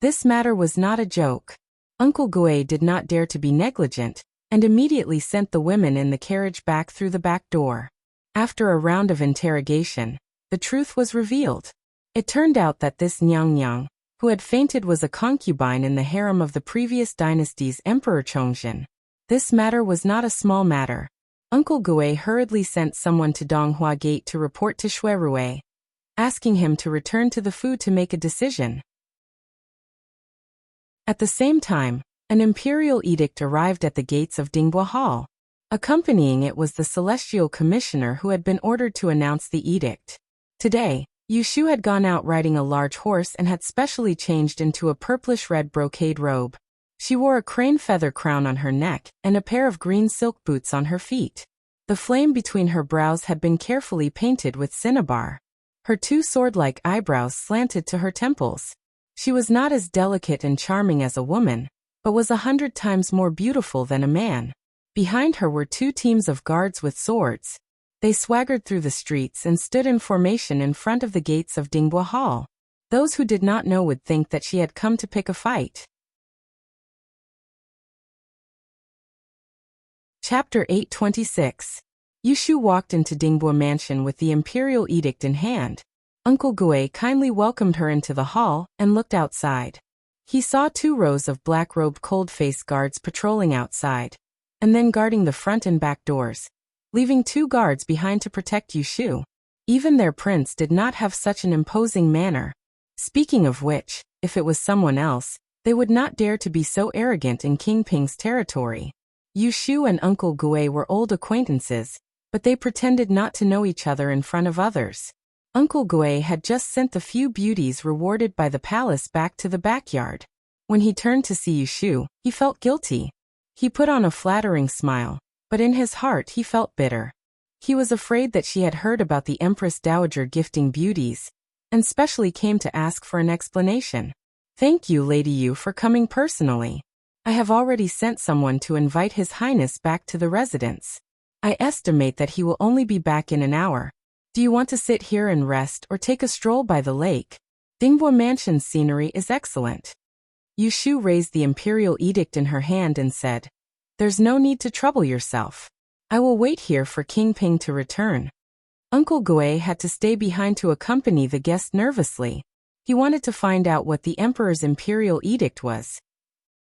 This matter was not a joke. Uncle Gue did not dare to be negligent, and immediately sent the women in the carriage back through the back door. After a round of interrogation, the truth was revealed. It turned out that this Nyang Nyang, who had fainted, was a concubine in the harem of the previous dynasty's Emperor Chongzhen. This matter was not a small matter. Uncle Gue hurriedly sent someone to Donghua Gate to report to Shui Rui, asking him to return to the food to make a decision. At the same time, an imperial edict arrived at the gates of Dinghua Hall. Accompanying it was the celestial commissioner who had been ordered to announce the edict. Today, Yu Shu had gone out riding a large horse and had specially changed into a purplish-red brocade robe. She wore a crane feather crown on her neck and a pair of green silk boots on her feet. The flame between her brows had been carefully painted with cinnabar. Her two sword-like eyebrows slanted to her temples. She was not as delicate and charming as a woman, but was 100 times more beautiful than a man. Behind her were two teams of guards with swords. They swaggered through the streets and stood in formation in front of the gates of Dinghua Hall. Those who did not know would think that she had come to pick a fight. Chapter 826. Yu Shu walked into Dinghua Mansion with the imperial edict in hand. Uncle Gue kindly welcomed her into the hall and looked outside. He saw 2 rows of black-robed cold-faced guards patrolling outside, and then guarding the front and back doors, leaving 2 guards behind to protect Yu Shu. Even their prince did not have such an imposing manner. Speaking of which, if it was someone else, they would not dare to be so arrogant in King Ping's territory. Yu Shu and Uncle Gue were old acquaintances, but they pretended not to know each other in front of others. Uncle Gue had just sent the few beauties rewarded by the palace back to the backyard. When he turned to see Yu Shu, he felt guilty. He put on a flattering smile, but in his heart he felt bitter. He was afraid that she had heard about the Empress Dowager gifting beauties, and specially came to ask for an explanation. "Thank you, Lady Yu, for coming personally. I have already sent someone to invite His Highness back to the residence. I estimate that he will only be back in an hour. Do you want to sit here and rest or take a stroll by the lake? Dinghua Mansion's scenery is excellent." Yu Shu raised the imperial edict in her hand and said, "There's no need to trouble yourself. I will wait here for King Ping to return." Uncle Gue had to stay behind to accompany the guest nervously. He wanted to find out what the emperor's imperial edict was.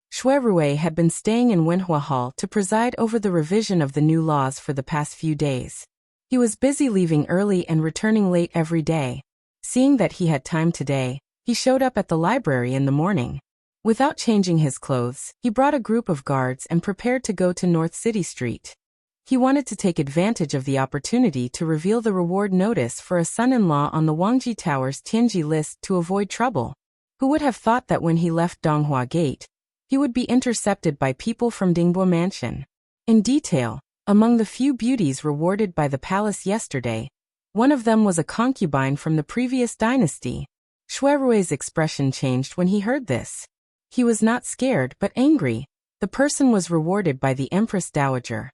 Shui Rui had been staying in Wenhua Hall to preside over the revision of the new laws for the past few days. He was busy leaving early and returning late every day. Seeing that he had time today, he showed up at the library in the morning. Without changing his clothes, he brought a group of guards and prepared to go to North City Street. He wanted to take advantage of the opportunity to reveal the reward notice for a son-in-law on the Wangji Tower's Tianji list to avoid trouble. Who would have thought that when he left Donghua Gate, he would be intercepted by people from Dingbua Mansion? In detail, among the few beauties rewarded by the palace yesterday, one of them was a concubine from the previous dynasty. Shuirui's expression changed when he heard this. He was not scared but angry. The person was rewarded by the Empress Dowager.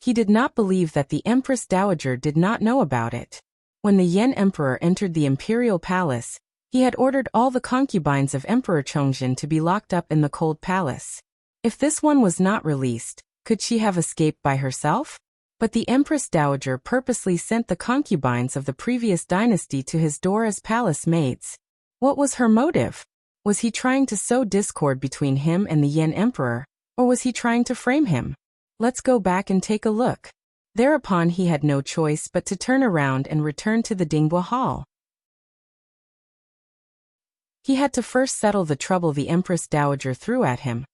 He did not believe that the Empress Dowager did not know about it. When the Yan Emperor entered the imperial palace, he had ordered all the concubines of Emperor Chongjin to be locked up in the cold palace. If this one was not released, could she have escaped by herself? But the Empress Dowager purposely sent the concubines of the previous dynasty to his door as palace maids. What was her motive? Was he trying to sow discord between him and the Yan Emperor, or was he trying to frame him? Let's go back and take a look. Thereupon he had no choice but to turn around and return to the Dingbua Hall. He had to first settle the trouble the Empress Dowager threw at him,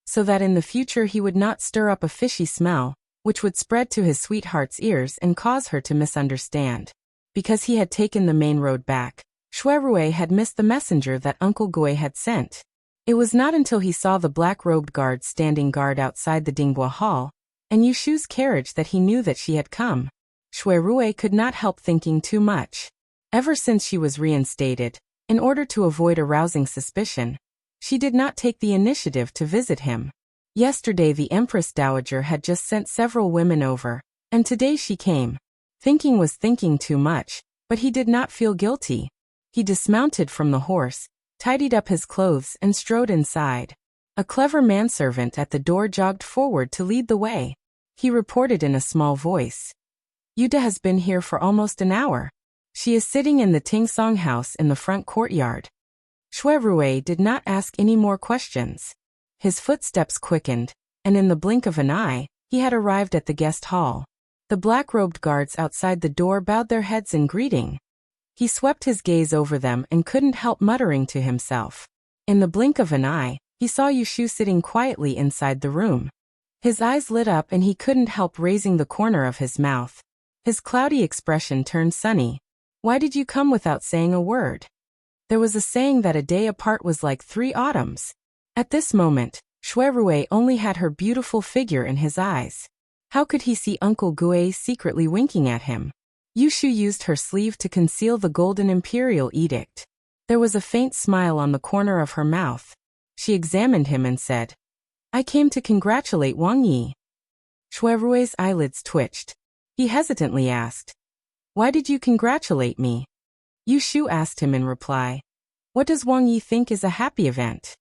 so that in the future he would not stir up a fishy smell, which would spread to his sweetheart's ears and cause her to misunderstand. Because he had taken the main road back, Shuirui had missed the messenger that Uncle Gui had sent. It was not until he saw the black-robed guard standing guard outside the Dingbua Hall, and Yushu's carriage that he knew that she had come. Shuirui could not help thinking too much. Ever since she was reinstated, in order to avoid arousing suspicion, she did not take the initiative to visit him. Yesterday the Empress Dowager had just sent several women over, and today she came. Thinking was thinking too much, but he did not feel guilty. He dismounted from the horse, tidied up his clothes and strode inside. A clever manservant at the door jogged forward to lead the way. He reported in a small voice. Yuda has been here for almost an hour. She is sitting in the Tingsong house in the front courtyard. Shuirui did not ask any more questions. His footsteps quickened, and in the blink of an eye, he had arrived at the guest hall. The black-robed guards outside the door bowed their heads in greeting. He swept his gaze over them and couldn't help muttering to himself. In the blink of an eye, he saw Yushu sitting quietly inside the room. His eyes lit up and he couldn't help raising the corner of his mouth. His cloudy expression turned sunny. Why did you come without saying a word? There was a saying that a day apart was like 3 autumns. At this moment, Shuirui only had her beautiful figure in his eyes. How could he see Uncle Gui secretly winking at him? Yushu used her sleeve to conceal the golden imperial edict. There was a faint smile on the corner of her mouth. She examined him and said, I came to congratulate Wang Yi. Shuirui's eyelids twitched. He hesitantly asked, Why did you congratulate me? Yushu asked him in reply, What does Wang Yi think is a happy event?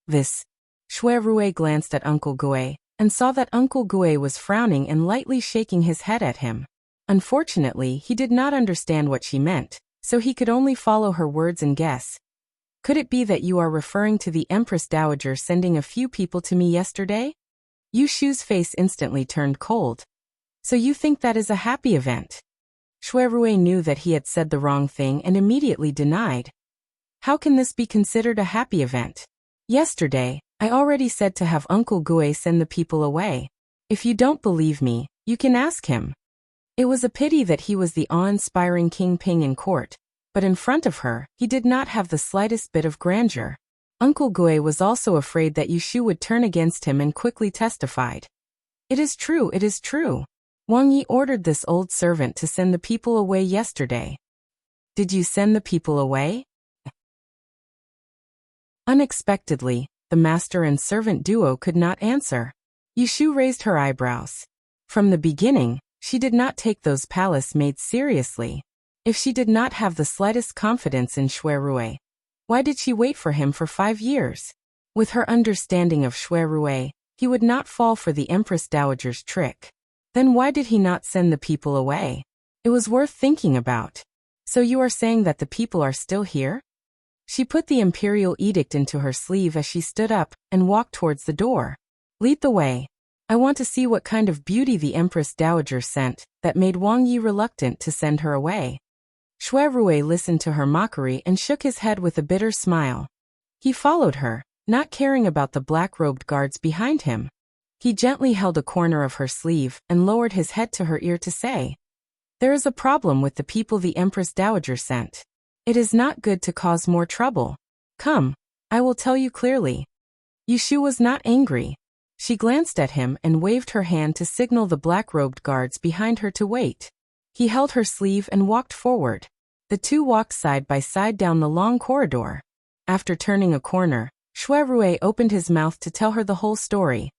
This. Shuirui glanced at Uncle Gui, and saw that Uncle Gui was frowning and lightly shaking his head at him. Unfortunately, he did not understand what she meant, so he could only follow her words and guess. Could it be that you are referring to the Empress Dowager sending a few people to me yesterday? Yushu's face instantly turned cold. So you think that is a happy event? Shuirui knew that he had said the wrong thing and immediately denied. How can this be considered a happy event? Yesterday, I already said to have Uncle Gui send the people away. If you don't believe me, you can ask him. It was a pity that he was the awe-inspiring King Ping in court, but in front of her, he did not have the slightest bit of grandeur. Uncle Gui was also afraid that Yushu would turn against him and quickly testified. It is true, it is true. Wang Yi ordered this old servant to send the people away yesterday. Did you send the people away? Unexpectedly, the master and servant duo could not answer. Yushu raised her eyebrows. From the beginning, she did not take those palace maids seriously. If she did not have the slightest confidence in Shuirui, why did she wait for him for 5 years? With her understanding of Shuirui, he would not fall for the Empress Dowager's trick. Then why did he not send the people away? It was worth thinking about. So you are saying that the people are still here? She put the imperial edict into her sleeve as she stood up and walked towards the door. Lead the way. I want to see what kind of beauty the Empress Dowager sent that made Wang Yi reluctant to send her away. Shui Rui listened to her mockery and shook his head with a bitter smile. He followed her, not caring about the black-robed guards behind him. He gently held a corner of her sleeve and lowered his head to her ear to say, "There is a problem with the people the Empress Dowager sent. It is not good to cause more trouble. Come, I will tell you clearly." Yushu was not angry. She glanced at him and waved her hand to signal the black-robed guards behind her to wait. He held her sleeve and walked forward. The two walked side by side down the long corridor. After turning a corner, Shui Rui opened his mouth to tell her the whole story.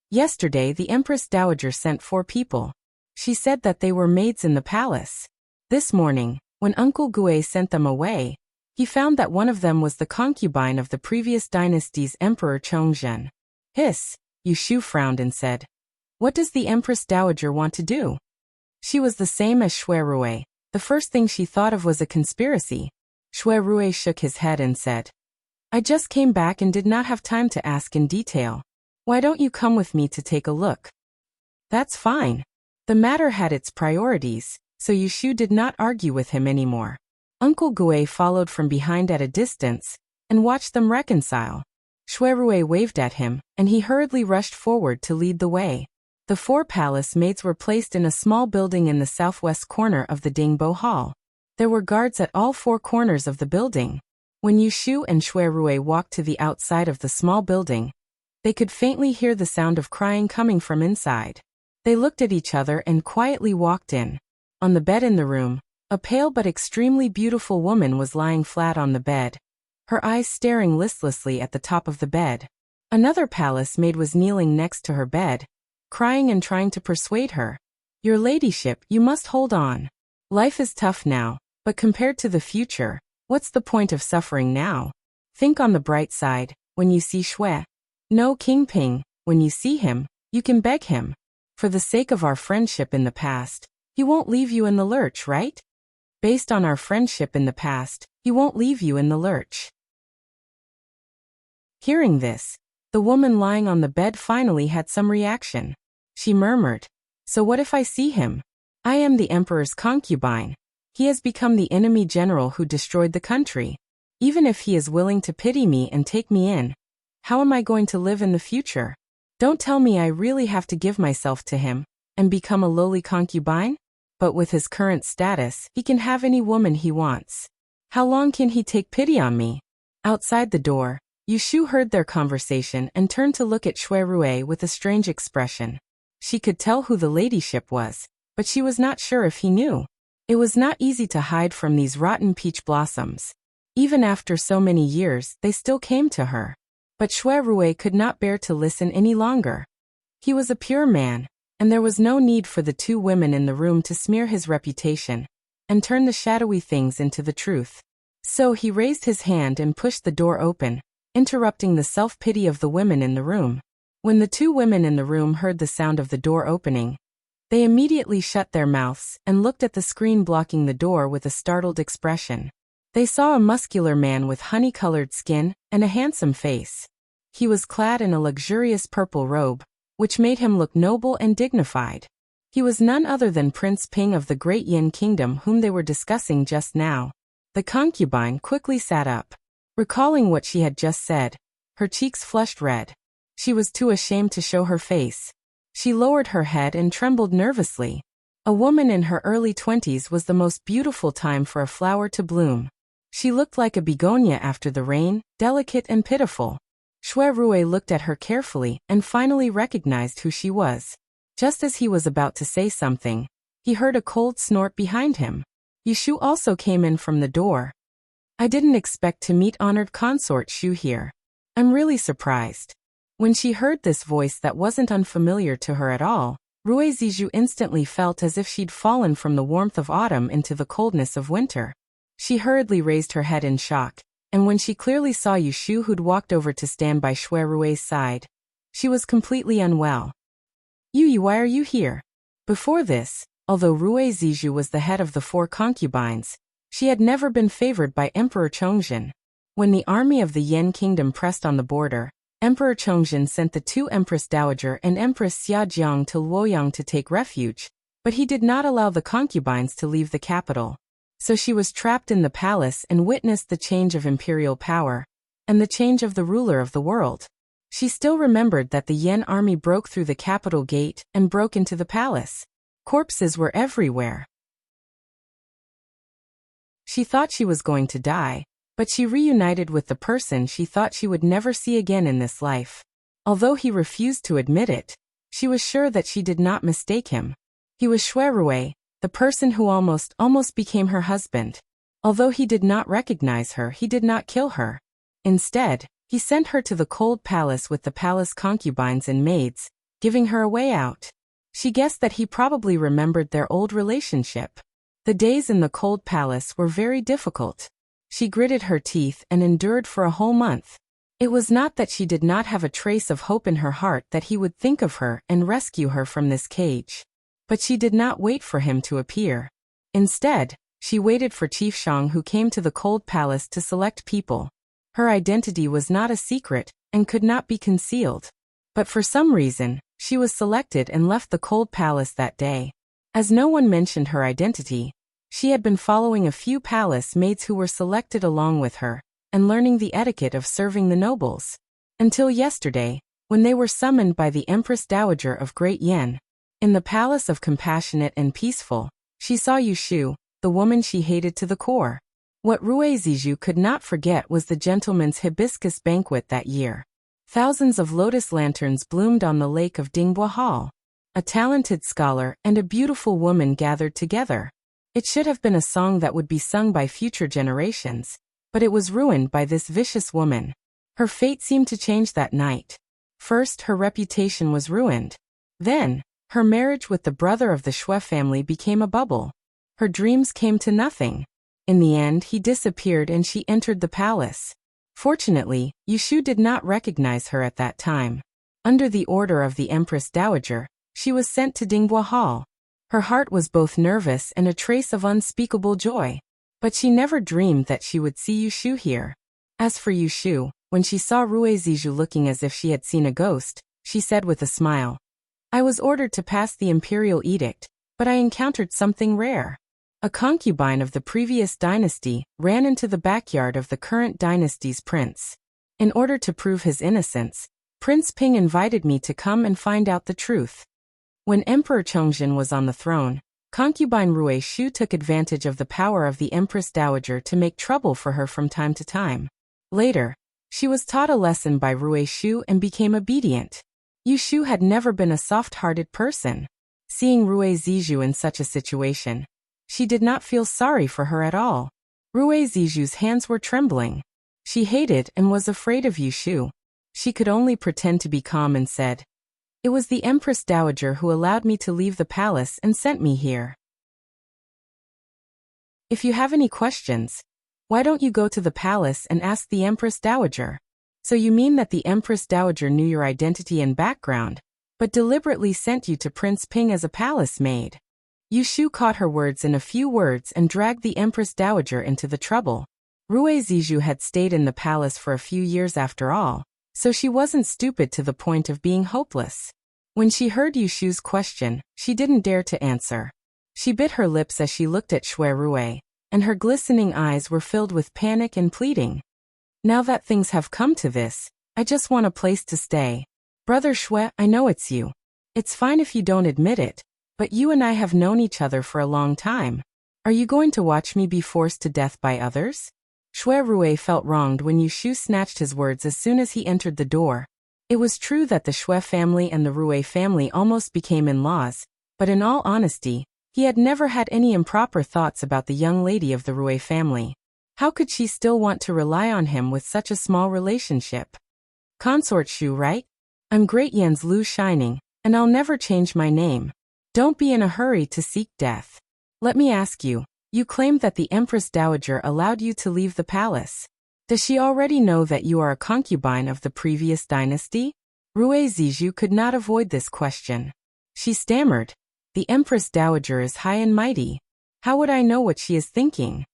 Yesterday the Empress Dowager sent 4 people. She said that they were maids in the palace. This morning, when Uncle Gue sent them away, he found that one of them was the concubine of the previous dynasty's Emperor Chongzhen. Hiss, Yushu frowned and said, "What does the Empress Dowager want to do?" She was the same as Shui Rui. The first thing she thought of was a conspiracy. Shui Rui shook his head and said, "I just came back and did not have time to ask in detail. Why don't you come with me to take a look?" That's fine. The matter had its priorities, so Yushu did not argue with him anymore. Uncle Gue followed from behind at a distance and watched them reconcile. Shui Rui waved at him, and he hurriedly rushed forward to lead the way. The 4 palace maids were placed in a small building in the southwest corner of the Dingbo Hall. There were guards at all 4 corners of the building. When Yushu and Shui Rui walked to the outside of the small building, they could faintly hear the sound of crying coming from inside. They looked at each other and quietly walked in. On the bed in the room, a pale but extremely beautiful woman was lying flat on the bed, her eyes staring listlessly at the top of the bed. Another palace maid was kneeling next to her bed, crying and trying to persuade her. "Your ladyship, you must hold on. Life is tough now, but compared to the future, what's the point of suffering now? Think on the bright side, when you see Shui. No Kingping, when you see him, you can beg him. For the sake of our friendship in the past, he won't leave you in the lurch, right? Based on our friendship in the past, he won't leave you in the lurch." Hearing this, the woman lying on the bed finally had some reaction. She murmured, "So what if I see him? I am the emperor's concubine. He has become the enemy general who destroyed the country. Even if he is willing to pity me and take me in, how am I going to live in the future? Don't tell me I really have to give myself to him and become a lowly concubine? But with his current status, he can have any woman he wants. How long can he take pity on me?" Outside the door, Yushu heard their conversation and turned to look at Shui Rui with a strange expression. She could tell who the ladyship was, but she was not sure if he knew. It was not easy to hide from these rotten peach blossoms. Even after so many years, they still came to her. But Shui Rui could not bear to listen any longer. He was a pure man, and there was no need for the 2 women in the room to smear his reputation and turn the shadowy things into the truth. So he raised his hand and pushed the door open, interrupting the self-pity of the women in the room. When the 2 women in the room heard the sound of the door opening, they immediately shut their mouths and looked at the screen blocking the door with a startled expression. They saw a muscular man with honey-colored skin and a handsome face. He was clad in a luxurious purple robe, which made him look noble and dignified. He was none other than Prince Ping of the Great Yin Kingdom, whom they were discussing just now. The concubine quickly sat up. Recalling what she had just said, her cheeks flushed red. She was too ashamed to show her face. She lowered her head and trembled nervously. A woman in her early 20s was the most beautiful time for a flower to bloom. She looked like a begonia after the rain, delicate and pitiful. Shui Rui looked at her carefully and finally recognized who she was. Just as he was about to say something, he heard a cold snort behind him. Yushu also came in from the door. "I didn't expect to meet honored consort Shu here. I'm really surprised." When she heard this voice that wasn't unfamiliar to her at all, Rui Zizhu instantly felt as if she'd fallen from the warmth of autumn into the coldness of winter. She hurriedly raised her head in shock, and when she clearly saw Yushu, who'd walked over to stand by Shui Rui's side, she was completely unwell. "Yu, why are you here?" Before this, although Rui Zizhu was the head of the 4 concubines, she had never been favored by Emperor Chongzhen. When the army of the Yin Kingdom pressed on the border, Emperor Chongzhen sent the 2 Empress Dowager and Empress Xiajiang to Luoyang to take refuge, but he did not allow the concubines to leave the capital. So she was trapped in the palace and witnessed the change of imperial power, and the change of the ruler of the world. She still remembered that the Yen army broke through the capital gate and broke into the palace. Corpses were everywhere. She thought she was going to die, but she reunited with the person she thought she would never see again in this life. Although he refused to admit it, she was sure that she did not mistake him. He was Shui, the person who almost became her husband. Although he did not recognize her, he did not kill her. Instead, he sent her to the cold palace with the palace concubines and maids, giving her a way out. She guessed that he probably remembered their old relationship. The days in the cold palace were very difficult. She gritted her teeth and endured for a whole month. It was not that she did not have a trace of hope in her heart that he would think of her and rescue her from this cage. But she did not wait for him to appear. Instead, she waited for Chief Shang, who came to the cold palace to select people. Her identity was not a secret and could not be concealed. But for some reason, she was selected and left the cold palace that day. As no one mentioned her identity, she had been following a few palace maids who were selected along with her, and learning the etiquette of serving the nobles. Until yesterday, when they were summoned by the Empress Dowager of Great Yen. In the Palace of Compassionate and Peaceful, she saw Yushu, the woman she hated to the core. What Rui Zizhu could not forget was the gentleman's hibiscus banquet that year. Thousands of lotus lanterns bloomed on the lake of Dingbua Hall. A talented scholar and a beautiful woman gathered together. It should have been a song that would be sung by future generations, but it was ruined by this vicious woman. Her fate seemed to change that night. First, her reputation was ruined. Then, her marriage with the brother of the Shui family became a bubble. Her dreams came to nothing. In the end, he disappeared and she entered the palace. Fortunately, Yushu did not recognize her at that time. Under the order of the Empress Dowager, she was sent to Dingbua Hall. Her heart was both nervous and a trace of unspeakable joy. But she never dreamed that she would see Yushu here. As for Yushu, when she saw Rui Zizhu looking as if she had seen a ghost, she said with a smile, "I was ordered to pass the imperial edict, but I encountered something rare." A concubine of the previous dynasty ran into the backyard of the current dynasty's prince. In order to prove his innocence, Prince Ping invited me to come and find out the truth. When Emperor Chongzhen was on the throne, concubine Rui Shu took advantage of the power of the Empress Dowager to make trouble for her from time to time. Later, she was taught a lesson by Rui Shu and became obedient. Yushu had never been a soft-hearted person. Seeing Rui Zizhu in such a situation, she did not feel sorry for her at all. Rui Zizhu's hands were trembling. She hated and was afraid of Yushu. She could only pretend to be calm and said, "It was the Empress Dowager who allowed me to leave the palace and sent me here. If you have any questions, why don't you go to the palace and ask the Empress Dowager?" So you mean that the Empress Dowager knew your identity and background, but deliberately sent you to Prince Ping as a palace maid? Yushu caught her words in a few words and dragged the Empress Dowager into the trouble. Rui Zizhu had stayed in the palace for a few years after all, so she wasn't stupid to the point of being hopeless. When she heard Yushu's question, she didn't dare to answer. She bit her lips as she looked at Shui Rui, and her glistening eyes were filled with panic and pleading. "Now that things have come to this, I just want a place to stay. Brother Shui, I know it's you. It's fine if you don't admit it, but you and I have known each other for a long time. Are you going to watch me be forced to death by others?" Shui Rui felt wronged when Yushu snatched his words as soon as he entered the door. It was true that the Shui family and the Rui family almost became in-laws, but in all honesty, he had never had any improper thoughts about the young lady of the Rui family. How could she still want to rely on him with such a small relationship? "Consort Shu, right? I'm Great Yan's Lu Shining, and I'll never change my name. Don't be in a hurry to seek death. Let me ask you, you claimed that the Empress Dowager allowed you to leave the palace. Does she already know that you are a concubine of the previous dynasty?" Rui Zizhu could not avoid this question. She stammered, "The Empress Dowager is high and mighty. How would I know what she is thinking?"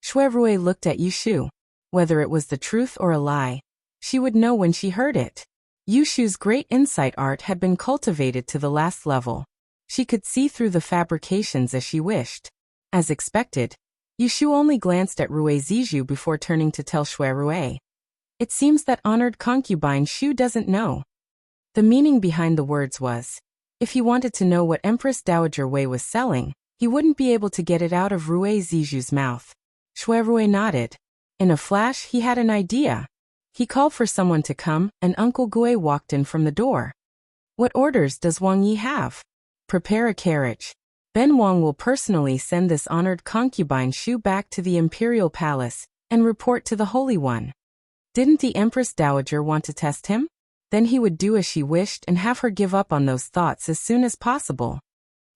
Shui Rui looked at Yushu. Whether it was the truth or a lie, she would know when she heard it. Yushu's great insight art had been cultivated to the last level. She could see through the fabrications as she wished. As expected, Yushu only glanced at Rui Zizhu before turning to tell Shui Rui. It seems that honored concubine Shu doesn't know. The meaning behind the words was, if he wanted to know what Empress Dowager Wei was selling, he wouldn't be able to get it out of Rui Zizhu's mouth. Shui Rui nodded. In a flash, he had an idea. He called for someone to come, and Uncle Gui walked in from the door. What orders does Wang Yi have? Prepare a carriage. Ben Wang will personally send this honored concubine Shu back to the imperial palace and report to the Holy One. Didn't the Empress Dowager want to test him? Then he would do as she wished and have her give up on those thoughts as soon as possible.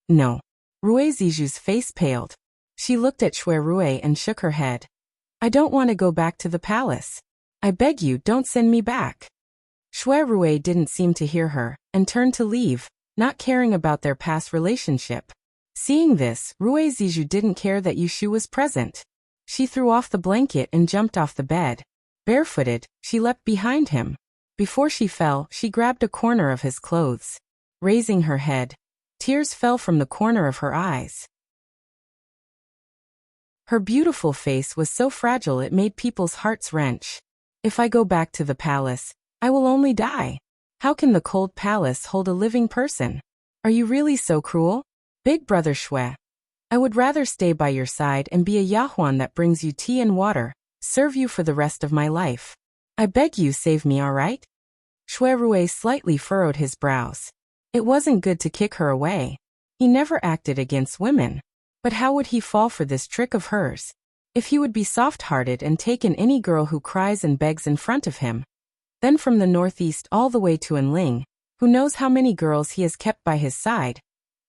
No. Rui Zizhu's face paled. She looked at Shui Rui and shook her head. I don't want to go back to the palace. I beg you, don't send me back. Shui Rui didn't seem to hear her and turned to leave, not caring about their past relationship. Seeing this, Rui Zizhu didn't care that Yushu was present. She threw off the blanket and jumped off the bed. Barefooted, she leapt behind him. Before she fell, she grabbed a corner of his clothes. Raising her head, tears fell from the corner of her eyes. Her beautiful face was so fragile it made people's hearts wrench. If I go back to the palace, I will only die. How can the cold palace hold a living person? Are you really so cruel? Big brother Shui. I would rather stay by your side and be a Yahuan that brings you tea and water, serve you for the rest of my life. I beg you, save me, all right? Shui Rui slightly furrowed his brows. It wasn't good to kick her away. He never acted against women. But how would he fall for this trick of hers? If he would be soft-hearted and taken any girl who cries and begs in front of him. Then from the northeast all the way to Enling, who knows how many girls he has kept by his side?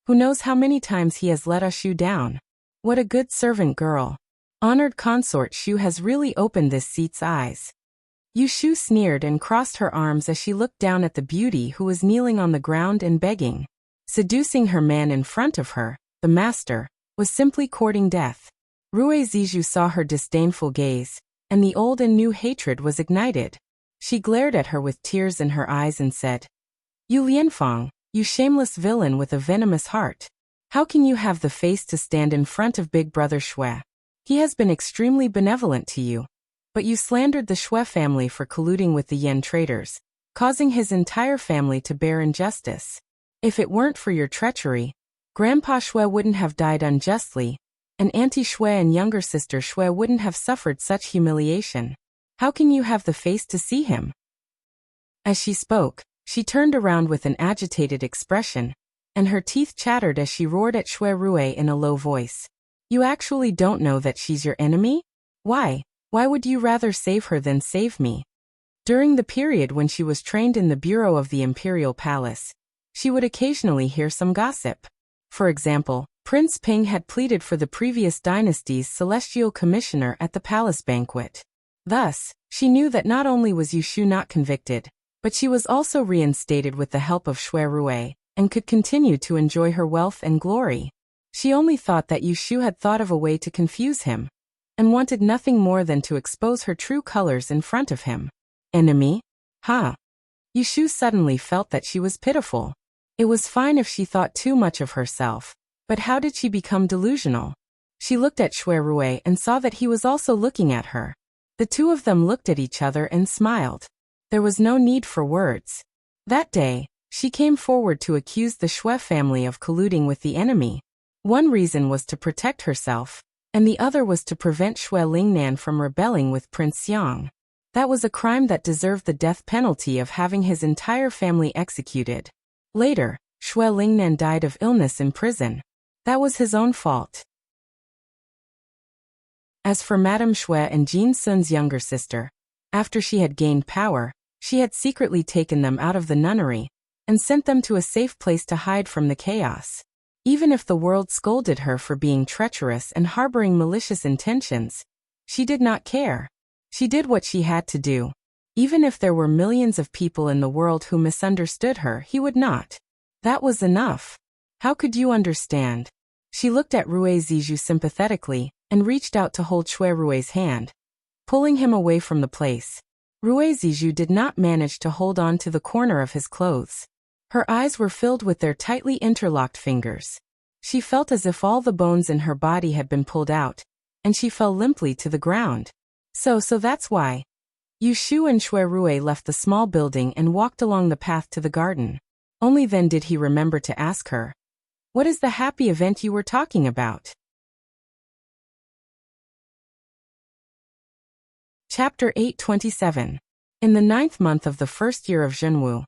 Who knows how many times he has let Shu down? What a good servant girl. Honored consort Shu has really opened this seat's eyes. Yushu sneered and crossed her arms as she looked down at the beauty who was kneeling on the ground and begging. Seducing her man in front of her, the master, was simply courting death. Rui Zizhu saw her disdainful gaze, and the old and new hatred was ignited. She glared at her with tears in her eyes and said, You Lianfang, you shameless villain with a venomous heart. How can you have the face to stand in front of big brother Shui? He has been extremely benevolent to you. But you slandered the Shui family for colluding with the Yen traders, causing his entire family to bear injustice. If it weren't for your treachery, Grandpa Shui wouldn't have died unjustly, and Auntie Shui and younger sister Shui wouldn't have suffered such humiliation. How can you have the face to see him? As she spoke, she turned around with an agitated expression, and her teeth chattered as she roared at Shui Rui in a low voice. You actually don't know that she's your enemy? Why? Why would you rather save her than save me? During the period when she was trained in the bureau of the imperial palace, she would occasionally hear some gossip. For example, Prince Ping had pleaded for the previous dynasty's celestial commissioner at the palace banquet. Thus, she knew that not only was Yushu not convicted, but she was also reinstated with the help of Shui Rui, and could continue to enjoy her wealth and glory. She only thought that Yushu had thought of a way to confuse him, and wanted nothing more than to expose her true colors in front of him. Enemy? Ha! Yushu suddenly felt that she was pitiful. It was fine if she thought too much of herself, but how did she become delusional? She looked at Shui Rui and saw that he was also looking at her. The two of them looked at each other and smiled. There was no need for words. That day, she came forward to accuse the Shui family of colluding with the enemy. One reason was to protect herself, and the other was to prevent Shui Lingnan from rebelling with Prince Xiang. That was a crime that deserved the death penalty of having his entire family executed. Later, Shui Lingnan died of illness in prison. That was his own fault. As for Madame Shui and Jin Sun's younger sister, after she had gained power, she had secretly taken them out of the nunnery and sent them to a safe place to hide from the chaos. Even if the world scolded her for being treacherous and harboring malicious intentions, she did not care. She did what she had to do. Even if there were millions of people in the world who misunderstood her, he would not. That was enough. How could you understand? She looked at Rui Zizhu sympathetically and reached out to hold Shui Rui's hand, pulling him away from the place. Rui Zizhu did not manage to hold on to the corner of his clothes. Her eyes were filled with their tightly interlocked fingers. She felt as if all the bones in her body had been pulled out, and she fell limply to the ground. So that's why. Yu Shu and Shui Rui left the small building and walked along the path to the garden. Only then did he remember to ask her, "What is the happy event you were talking about?" Chapter 827. In the 9th month of the first year of Zhenwu,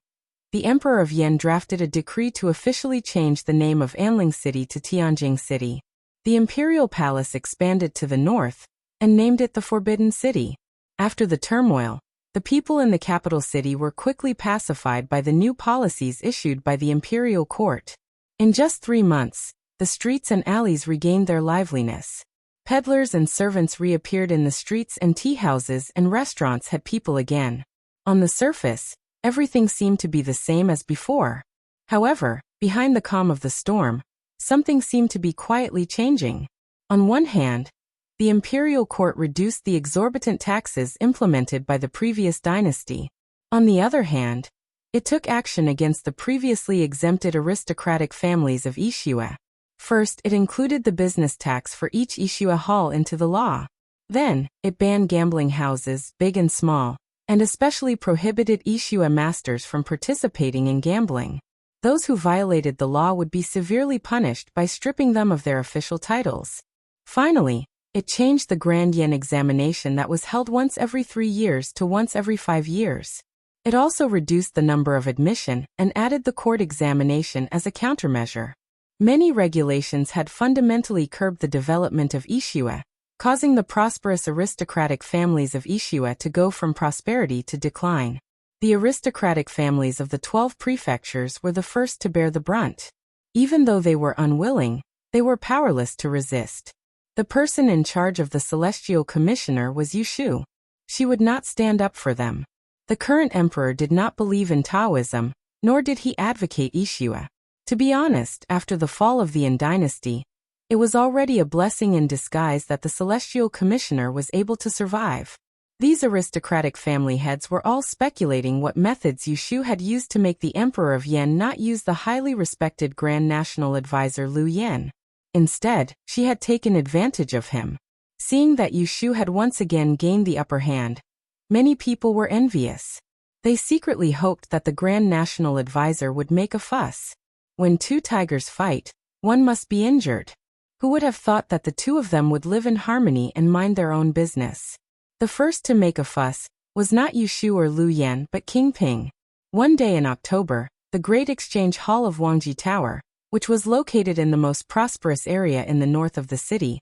the Emperor of Yan drafted a decree to officially change the name of Anling City to Tianjing City. The imperial palace expanded to the north and named it the Forbidden City. After the turmoil, the people in the capital city were quickly pacified by the new policies issued by the imperial court. In just 3 months, the streets and alleys regained their liveliness. Peddlers and servants reappeared in the streets, and tea houses and restaurants had people again. On the surface, everything seemed to be the same as before. However, behind the calm of the storm, something seemed to be quietly changing. On one hand, the imperial court reduced the exorbitant taxes implemented by the previous dynasty. On the other hand, it took action against the previously exempted aristocratic families of Yixue. First, it included the business tax for each Yixue hall into the law. Then, it banned gambling houses, big and small, and especially prohibited Yixue masters from participating in gambling. Those who violated the law would be severely punished by stripping them of their official titles. Finally, it changed the Grand Yen examination that was held once every 3 years to once every 5 years. It also reduced the number of admission and added the court examination as a countermeasure. Many regulations had fundamentally curbed the development of Yixue, causing the prosperous aristocratic families of Yixue to go from prosperity to decline. The aristocratic families of the 12 prefectures were the first to bear the brunt. Even though they were unwilling, they were powerless to resist. The person in charge of the Celestial Commissioner was Yu Shu. She would not stand up for them. The current emperor did not believe in Taoism, nor did he advocate Yixue. To be honest, after the fall of the Yan dynasty, it was already a blessing in disguise that the Celestial Commissioner was able to survive. These aristocratic family heads were all speculating what methods Yu Shu had used to make the Emperor of Yan not use the highly respected Grand National Advisor Liu Yan. Instead, she had taken advantage of him. Seeing that Yu Shu had once again gained the upper hand, many people were envious. They secretly hoped that the Grand National Advisor would make a fuss. When 2 tigers fight, one must be injured. Who would have thought that the 2 of them would live in harmony and mind their own business? The first to make a fuss was not Yu Shu or Liu Yan but King Ping. One day in October, the Great Exchange Hall of Wangji Tower, which was located in the most prosperous area in the north of the city,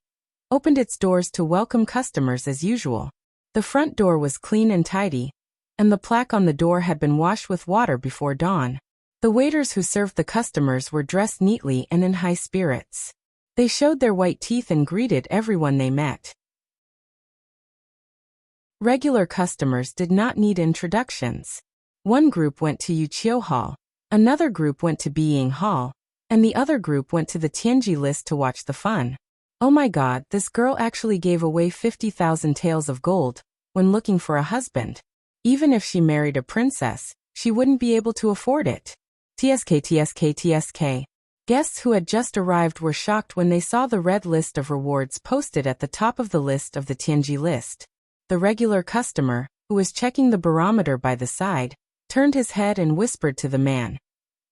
opened its doors to welcome customers as usual. The front door was clean and tidy, and the plaque on the door had been washed with water before dawn. The waiters who served the customers were dressed neatly and in high spirits. They showed their white teeth and greeted everyone they met. Regular customers did not need introductions. One group went to Yuqiu Hall, another group went to Biying Hall, and the other group went to the Tianji list to watch the fun. Oh my god, this girl actually gave away 50,000 taels of gold when looking for a husband. Even if she married a princess, she wouldn't be able to afford it. TSK. Guests who had just arrived were shocked when they saw the red list of rewards posted at the top of the list of the Tianji list. The regular customer, who was checking the barometer by the side, turned his head and whispered to the man,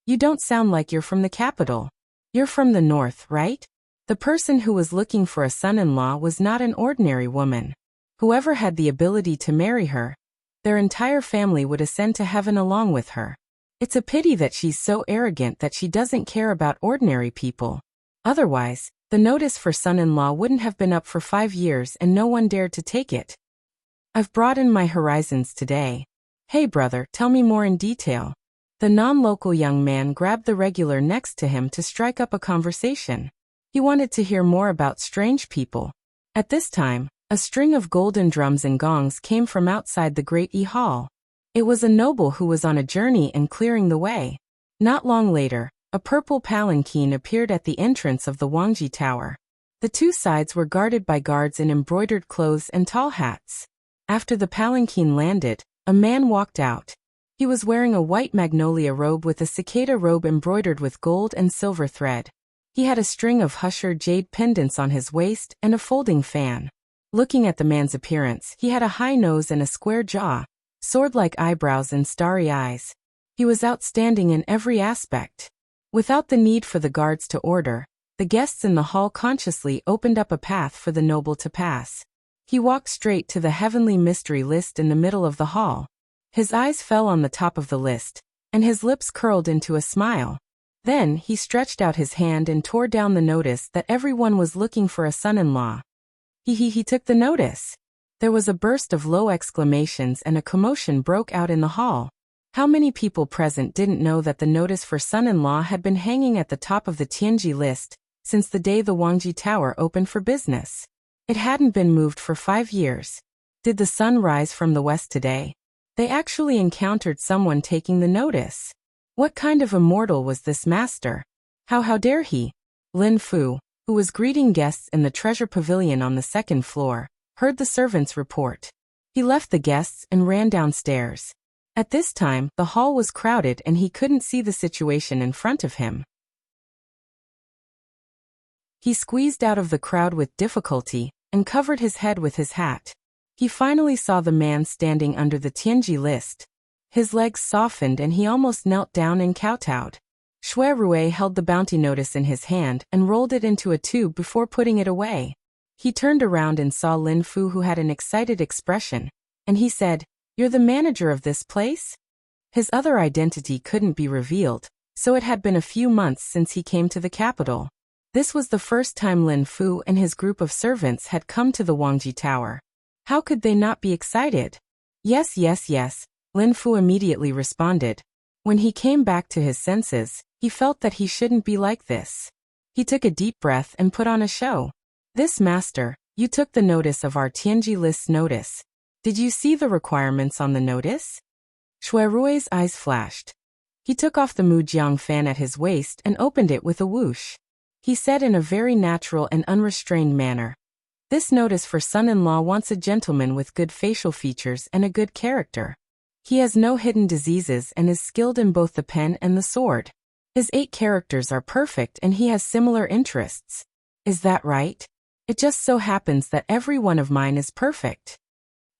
"You don't sound like you're from the capital. You're from the north, right?" The person who was looking for a son-in-law was not an ordinary woman. Whoever had the ability to marry her, their entire family would ascend to heaven along with her. It's a pity that she's so arrogant that she doesn't care about ordinary people. Otherwise, the notice for son-in-law wouldn't have been up for 5 years and no one dared to take it. I've broadened my horizons today. Hey brother, tell me more in detail. The non-local young man grabbed the regular next to him to strike up a conversation. He wanted to hear more about strange people. At this time, a string of golden drums and gongs came from outside the Great Yi Hall. It was a noble who was on a journey and clearing the way. Not long later, a purple palanquin appeared at the entrance of the Wangji Tower. The 2 sides were guarded by guards in embroidered clothes and tall hats. After the palanquin landed, a man walked out. He was wearing a white magnolia robe with a cicada robe embroidered with gold and silver thread. He had a string of Husher jade pendants on his waist and a folding fan. Looking at the man's appearance, he had a high nose and a square jaw, sword-like eyebrows and starry eyes. He was outstanding in every aspect. Without the need for the guards to order, the guests in the hall consciously opened up a path for the noble to pass. He walked straight to the heavenly mystery list in the middle of the hall. His eyes fell on the top of the list, and his lips curled into a smile. Then he stretched out his hand and tore down the notice that everyone was looking for a son-in-law. He took the notice. There was a burst of low exclamations and a commotion broke out in the hall. How many people present didn't know that the notice for son-in-law had been hanging at the top of the Tianji list since the day the Wangji Tower opened for business? It hadn't been moved for 5 years. Did the sun rise from the west today? They actually encountered someone taking the notice. What kind of immortal was this master? How dare he? Lin Fu, who was greeting guests in the treasure pavilion on the second floor, heard the servants report. He left the guests and ran downstairs. At this time, the hall was crowded and he couldn't see the situation in front of him. He squeezed out of the crowd with difficulty and covered his head with his hat. He finally saw the man standing under the Tianji list. His legs softened and he almost knelt down and kowtowed. Shui Rui held the bounty notice in his hand and rolled it into a tube before putting it away. He turned around and saw Lin Fu, who had an excited expression, and he said, "You're the manager of this place?" His other identity couldn't be revealed, so it had been a few months since he came to the capital. This was the first time Lin Fu and his group of servants had come to the Wangji Tower. How could they not be excited? Yes, Lin Fu immediately responded. When he came back to his senses, he felt that he shouldn't be like this. He took a deep breath and put on a show. "This master, you took the notice of our Tianji list's notice. Did you see the requirements on the notice?" Shui Rui's eyes flashed. He took off the Mujiang fan at his waist and opened it with a whoosh. He said in a very natural and unrestrained manner, "This notice for son-in-law wants a gentleman with good facial features and a good character. He has no hidden diseases and is skilled in both the pen and the sword. His 8 characters are perfect and he has similar interests. Is that right? It just so happens that every one of mine is perfect."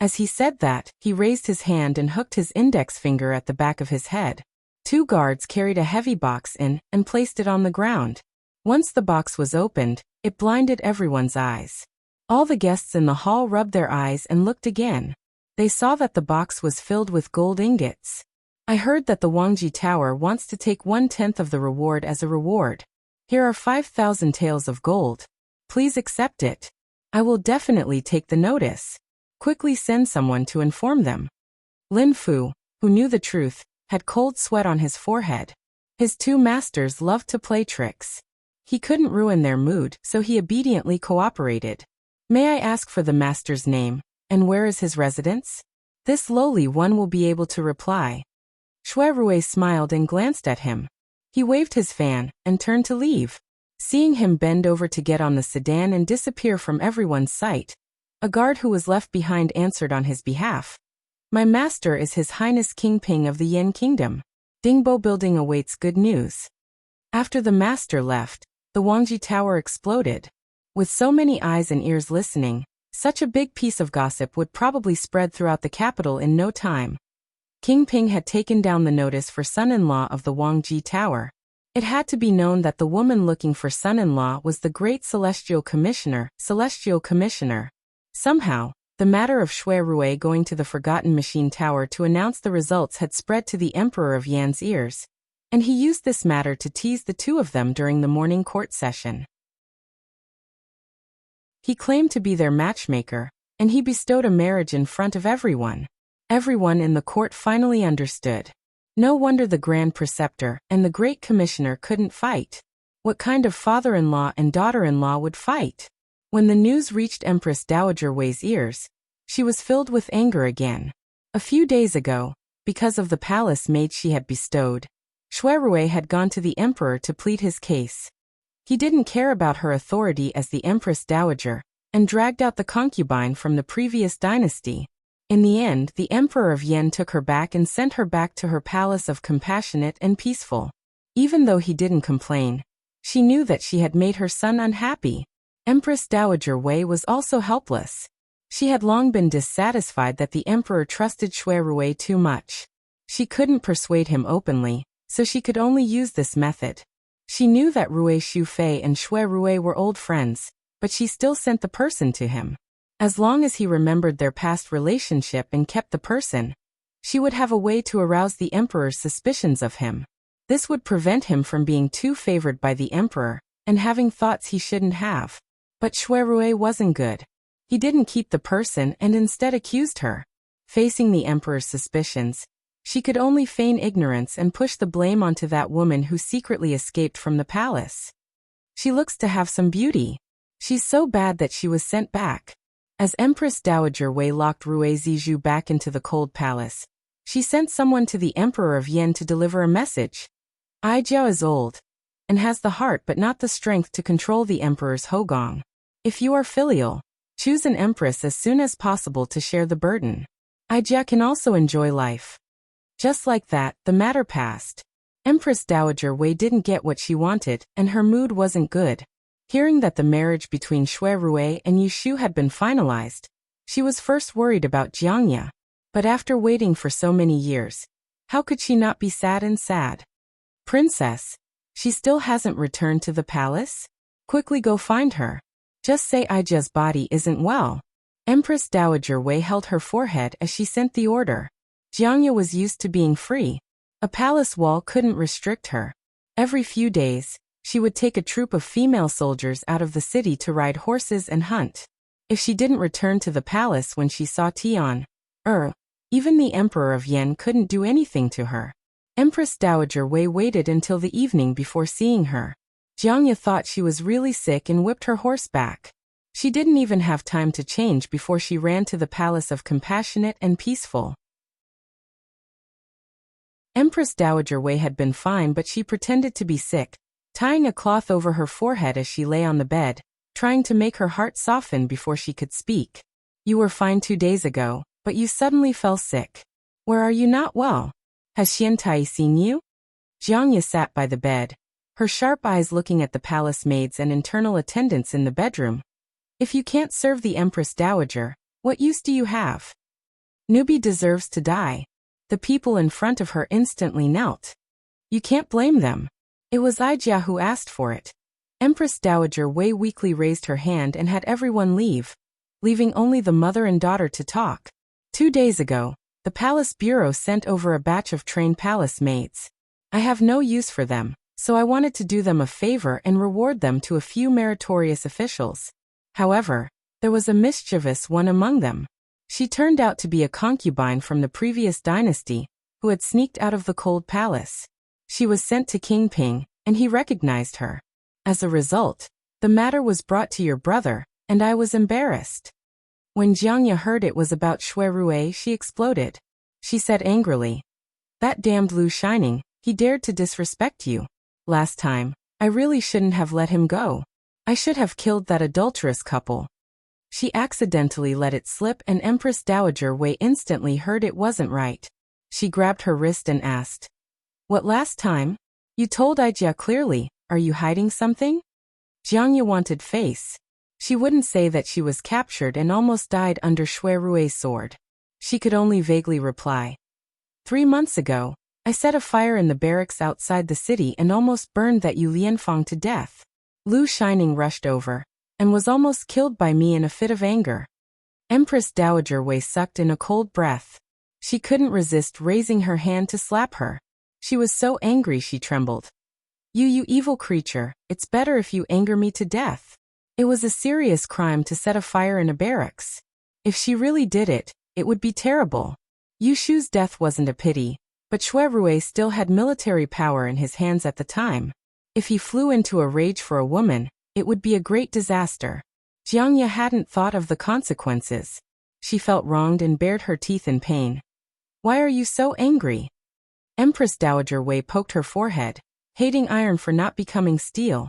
As he said that, he raised his hand and hooked his index finger at the back of his head. 2 guards carried a heavy box in and placed it on the ground. Once the box was opened, it blinded everyone's eyes. All the guests in the hall rubbed their eyes and looked again. They saw that the box was filled with gold ingots. "I heard that the Wangji Tower wants to take 1/10 of the reward as a reward. Here are 5,000 taels of gold. Please accept it. I will definitely take the notice. Quickly send someone to inform them." Lin Fu, who knew the truth, had cold sweat on his forehead. His 2 masters loved to play tricks. He couldn't ruin their mood, so he obediently cooperated. "May I ask for the master's name, and where is his residence?" This lowly one will be able to reply. Shui Rui smiled and glanced at him. He waved his fan and turned to leave. Seeing him bend over to get on the sedan and disappear from everyone's sight, a guard who was left behind answered on his behalf. "My master is His Highness King Ping of the Yin Kingdom. Dingbo Building awaits good news." After the master left, the Wangji Tower exploded. With so many eyes and ears listening, such a big piece of gossip would probably spread throughout the capital in no time. King Ping had taken down the notice for son-in-law of the Wangji Tower. It had to be known that the woman looking for son-in-law was the great Celestial Commissioner. Somehow, the matter of Shui Rui going to the Forgotten Machine Tower to announce the results had spread to the Emperor of Yan's ears, and he used this matter to tease the 2 of them during the morning court session. He claimed to be their matchmaker, and he bestowed a marriage in front of everyone. Everyone in the court finally understood. No wonder the Grand Preceptor and the Great Commissioner couldn't fight. What kind of father-in-law and daughter-in-law would fight? When the news reached Empress Dowager Wei's ears, she was filled with anger again. A few days ago, because of the palace maid she had bestowed, Shui Rui had gone to the emperor to plead his case. He didn't care about her authority as the Empress Dowager, and dragged out the concubine from the previous dynasty. In the end, the Emperor of Yen took her back and sent her back to her palace of compassionate and peaceful. Even though he didn't complain, she knew that she had made her son unhappy. Empress Dowager Wei was also helpless. She had long been dissatisfied that the emperor trusted Shui Rui too much. She couldn't persuade him openly, so she could only use this method. She knew that Rui Shufei and Shui Rui were old friends, but she still sent the person to him. As long as he remembered their past relationship and kept the person, she would have a way to arouse the emperor's suspicions of him. This would prevent him from being too favored by the emperor and having thoughts he shouldn't have. But Shui Rui wasn't good. He didn't keep the person and instead accused her. Facing the emperor's suspicions, she could only feign ignorance and push the blame onto that woman who secretly escaped from the palace. She looks to have some beauty. She's so bad that she was sent back. As Empress Dowager Wei locked Rui Zizhu back into the cold palace, she sent someone to the Emperor of Yen to deliver a message. Ai Jiao is old and has the heart but not the strength to control the emperor's Hogong. If you are filial, choose an empress as soon as possible to share the burden. Ai Jia can also enjoy life. Just like that, the matter passed. Empress Dowager Wei didn't get what she wanted, and her mood wasn't good. Hearing that the marriage between Shui Rui and Yu Shu had been finalized, she was first worried about Jiangya. But after waiting for so many years, how could she not be sad and sad? Princess, she still hasn't returned to the palace? Quickly go find her. Just say Ai Jia's body isn't well. Empress Dowager Wei held her forehead as she sent the order. Jiangya was used to being free. A palace wall couldn't restrict her. Every few days, she would take a troop of female soldiers out of the city to ride horses and hunt. If she didn't return to the palace when she saw Tian, even the Emperor of Yen couldn't do anything to her. Empress Dowager Wei waited until the evening before seeing her. Jiangya thought she was really sick and whipped her horse back. She didn't even have time to change before she ran to the palace of Compassionate and Peaceful. Empress Dowager Wei had been fine, but she pretended to be sick, tying a cloth over her forehead as she lay on the bed, trying to make her heart soften before she could speak. You were fine 2 days ago, but you suddenly fell sick. Where are you not well? Has Xiantai seen you? Jiangya sat by the bed, her sharp eyes looking at the palace maids and internal attendants in the bedroom. If you can't serve the Empress Dowager, what use do you have? Newbie deserves to die. The people in front of her instantly knelt. You can't blame them. It was Ai Jia who asked for it. Empress Dowager Wei weakly raised her hand and had everyone leave, leaving only the mother and daughter to talk. 2 days ago, the palace bureau sent over a batch of trained palace maids. I have no use for them, so I wanted to do them a favor and reward them to a few meritorious officials. However, there was a mischievous one among them. She turned out to be a concubine from the previous dynasty, who had sneaked out of the cold palace. She was sent to King Ping, and he recognized her. As a result, the matter was brought to your brother, and I was embarrassed. When Jiangya heard it was about Shui Rui, she exploded. She said angrily, "That damned Lu Shining, he dared to disrespect you. Last time, I really shouldn't have let him go. I should have killed that adulterous couple." She accidentally let it slip and Empress Dowager Wei instantly heard it wasn't right. She grabbed her wrist and asked, "What last time? You told Ai Jia clearly, are you hiding something?" Jiangya wanted face. She wouldn't say that she was captured and almost died under Shui Rui's sword. She could only vaguely reply, 3 months ago, I set a fire in the barracks outside the city and almost burned that Yu Lianfang to death. Lu Shining rushed over and was almost killed by me in a fit of anger." Empress Dowager Wei sucked in a cold breath. She couldn't resist raising her hand to slap her. She was so angry she trembled. You evil creature, it's better if you anger me to death. It was a serious crime to set a fire in a barracks. If she really did it, it would be terrible. Yu Shu's death wasn't a pity, but Shui Rui still had military power in his hands at the time. If he flew into a rage for a woman, it would be a great disaster. Jiangya hadn't thought of the consequences. She felt wronged and bared her teeth in pain. Why are you so angry? Empress Dowager Wei poked her forehead, hating iron for not becoming steel.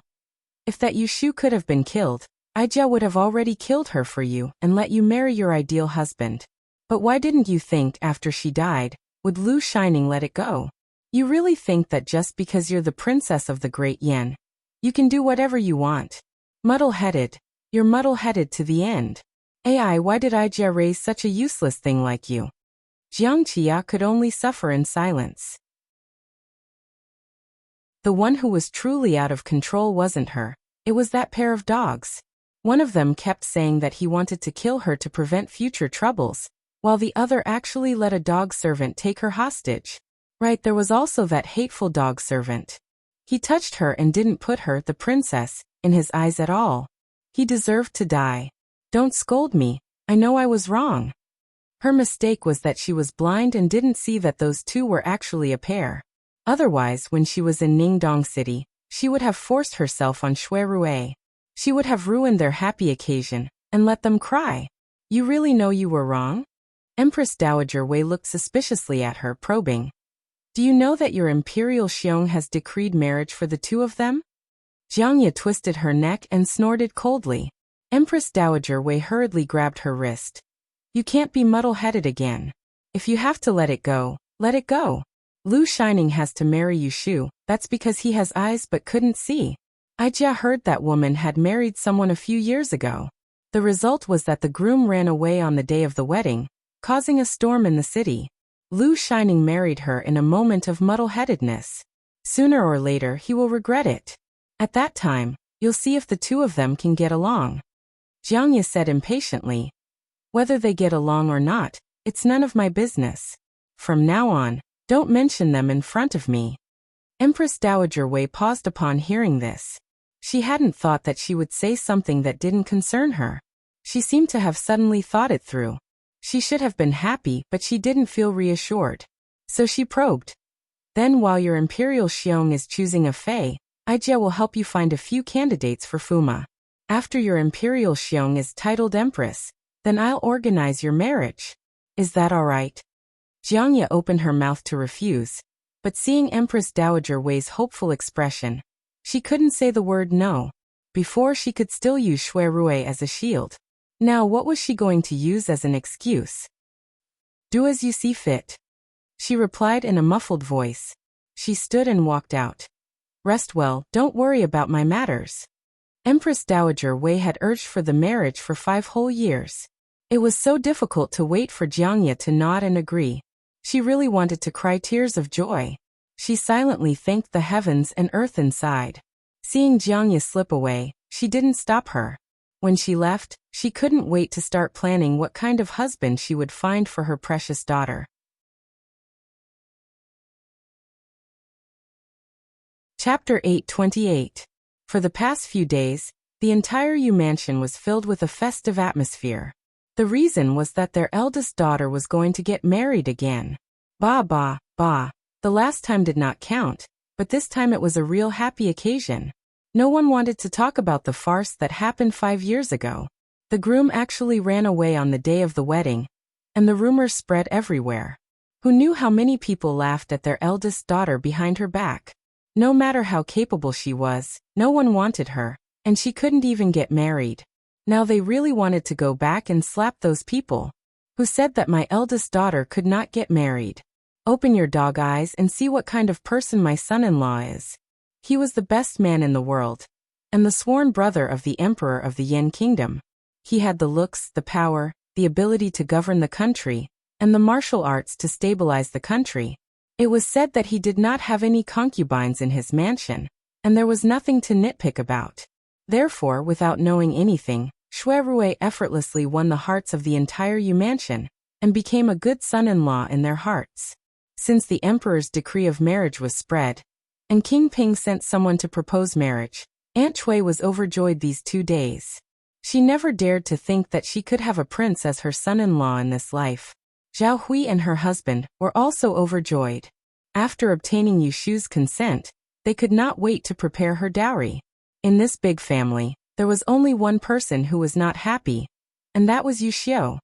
If that Yu Shu could have been killed, Ai Jia would have already killed her for you and let you marry your ideal husband. But why didn't you think after she died, would Lu Shining let it go? You really think that just because you're the princess of the Great Yen, you can do whatever you want? Muddle-headed. You're muddle-headed to the end. Ai, why did I raise such a useless thing like you? Jiang Qia could only suffer in silence. The one who was truly out of control wasn't her. It was that pair of dogs. One of them kept saying that he wanted to kill her to prevent future troubles, while the other actually let a dog servant take her hostage. Right, there was also that hateful dog servant. He touched her and didn't put her, the princess, in his eyes at all. He deserved to die. Don't scold me, I know I was wrong. Her mistake was that she was blind and didn't see that those two were actually a pair. Otherwise, when she was in Ningdong City, she would have forced herself on Shui Rui. She would have ruined their happy occasion, and let them cry. You really know you were wrong? Empress Dowager Wei looked suspiciously at her, probing. Do you know that your Imperial Xiong has decreed marriage for the two of them? Jiangya twisted her neck and snorted coldly. Empress Dowager Wei hurriedly grabbed her wrist. You can't be muddle-headed again. If you have to let it go, let it go. Lu Shining has to marry Yushu, that's because he has eyes but couldn't see. Ijia heard that woman had married someone a few years ago. The result was that the groom ran away on the day of the wedding, causing a storm in the city. Lu Shining married her in a moment of muddle-headedness. Sooner or later he will regret it. At that time, you'll see if the two of them can get along. Jiangya said impatiently. Whether they get along or not, it's none of my business. From now on, don't mention them in front of me. Empress Dowager Wei paused upon hearing this. She hadn't thought that she would say something that didn't concern her. She seemed to have suddenly thought it through. She should have been happy, but she didn't feel reassured. So she probed. Then while your Imperial Xiong is choosing a Fei, Ijia will help you find a few candidates for Fuma. After your Imperial Xiong is titled Empress, then I'll organize your marriage. Is that all right? Jiangya opened her mouth to refuse, but seeing Empress Dowager Wei's hopeful expression, she couldn't say the word no. Before she could still use Shui Rui as a shield. Now what was she going to use as an excuse? Do as you see fit. She replied in a muffled voice. She stood and walked out. Rest well, don't worry about my matters. Empress Dowager Wei had urged for the marriage for 5 whole years. It was so difficult to wait for Jiangya to nod and agree. She really wanted to cry tears of joy. She silently thanked the heavens and earth inside. Seeing Jiangya slip away, she didn't stop her. When she left, she couldn't wait to start planning what kind of husband she would find for her precious daughter. Chapter 828. For the past few days, the entire Yu mansion was filled with a festive atmosphere. The reason was that their eldest daughter was going to get married again. Bah. The last time did not count, but this time it was a real happy occasion. No one wanted to talk about the farce that happened 5 years ago. The groom actually ran away on the day of the wedding, and the rumors spread everywhere. Who knew how many people laughed at their eldest daughter behind her back? No matter how capable she was, no one wanted her, and she couldn't even get married. Now they really wanted to go back and slap those people who said that my eldest daughter could not get married. Open your dog eyes and see what kind of person my son-in-law is. He was the best man in the world, and the sworn brother of the emperor of the Yen kingdom. He had the looks, the power, the ability to govern the country, and the martial arts to stabilize the country. It was said that he did not have any concubines in his mansion, and there was nothing to nitpick about. Therefore, without knowing anything, Shui Rui effortlessly won the hearts of the entire Yu mansion, and became a good son-in-law in their hearts. Since the emperor's decree of marriage was spread, and King Ping sent someone to propose marriage, Aunt Chui was overjoyed these 2 days. She never dared to think that she could have a prince as her son-in-law in this life. Zhao Hui and her husband were also overjoyed. After obtaining Yushu's consent, they could not wait to prepare her dowry. In this big family, there was only one person who was not happy, and that was Yuxiu.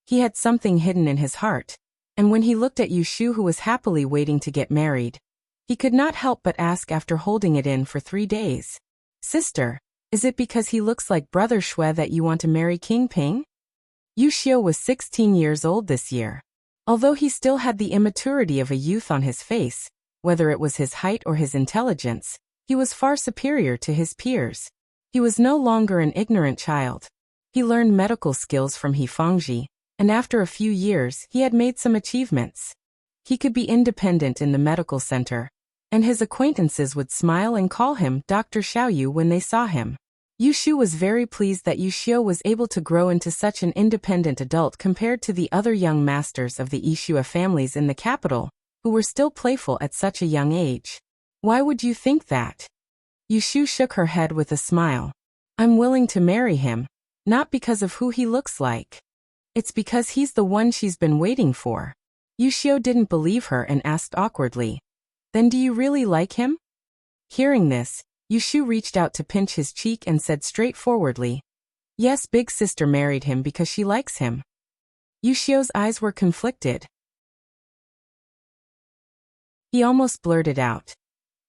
He had something hidden in his heart, and when he looked at Yushu who was happily waiting to get married, he could not help but ask after holding it in for 3 days. Sister, is it because he looks like Brother Shui that you want to marry King Ping? Yuxiu was 16 years old this year. Although he still had the immaturity of a youth on his face, whether it was his height or his intelligence, he was far superior to his peers. He was no longer an ignorant child. He learned medical skills from Hifangji, and after a few years he had made some achievements. He could be independent in the medical center, and his acquaintances would smile and call him Dr. Xiaoyu when they saw him. Yushu was very pleased that Yuxiu was able to grow into such an independent adult compared to the other young masters of the Yixue families in the capital, who were still playful at such a young age. Why would you think that? Yushu shook her head with a smile. I'm willing to marry him, not because of who he looks like. It's because he's the one she's been waiting for. Yuxiu didn't believe her and asked awkwardly, Then do you really like him? Hearing this, Yushu reached out to pinch his cheek and said straightforwardly, Yes, big sister married him because she likes him. Yuxiu's eyes were conflicted. He almost blurted out,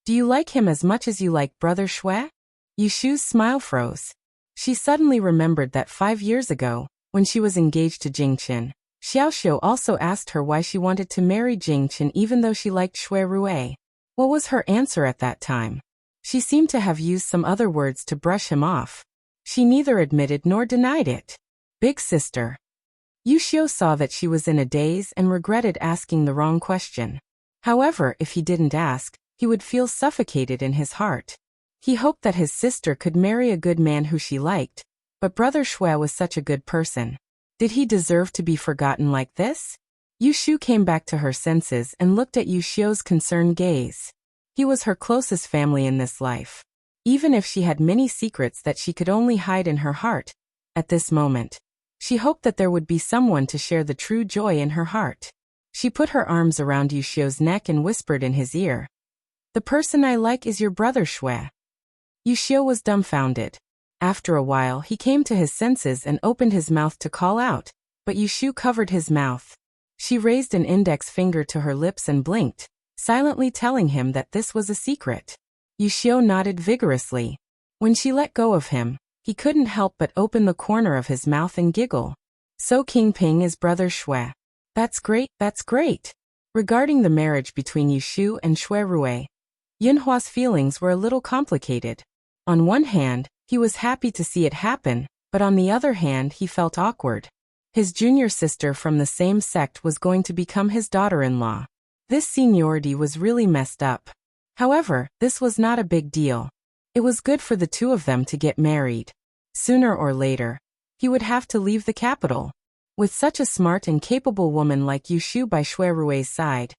Do you like him as much as you like brother Shui? Yushu's smile froze. She suddenly remembered that 5 years ago, when she was engaged to Jingqin, Xiaoxiu also asked her why she wanted to marry Jingqin even though she liked Shui Rui. What was her answer at that time? She seemed to have used some other words to brush him off. She neither admitted nor denied it. Big sister. Yuxiu saw that she was in a daze and regretted asking the wrong question. However, if he didn't ask, he would feel suffocated in his heart. He hoped that his sister could marry a good man who she liked, but brother Shui was such a good person. Did he deserve to be forgotten like this? Yushu came back to her senses and looked at Yuxiu's concerned gaze. He was her closest family in this life. Even if she had many secrets that she could only hide in her heart, at this moment, she hoped that there would be someone to share the true joy in her heart. She put her arms around Yuxiu's neck and whispered in his ear, The person I like is your brother Shui. Yuxiu was dumbfounded. After a while he came to his senses and opened his mouth to call out, but Yushu covered his mouth. She raised an index finger to her lips and blinked, silently telling him that this was a secret. Yushu nodded vigorously. When she let go of him, he couldn't help but open the corner of his mouth and giggle. So King Ping is brother Shui. That's great, that's great. Regarding the marriage between Yushu and Shui Rui, Yunhua's feelings were a little complicated. On one hand, he was happy to see it happen, but on the other hand he felt awkward. His junior sister from the same sect was going to become his daughter-in-law. This seniority was really messed up. However, this was not a big deal. It was good for the two of them to get married. Sooner or later, he would have to leave the capital. With such a smart and capable woman like Yushu by Shui Rui's side,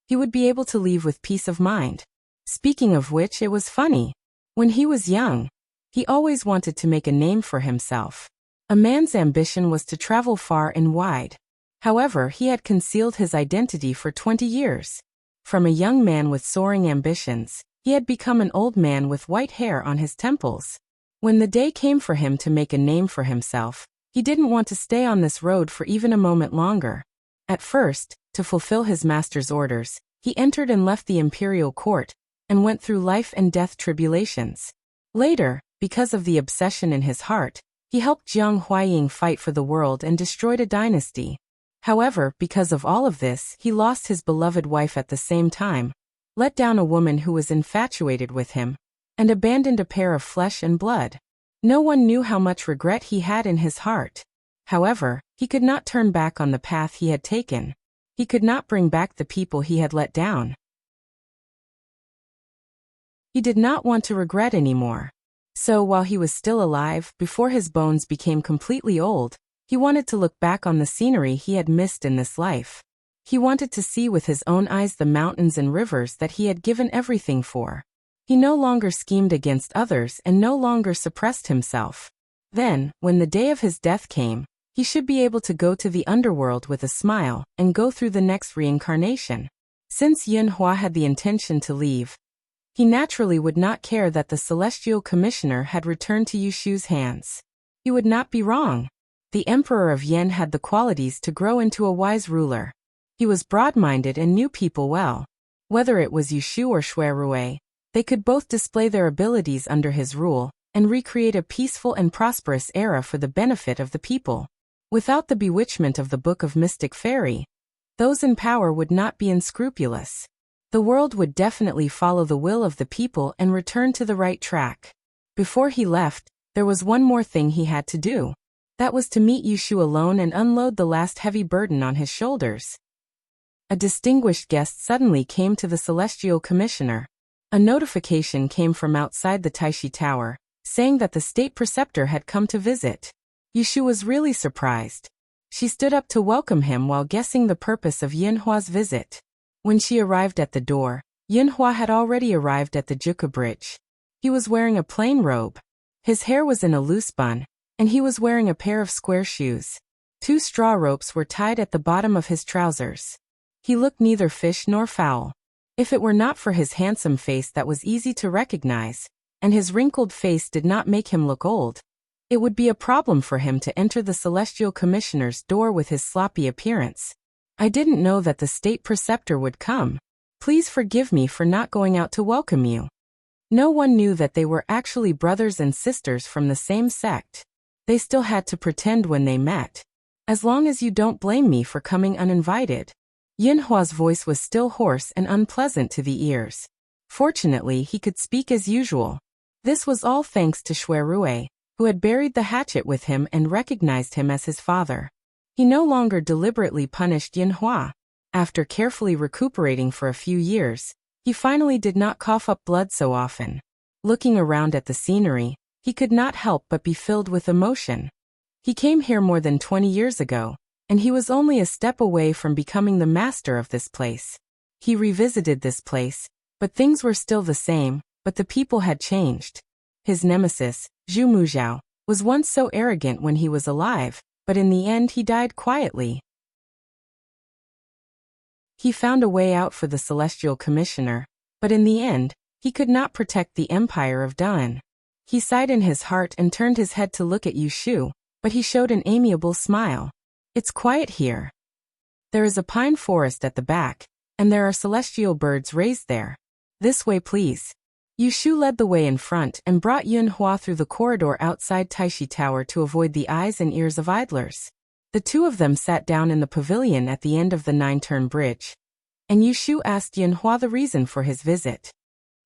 he would be able to leave with peace of mind. Speaking of which, it was funny. When he was young, he always wanted to make a name for himself. A man's ambition was to travel far and wide. However, he had concealed his identity for 20 years. From a young man with soaring ambitions, he had become an old man with white hair on his temples. When the day came for him to make a name for himself, he didn't want to stay on this road for even a moment longer. At first, to fulfill his master's orders, he entered and left the imperial court, and went through life and death tribulations. Later, because of the obsession in his heart, he helped Jiang Huaying fight for the world and destroyed a dynasty. However, because of all of this, he lost his beloved wife at the same time, let down a woman who was infatuated with him, and abandoned a pair of flesh and blood. No one knew how much regret he had in his heart. However, he could not turn back on the path he had taken. He could not bring back the people he had let down. He did not want to regret anymore. So while he was still alive, before his bones became completely old, he wanted to look back on the scenery he had missed in this life. He wanted to see with his own eyes the mountains and rivers that he had given everything for. He no longer schemed against others and no longer suppressed himself. Then, when the day of his death came, he should be able to go to the underworld with a smile and go through the next reincarnation. Since Yunhua had the intention to leave, he naturally would not care that the celestial commissioner had returned to Yushu's hands. He would not be wrong. The emperor of Yen had the qualities to grow into a wise ruler. He was broad-minded and knew people well. Whether it was Yushu or Shui Rui, they could both display their abilities under his rule and recreate a peaceful and prosperous era for the benefit of the people. Without the bewitchment of the Book of Mystic Fairy, those in power would not be unscrupulous. The world would definitely follow the will of the people and return to the right track. Before he left, there was one more thing he had to do. That was to meet Yushu alone and unload the last heavy burden on his shoulders. A distinguished guest suddenly came to the Celestial Commissioner. A notification came from outside the Taishi Tower, saying that the state preceptor had come to visit. Yushu was really surprised. She stood up to welcome him while guessing the purpose of Yinhua's visit. When she arrived at the door, Yinhua had already arrived at the Juka Bridge. He was wearing a plain robe. His hair was in a loose bun, and he was wearing a pair of square shoes. 2 straw ropes were tied at the bottom of his trousers. He looked neither fish nor fowl. If it were not for his handsome face that was easy to recognize, and his wrinkled face did not make him look old, it would be a problem for him to enter the Celestial Commissioner's door with his sloppy appearance. I didn't know that the state preceptor would come. Please forgive me for not going out to welcome you. No one knew that they were actually brothers and sisters from the same sect. They still had to pretend when they met. As long as you don't blame me for coming uninvited. Yinhua's voice was still hoarse and unpleasant to the ears. Fortunately, he could speak as usual. This was all thanks to Xuerue, who had buried the hatchet with him and recognized him as his father. He no longer deliberately punished Yinhua. After carefully recuperating for a few years, he finally did not cough up blood so often. Looking around at the scenery, he could not help but be filled with emotion. He came here more than 20 years ago, and he was only a step away from becoming the master of this place. He revisited this place, but things were still the same, but the people had changed. His nemesis, Zhu Muzhao, was once so arrogant when he was alive, but in the end he died quietly. He found a way out for the Celestial Commissioner, but in the end, he could not protect the Empire of Dan. He sighed in his heart and turned his head to look at Yushu, but he showed an amiable smile. It's quiet here. There is a pine forest at the back, and there are celestial birds raised there. This way, please. Yushu led the way in front and brought Yunhua through the corridor outside Taishi Tower to avoid the eyes and ears of idlers. The 2 of them sat down in the pavilion at the end of the 9-turn bridge, and Yushu asked Yunhua the reason for his visit.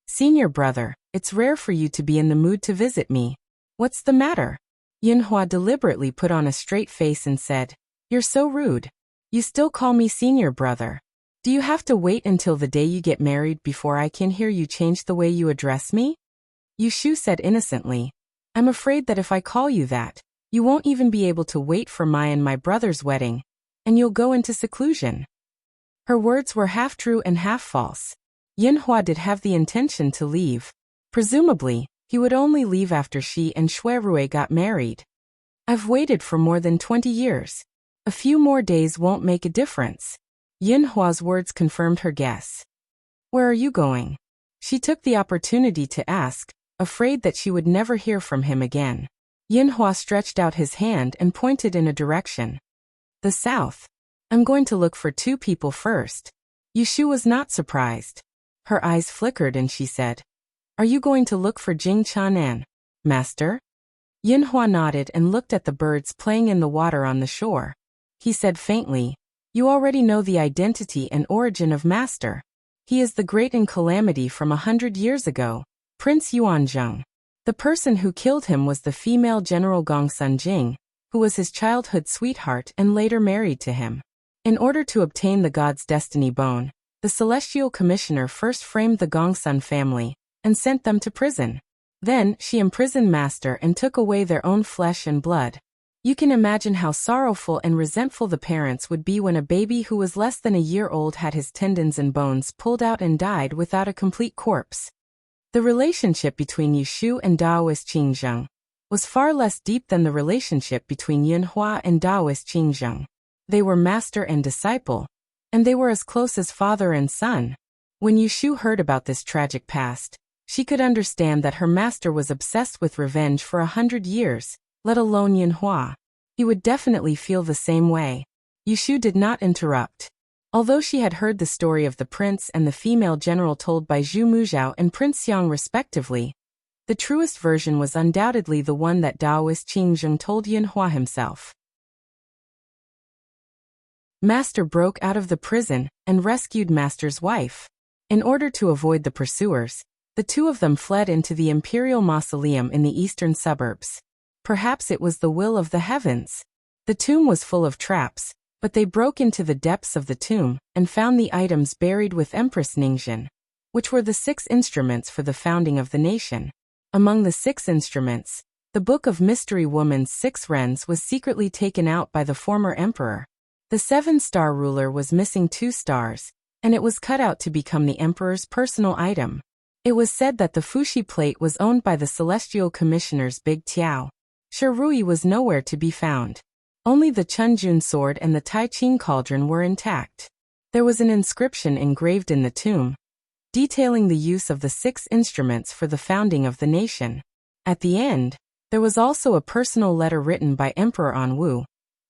Senior brother, it's rare for you to be in the mood to visit me. What's the matter? Yunhua deliberately put on a straight face and said, You're so rude. You still call me senior brother. Do you have to wait until the day you get married before I can hear you change the way you address me? Yushu said innocently, I'm afraid that if I call you that, you won't even be able to wait for my and my brother's wedding, and you'll go into seclusion. Her words were half true and half false. Yinhua did have the intention to leave. Presumably, he would only leave after she and Xuerue got married. I've waited for more than 20 years. A few more days won't make a difference. Yinhua's words confirmed her guess. Where are you going? She took the opportunity to ask, afraid that she would never hear from him again. Yinhua stretched out his hand and pointed in a direction. The south. I'm going to look for 2 people first. Yushu was not surprised. Her eyes flickered and she said, Are you going to look for Jing Chanan, master? Yinhua nodded and looked at the birds playing in the water on the shore. He said faintly, You already know the identity and origin of master. He is the great in calamity from 100 years ago, Prince Yuanzheng. The person who killed him was the female General Gongsun Jing, who was his childhood sweetheart and later married to him. In order to obtain the god's destiny bone, the Celestial Commissioner first framed the Gongsun family and sent them to prison. Then, she imprisoned master and took away their own flesh and blood. You can imagine how sorrowful and resentful the parents would be when a baby who was less than a year old had his tendons and bones pulled out and died without a complete corpse. The relationship between Yushu and Daoist Qingzheng was far less deep than the relationship between Yunhua and Daoist Qingzheng. They were master and disciple, and they were as close as father and son. When Yushu heard about this tragic past, she could understand that her master was obsessed with revenge for 100 years, let alone Yunhua. He would definitely feel the same way. Yushu did not interrupt. Although she had heard the story of the prince and the female general told by Zhu Muzhao and Prince Xiang respectively, the truest version was undoubtedly the one that Daoist Qingzheng told Yunhua himself. Master broke out of the prison and rescued Master's wife. In order to avoid the pursuers, the 2 of them fled into the imperial mausoleum in the eastern suburbs. perhaps it was the will of the heavens. The tomb was full of traps, but they broke into the depths of the tomb and found the items buried with Empress Ningxian, which were the 6 instruments for the founding of the nation. Among the 6 instruments, the Book of Mystery Woman's 6 wrens was secretly taken out by the former emperor. The 7-star ruler was missing 2 stars, and it was cut out to become the emperor's personal item. It was said that the Fuxi plate was owned by the Celestial Commissioners Big Tiao. Sherui was nowhere to be found. Only the Chunjun sword and the Tai Ching cauldron were intact. There was an inscription engraved in the tomb, detailing the use of the 6 instruments for the founding of the nation. At the end, there was also a personal letter written by Emperor Anwu,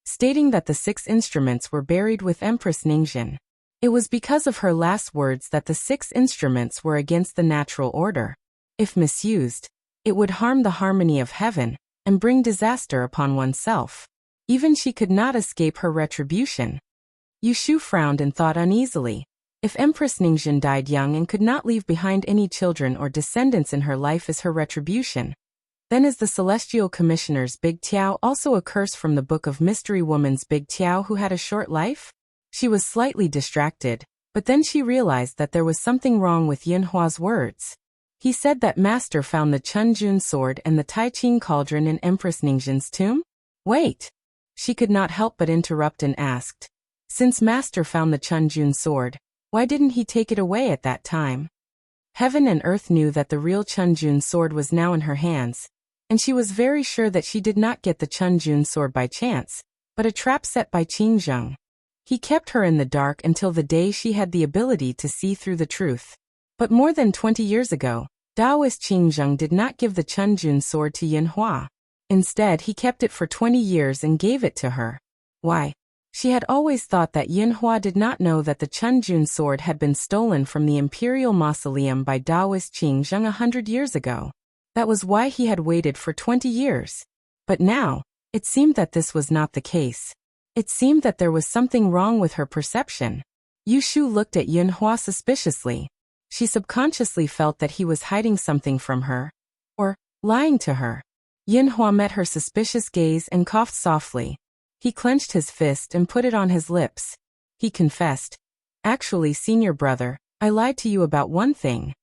stating that the 6 instruments were buried with Empress Ningxian. It was because of her last words that the 6 instruments were against the natural order. If misused, it would harm the harmony of heaven and bring disaster upon oneself. Even she could not escape her retribution. Yushu frowned and thought uneasily. If Empress Ningxian died young and could not leave behind any children or descendants in her life as her retribution, then is the Celestial Commissioner's Big Tiao also a curse from the Book of Mystery Woman's Big Tiao who had a short life? She was slightly distracted, but then she realized that there was something wrong with Yinhua's words. He said that Master found the Chunjun sword and the Tai Ching cauldron in Empress Ningxian's tomb? Wait! She could not help but interrupt and asked, since Master found the Chunjun sword, why didn't he take it away at that time? Heaven and earth knew that the real Chunjun sword was now in her hands, and she was very sure that she did not get the Chunjun sword by chance, but a trap set by Qin Zheng. He kept her in the dark until the day she had the ability to see through the truth. But more than 20 years ago, Taoist Qin Zheng did not give the Chunjun sword to Yinhua. Instead, he kept it for 20 years and gave it to her. Why? She had always thought that Yinhua did not know that the Chunjun sword had been stolen from the imperial mausoleum by Taoist Qin Zheng 100 years ago. That was why he had waited for 20 years. But now, it seemed that this was not the case. It seemed that there was something wrong with her perception. Yushu looked at Yinhua suspiciously. She subconsciously felt that he was hiding something from her, or lying to her. Yinhua met her suspicious gaze and coughed softly. He clenched his fist and put it on his lips. He confessed, actually, senior brother, I lied to you about one thing.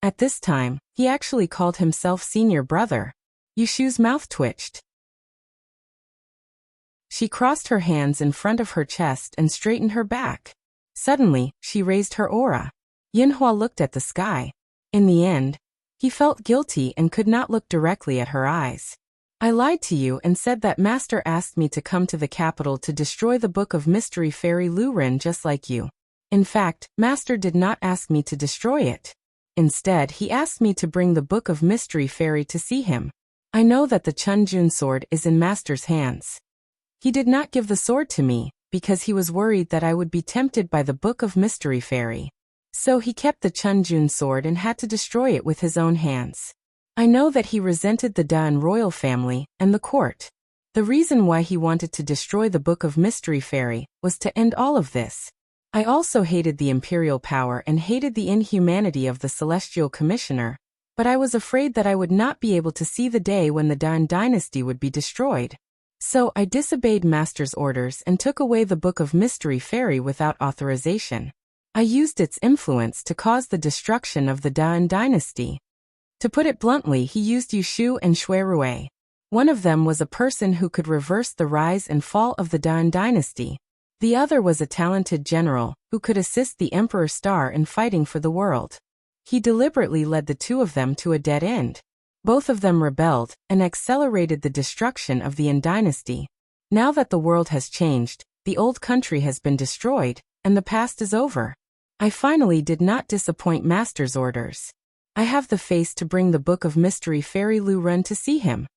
At this time, he actually called himself senior brother. Yushu's mouth twitched. She crossed her hands in front of her chest and straightened her back. Suddenly, she raised her aura. Yinhua looked at the sky. In the end, he felt guilty and could not look directly at her eyes. I lied to you and said that Master asked me to come to the capital to destroy the Book of Mystery Fairy Lu Ren just like you. In fact, Master did not ask me to destroy it. Instead, he asked me to bring the Book of Mystery Fairy to see him. I know that the Chunjun sword is in Master's hands. He did not give the sword to me, because he was worried that I would be tempted by the Book of Mystery Fairy. So he kept the Chunjun sword and had to destroy it with his own hands. I know that he resented the Dan royal family and the court. The reason why he wanted to destroy the Book of Mystery Fairy was to end all of this. I also hated the imperial power and hated the inhumanity of the Celestial Commissioner, but I was afraid that I would not be able to see the day when the Dan dynasty would be destroyed. So I disobeyed Master's orders and took away the Book of Mystery Fairy without authorization. I used its influence to cause the destruction of the Dan dynasty. To put it bluntly, he used Yushu and Shuirui. One of them was a person who could reverse the rise and fall of the Dan dynasty. The other was a talented general who could assist the Emperor Star in fighting for the world. He deliberately led the two of them to a dead end. Both of them rebelled and accelerated the destruction of the Yin dynasty. Now that the world has changed, the old country has been destroyed, and the past is over. I finally did not disappoint Master's orders. I have the face to bring the Book of Mystery Fairy Lu Ren to see him.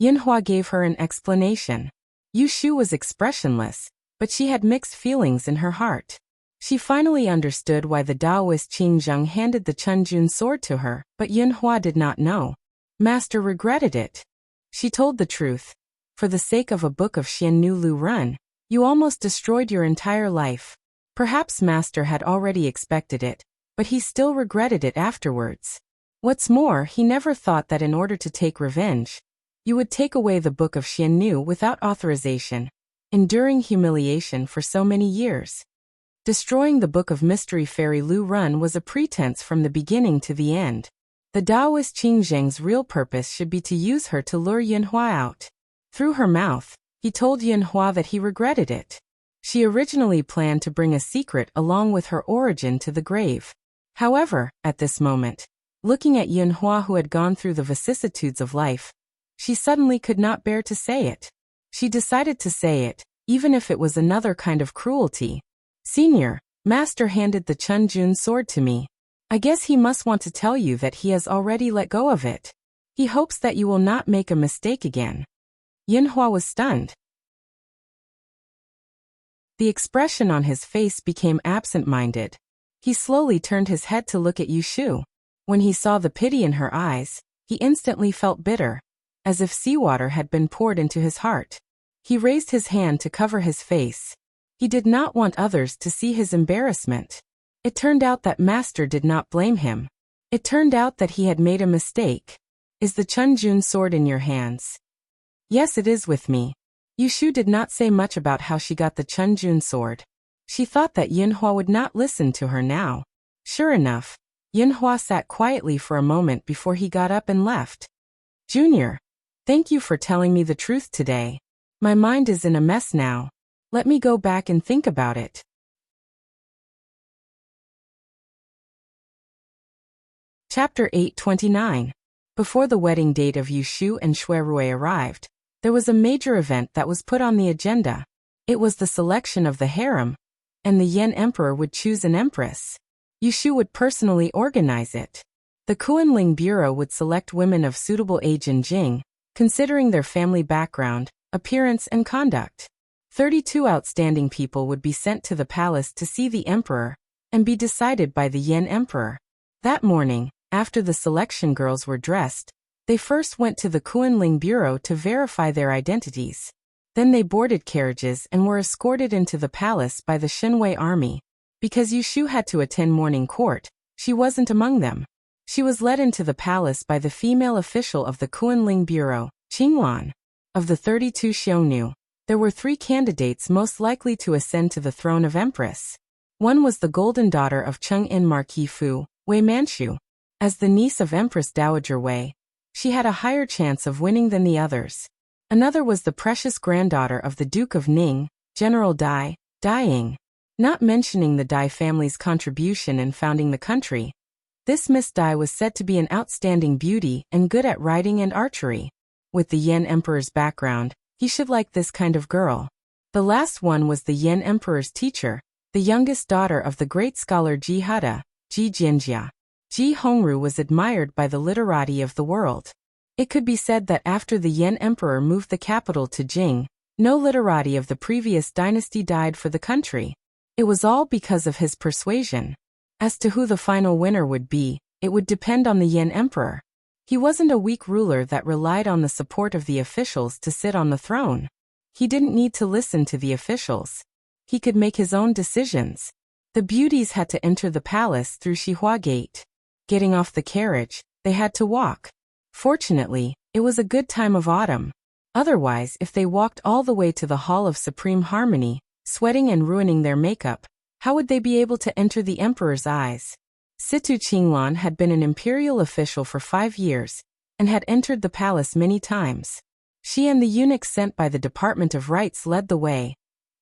Yinhua gave her an explanation. Yushu was expressionless, but she had mixed feelings in her heart. She finally understood why the Taoist Qin Zheng handed the Chunjun sword to her, but Yinhua did not know. Master regretted it. She told the truth. For the sake of a book of Xiannu Lu Ren, you almost destroyed your entire life. Perhaps Master had already expected it, but he still regretted it afterwards. What's more, he never thought that in order to take revenge, You would take away the book of Xiannu without authorization, enduring humiliation for so many years. Destroying the book of mystery fairy Lu Run was a pretense from the beginning to the end. The Taoist Qing Zheng's real purpose should be to use her to lure Yinhua out. Through her mouth, he told Yinhua that he regretted it. She originally planned to bring a secret along with her origin to the grave. However, at this moment, looking at Yinhua who had gone through the vicissitudes of life, she suddenly could not bear to say it. She decided to say it, even if it was another kind of cruelty. Senior, Master handed the Chunjun sword to me. I guess he must want to tell you that he has already let go of it. He hopes that you will not make a mistake again. Yinhua was stunned. The expression on his face became absent-minded. He slowly turned his head to look at Yushu. When he saw the pity in her eyes, he instantly felt bitter, as if seawater had been poured into his heart. He raised his hand to cover his face. He did not want others to see his embarrassment. It turned out that Master did not blame him. It turned out that he had made a mistake. Is the Chunjun sword in your hands? Yes, it is with me. Yushu did not say much about how she got the Chunjun sword. She thought that Yinhua would not listen to her now. Sure enough, Yinhua sat quietly for a moment before he got up and left. Junior, thank you for telling me the truth today. My mind is in a mess now. Let me go back and think about it. Chapter 829. Before the wedding date of Yushu and Xuerui arrived, there was a major event that was put on the agenda. It was the selection of the harem, and the Yan Emperor would choose an empress. Yushu would personally organize it. The Kuanling Bureau would select women of suitable age in Jing, considering their family background, appearance and conduct. 32 outstanding people would be sent to the palace to see the emperor, and be decided by the Yan Emperor. That morning, after the selection girls were dressed, they first went to the Kuanling Bureau to verify their identities. Then they boarded carriages and were escorted into the palace by the Shenwei army. Because Yushu had to attend morning court, she wasn't among them. She was led into the palace by the female official of the Kuanling Bureau, Qinglan. Of the 32 Xiongnu, there were 3 candidates most likely to ascend to the throne of empress. One was the golden daughter of Cheng-in Marquis Fu, Wei Manchu. As the niece of Empress Dowager Wei, she had a higher chance of winning than the others. Another was the precious granddaughter of the Duke of Ning, General Dai Ying. Not mentioning the Dai family's contribution in founding the country, this Miss Dai was said to be an outstanding beauty and good at riding and archery. With the Yan Emperor's background, he should like this kind of girl. The last one was the Yan Emperor's teacher, the youngest daughter of the great scholar Ji Hada, Ji Jinjia. Ji Hongru was admired by the literati of the world. It could be said that after the Yan Emperor moved the capital to Jing, no literati of the previous dynasty died for the country. It was all because of his persuasion. As to who the final winner would be, it would depend on the Yan Emperor. He wasn't a weak ruler that relied on the support of the officials to sit on the throne. He didn't need to listen to the officials. He could make his own decisions. The beauties had to enter the palace through Xihua Gate. Getting off the carriage, they had to walk. Fortunately, it was a good time of autumn. Otherwise, if they walked all the way to the Hall of Supreme Harmony, sweating and ruining their makeup, how would they be able to enter the emperor's eyes? Situ Qinglan had been an imperial official for 5 years, and had entered the palace many times. She and the eunuchs sent by the Department of Rites led the way,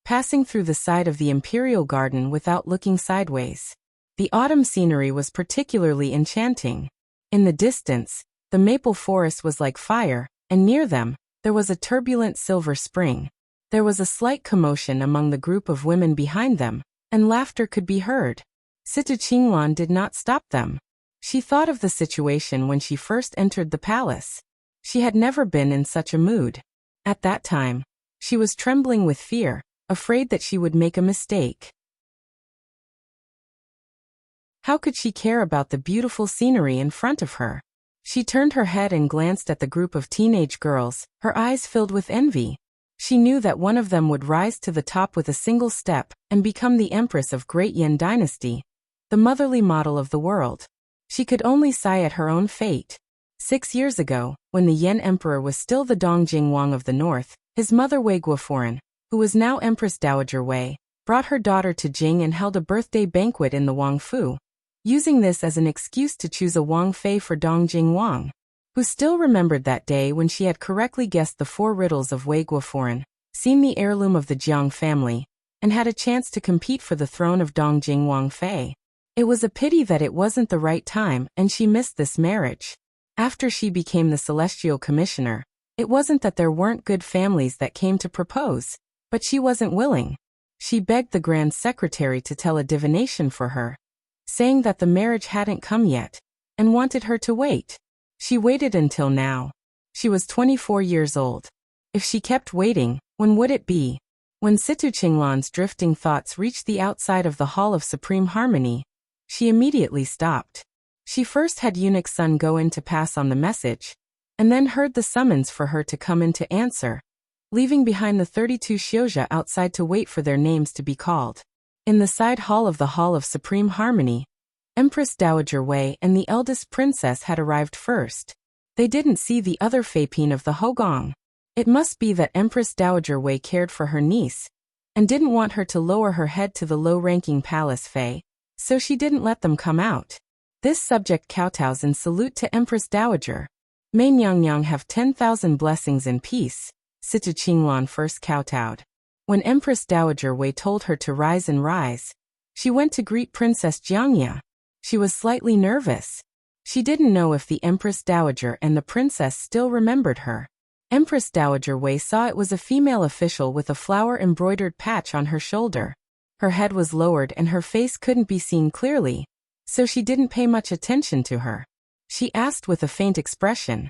passing through the side of the imperial garden without looking sideways. The autumn scenery was particularly enchanting. In the distance, the maple forest was like fire, and near them, there was a turbulent silver spring. There was a slight commotion among the group of women behind them, and laughter could be heard. Situ Qinglan did not stop them. She thought of the situation when she first entered the palace. She had never been in such a mood. At that time, she was trembling with fear, afraid that she would make a mistake. How could she care about the beautiful scenery in front of her? She turned her head and glanced at the group of teenage girls, her eyes filled with envy. She knew that one of them would rise to the top with a single step and become the empress of Great Yan Dynasty, the motherly model of the world. She could only sigh at her own fate. 6 years ago, when the Yan Emperor was still the Dongjing Wang of the north, his mother Wei Guoforan, who was now Empress Dowager Wei, brought her daughter to Jing and held a birthday banquet in the Wang Fu, using this as an excuse to choose a Wang Fei for Dongjing Wang, who still remembered that day when she had correctly guessed the 4 riddles of Wei Guoforan, seen the heirloom of the Jiang family, and had a chance to compete for the throne of Dongjing Wang Fei. It was a pity that it wasn't the right time and she missed this marriage. After she became the Celestial Commissioner, it wasn't that there weren't good families that came to propose, but she wasn't willing. She begged the Grand Secretary to tell a divination for her, saying that the marriage hadn't come yet, and wanted her to wait. She waited until now. She was 24 years old. If she kept waiting, when would it be? When Situ Qinglan's drifting thoughts reached the outside of the Hall of Supreme Harmony, she immediately stopped. She first had Eunuch Sun go in to pass on the message, and then heard the summons for her to come in to answer, leaving behind the 32 Xiuzha outside to wait for their names to be called. In the side hall of the Hall of Supreme Harmony, Empress Dowager Wei and the eldest princess had arrived first. They didn't see the other Feipin of the Hogong. It must be that Empress Dowager Wei cared for her niece, and didn't want her to lower her head to the low-ranking palace Fei, so she didn't let them come out. This subject kowtows in salute to Empress Dowager. May Nyang have 10,000 blessings and peace, Situ Qinglan first kowtowed. When Empress Dowager Wei told her to rise, she went to greet Princess Jiangya. She was slightly nervous. She didn't know if the Empress Dowager and the princess still remembered her. Empress Dowager Wei saw it was a female official with a flower-embroidered patch on her shoulder. Her head was lowered and her face couldn't be seen clearly, so she didn't pay much attention to her. She asked with a faint expression,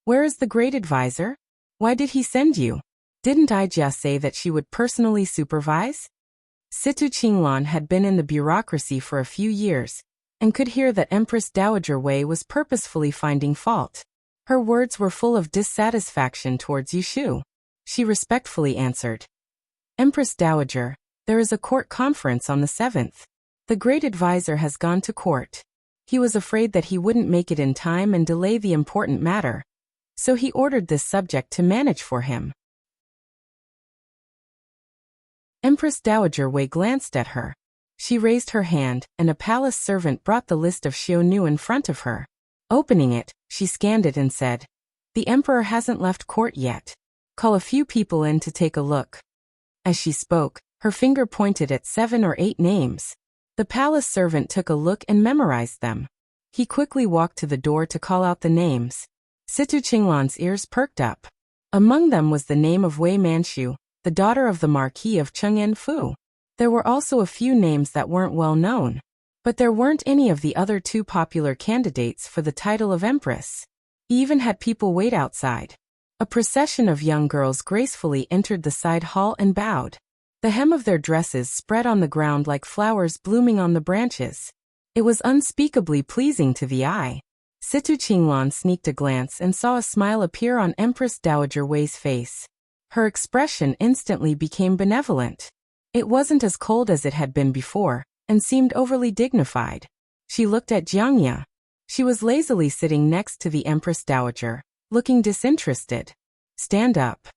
"Where is the great advisor? Why did he send you? Didn't Ijia say that she would personally supervise?" Situ Qinglan had been in the bureaucracy for a few years, and could hear that Empress Dowager Wei was purposefully finding fault. Her words were full of dissatisfaction towards Yushu. She respectfully answered, "Empress Dowager, there is a court conference on the 7th. The great advisor has gone to court. He was afraid that he wouldn't make it in time and delay the important matter, so he ordered this subject to manage for him." Empress Dowager Wei glanced at her. She raised her hand, and a palace servant brought the list of Xionu in front of her. Opening it, she scanned it and said, "The emperor hasn't left court yet. Call a few people in to take a look." As she spoke, her finger pointed at 7 or 8 names. The palace servant took a look and memorized them. He quickly walked to the door to call out the names. Situ Qinglan's ears perked up. Among them was the name of Wei Manchu, the daughter of the Marquis of Cheng'an-Fu. There were also a few names that weren't well known, but there weren't any of the other 2 popular candidates for the title of empress. He even had people wait outside. A procession of young girls gracefully entered the side hall and bowed. The hem of their dresses spread on the ground like flowers blooming on the branches. It was unspeakably pleasing to the eye. Situ Qinglan sneaked a glance and saw a smile appear on Empress Dowager Wei's face. Her expression instantly became benevolent. It wasn't as cold as it had been before, and seemed overly dignified. She looked at Jiangya. She was lazily sitting next to the Empress Dowager, looking disinterested. "Stand up."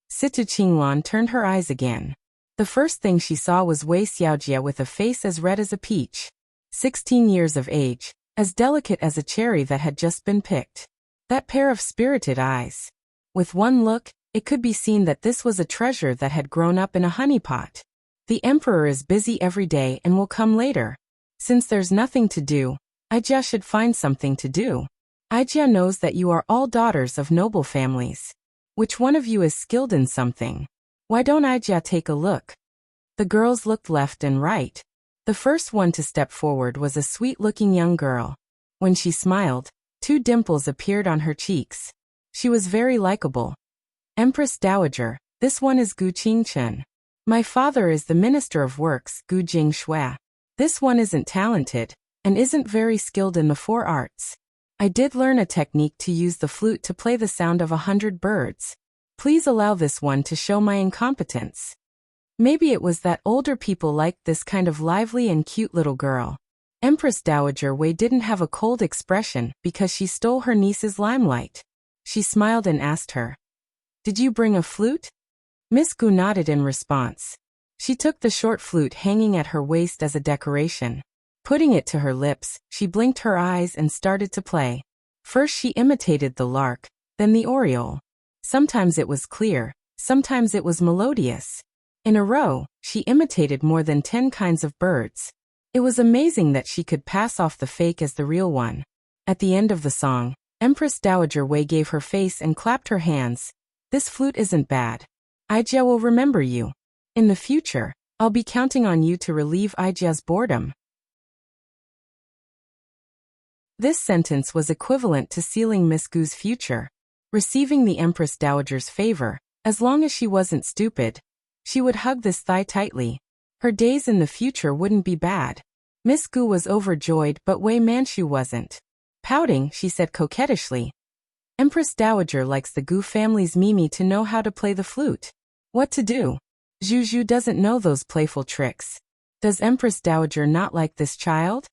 Situ Qinglan turned her eyes again. The first thing she saw was Wei Xiaojia with a face as red as a peach. 16 years of age, as delicate as a cherry that had just been picked. That pair of spirited eyes. With one look, it could be seen that this was a treasure that had grown up in a honeypot. "The emperor is busy every day and will come later. Since there's nothing to do, Ijia should find something to do. Ijia knows that you are all daughters of noble families. Which one of you is skilled in something? Why don't Ijia take a look?" The girls looked left and right. The first one to step forward was a sweet-looking young girl. When she smiled, 2 dimples appeared on her cheeks. She was very likable. "Empress Dowager, this one is Gu Qingchen. My father is the Minister of Works, Gu Jingshui. This one isn't talented, and isn't very skilled in the 4 arts. I did learn a technique to use the flute to play the sound of 100 birds. Please allow this one to show my incompetence." Maybe it was that older people liked this kind of lively and cute little girl. Empress Dowager Wei didn't have a cold expression because she stole her niece's limelight. She smiled and asked her, "Did you bring a flute?" Miss Gu nodded in response. She took the short flute hanging at her waist as a decoration. Putting it to her lips, she blinked her eyes and started to play. First she imitated the lark, then the oriole. Sometimes it was clear, sometimes it was melodious. In a row, she imitated more than 10 kinds of birds. It was amazing that she could pass off the fake as the real one. At the end of the song, Empress Dowager Wei gave her face and clapped her hands. "This flute isn't bad. Aijia will remember you. In the future, I'll be counting on you to relieve Aijia's boredom." This sentence was equivalent to sealing Miss Gu's future. Receiving the Empress Dowager's favor, as long as she wasn't stupid, she would hug this thigh tightly. Her days in the future wouldn't be bad. Miss Gu was overjoyed, but Wei Manchu wasn't. Pouting, she said coquettishly, "Empress Dowager likes the Gu family's Mimi to know how to play the flute. What to do? Zhu doesn't know those playful tricks. Does Empress Dowager not like this child?"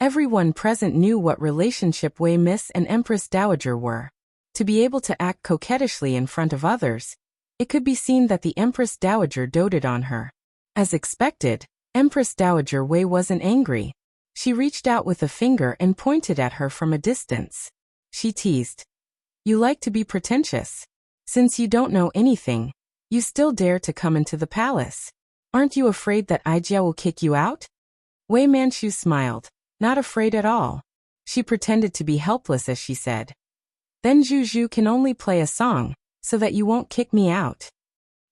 Everyone present knew what relationship Wei Miss and Empress Dowager were. To be able to act coquettishly in front of others, it could be seen that the Empress Dowager doted on her. As expected, Empress Dowager Wei wasn't angry. She reached out with a finger and pointed at her from a distance. She teased, "You like to be pretentious. Since you don't know anything, you still dare to come into the palace. Aren't you afraid that Aijia will kick you out?" Wei Manchu smiled, not afraid at all. She pretended to be helpless as she said, "Then Zhu can only play a song, so that you won't kick me out."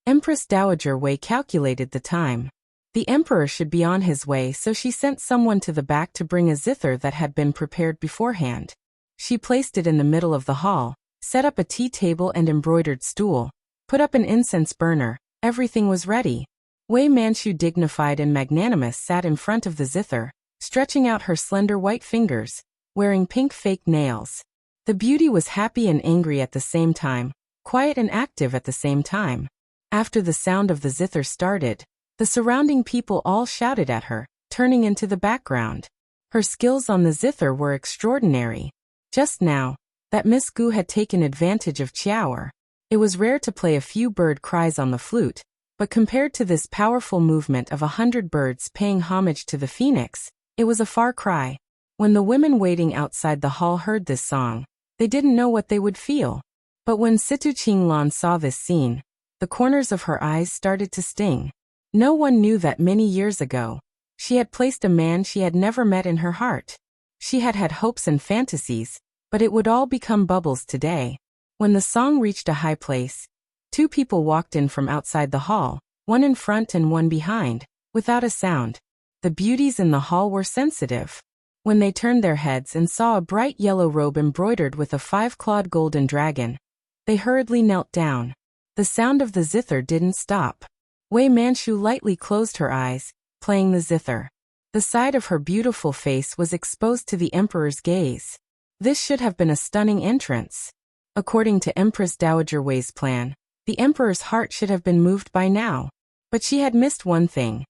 Empress Dowager Wei calculated the time. The emperor should be on his way, so she sent someone to the back to bring a zither that had been prepared beforehand. She placed it in the middle of the hall, set up a tea table and embroidered stool, put up an incense burner. Everything was ready. Wei Manchu, dignified and magnanimous, sat in front of the zither, stretching out her slender white fingers, wearing pink fake nails. The beauty was happy and angry at the same time, quiet and active at the same time. After the sound of the zither started, the surrounding people all shouted at her, turning into the background. Her skills on the zither were extraordinary. Just now, that Miss Gu had taken advantage of Chiaoer. It was rare to play a few bird cries on the flute, but compared to this powerful movement of 100 birds paying homage to the phoenix, it was a far cry. When the women waiting outside the hall heard this song, they didn't know what they would feel. But when Situ Qinglan saw this scene, the corners of her eyes started to sting. No one knew that many years ago, she had placed a man she had never met in her heart. She had had hopes and fantasies, but it would all become bubbles today. When the song reached a high place, 2 people walked in from outside the hall, one in front and one behind, without a sound. The beauties in the hall were sensitive. When they turned their heads and saw a bright yellow robe embroidered with a 5-clawed golden dragon, they hurriedly knelt down. The sound of the zither didn't stop. Wei Manchu lightly closed her eyes, playing the zither. The side of her beautiful face was exposed to the emperor's gaze. This should have been a stunning entrance. According to Empress Dowager Wei's plan, the emperor's heart should have been moved by now. But she had missed one thing.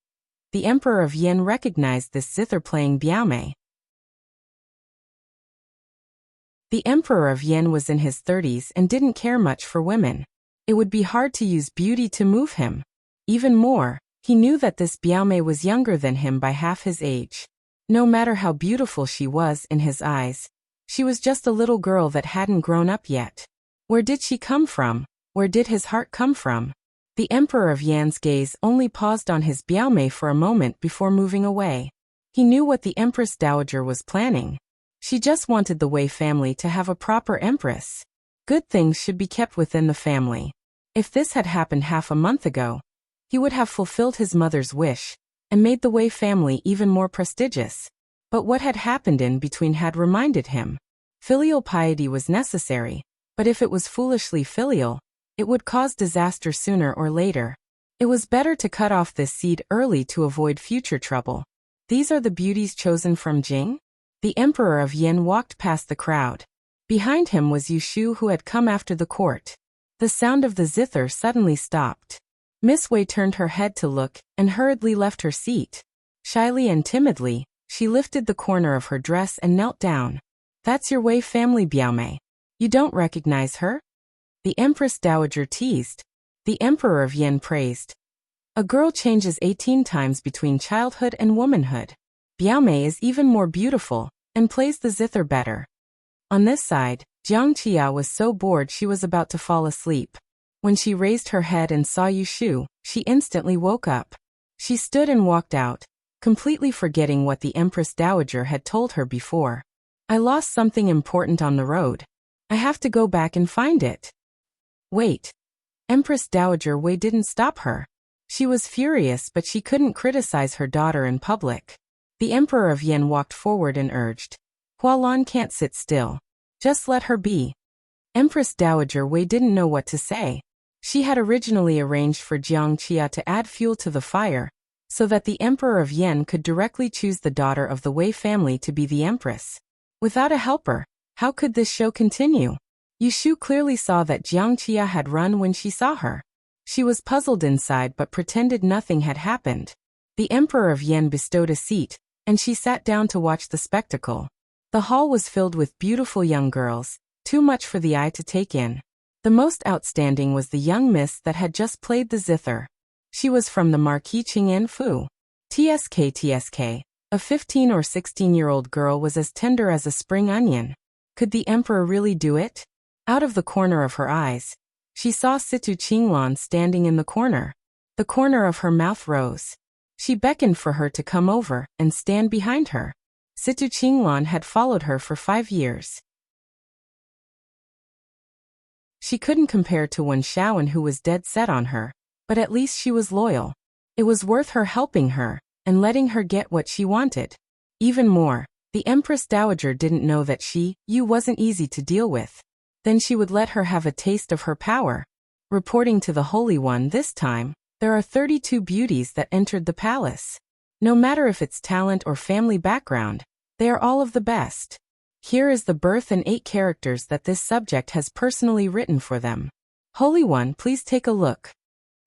The Emperor of Yen recognized this zither-playing Biaomei. The Emperor of Yen was in his 30s and didn't care much for women. It would be hard to use beauty to move him. Even more, he knew that this Biaomei was younger than him by half his age. No matter how beautiful she was in his eyes, she was just a little girl that hadn't grown up yet. Where did she come from? Where did his heart come from? The Emperor of Yan's gaze only paused on his Biaomei for a moment before moving away. He knew what the Empress Dowager was planning. She just wanted the Wei family to have a proper empress. Good things should be kept within the family. If this had happened half a month ago, he would have fulfilled his mother's wish and made the Wei family even more prestigious. But what had happened in between had reminded him. Filial piety was necessary, but if it was foolishly filial, it would cause disaster sooner or later. It was better to cut off this seed early to avoid future trouble. These are the beauties chosen from Jing? The Emperor of Yen walked past the crowd. Behind him was Yushu, who had come after the court. The sound of the zither suddenly stopped. Miss Wei turned her head to look and hurriedly left her seat. Shyly and timidly, She lifted the corner of her dress and knelt down. That's your Wei family, Biaomei. You don't recognize her? The Empress Dowager teased. The Emperor of Yen praised. A girl changes 18 times between childhood and womanhood. Biaomei is even more beautiful, and plays the zither better. On this side, Jiang Qia was so bored she was about to fall asleep. When she raised her head and saw Yushu, she instantly woke up. She stood and walked out, completely forgetting what the Empress Dowager had told her before. I lost something important on the road. I have to go back and find it. Wait. Empress Dowager Wei didn't stop her. She was furious, but she couldn't criticize her daughter in public. The Emperor of Yen walked forward and urged. Hualan can't sit still. Just let her be. Empress Dowager Wei didn't know what to say. She had originally arranged for Jiang Qia to add fuel to the fire, so that the Emperor of Yen could directly choose the daughter of the Wei family to be the Empress. Without a helper, how could this show continue? Yushu clearly saw that Jiang Qia had run when she saw her. She was puzzled inside but pretended nothing had happened. The Emperor of Yen bestowed a seat, and she sat down to watch the spectacle. The hall was filled with beautiful young girls, too much for the eye to take in. The most outstanding was the young miss that had just played the zither. She was from the Marquis Qing'an Fu. TSK. A 15 or 16-year-old girl was as tender as a spring onion. Could the emperor really do it? Out of the corner of her eyes, she saw Situ Qinglan standing in the corner. The corner of her mouth rose. She beckoned for her to come over and stand behind her. Situ Qinglan had followed her for 5 years. She couldn't compare to Wen Shaoan, who was dead set on her, but at least she was loyal. It was worth her helping her and letting her get what she wanted. Even more, the Empress Dowager didn't know that you wasn't easy to deal with. Then she would let her have a taste of her power. Reporting to the Holy One this time, there are 32 beauties that entered the palace. No matter if it's talent or family background, they are all of the best. Here is the birth and 8 characters that this subject has personally written for them. Holy One, please take a look.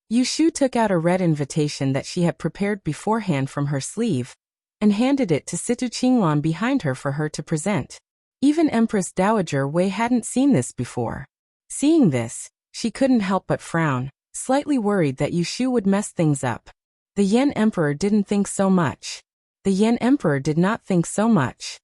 Yushu took out a red invitation that she had prepared beforehand from her sleeve, and handed it to Situ Qinglan behind her for her to present. Even Empress Dowager Wei hadn't seen this before. Seeing this, she couldn't help but frown, slightly worried that Yushu would mess things up. The Yen Emperor didn't think so much. The Yen Emperor did not think so much.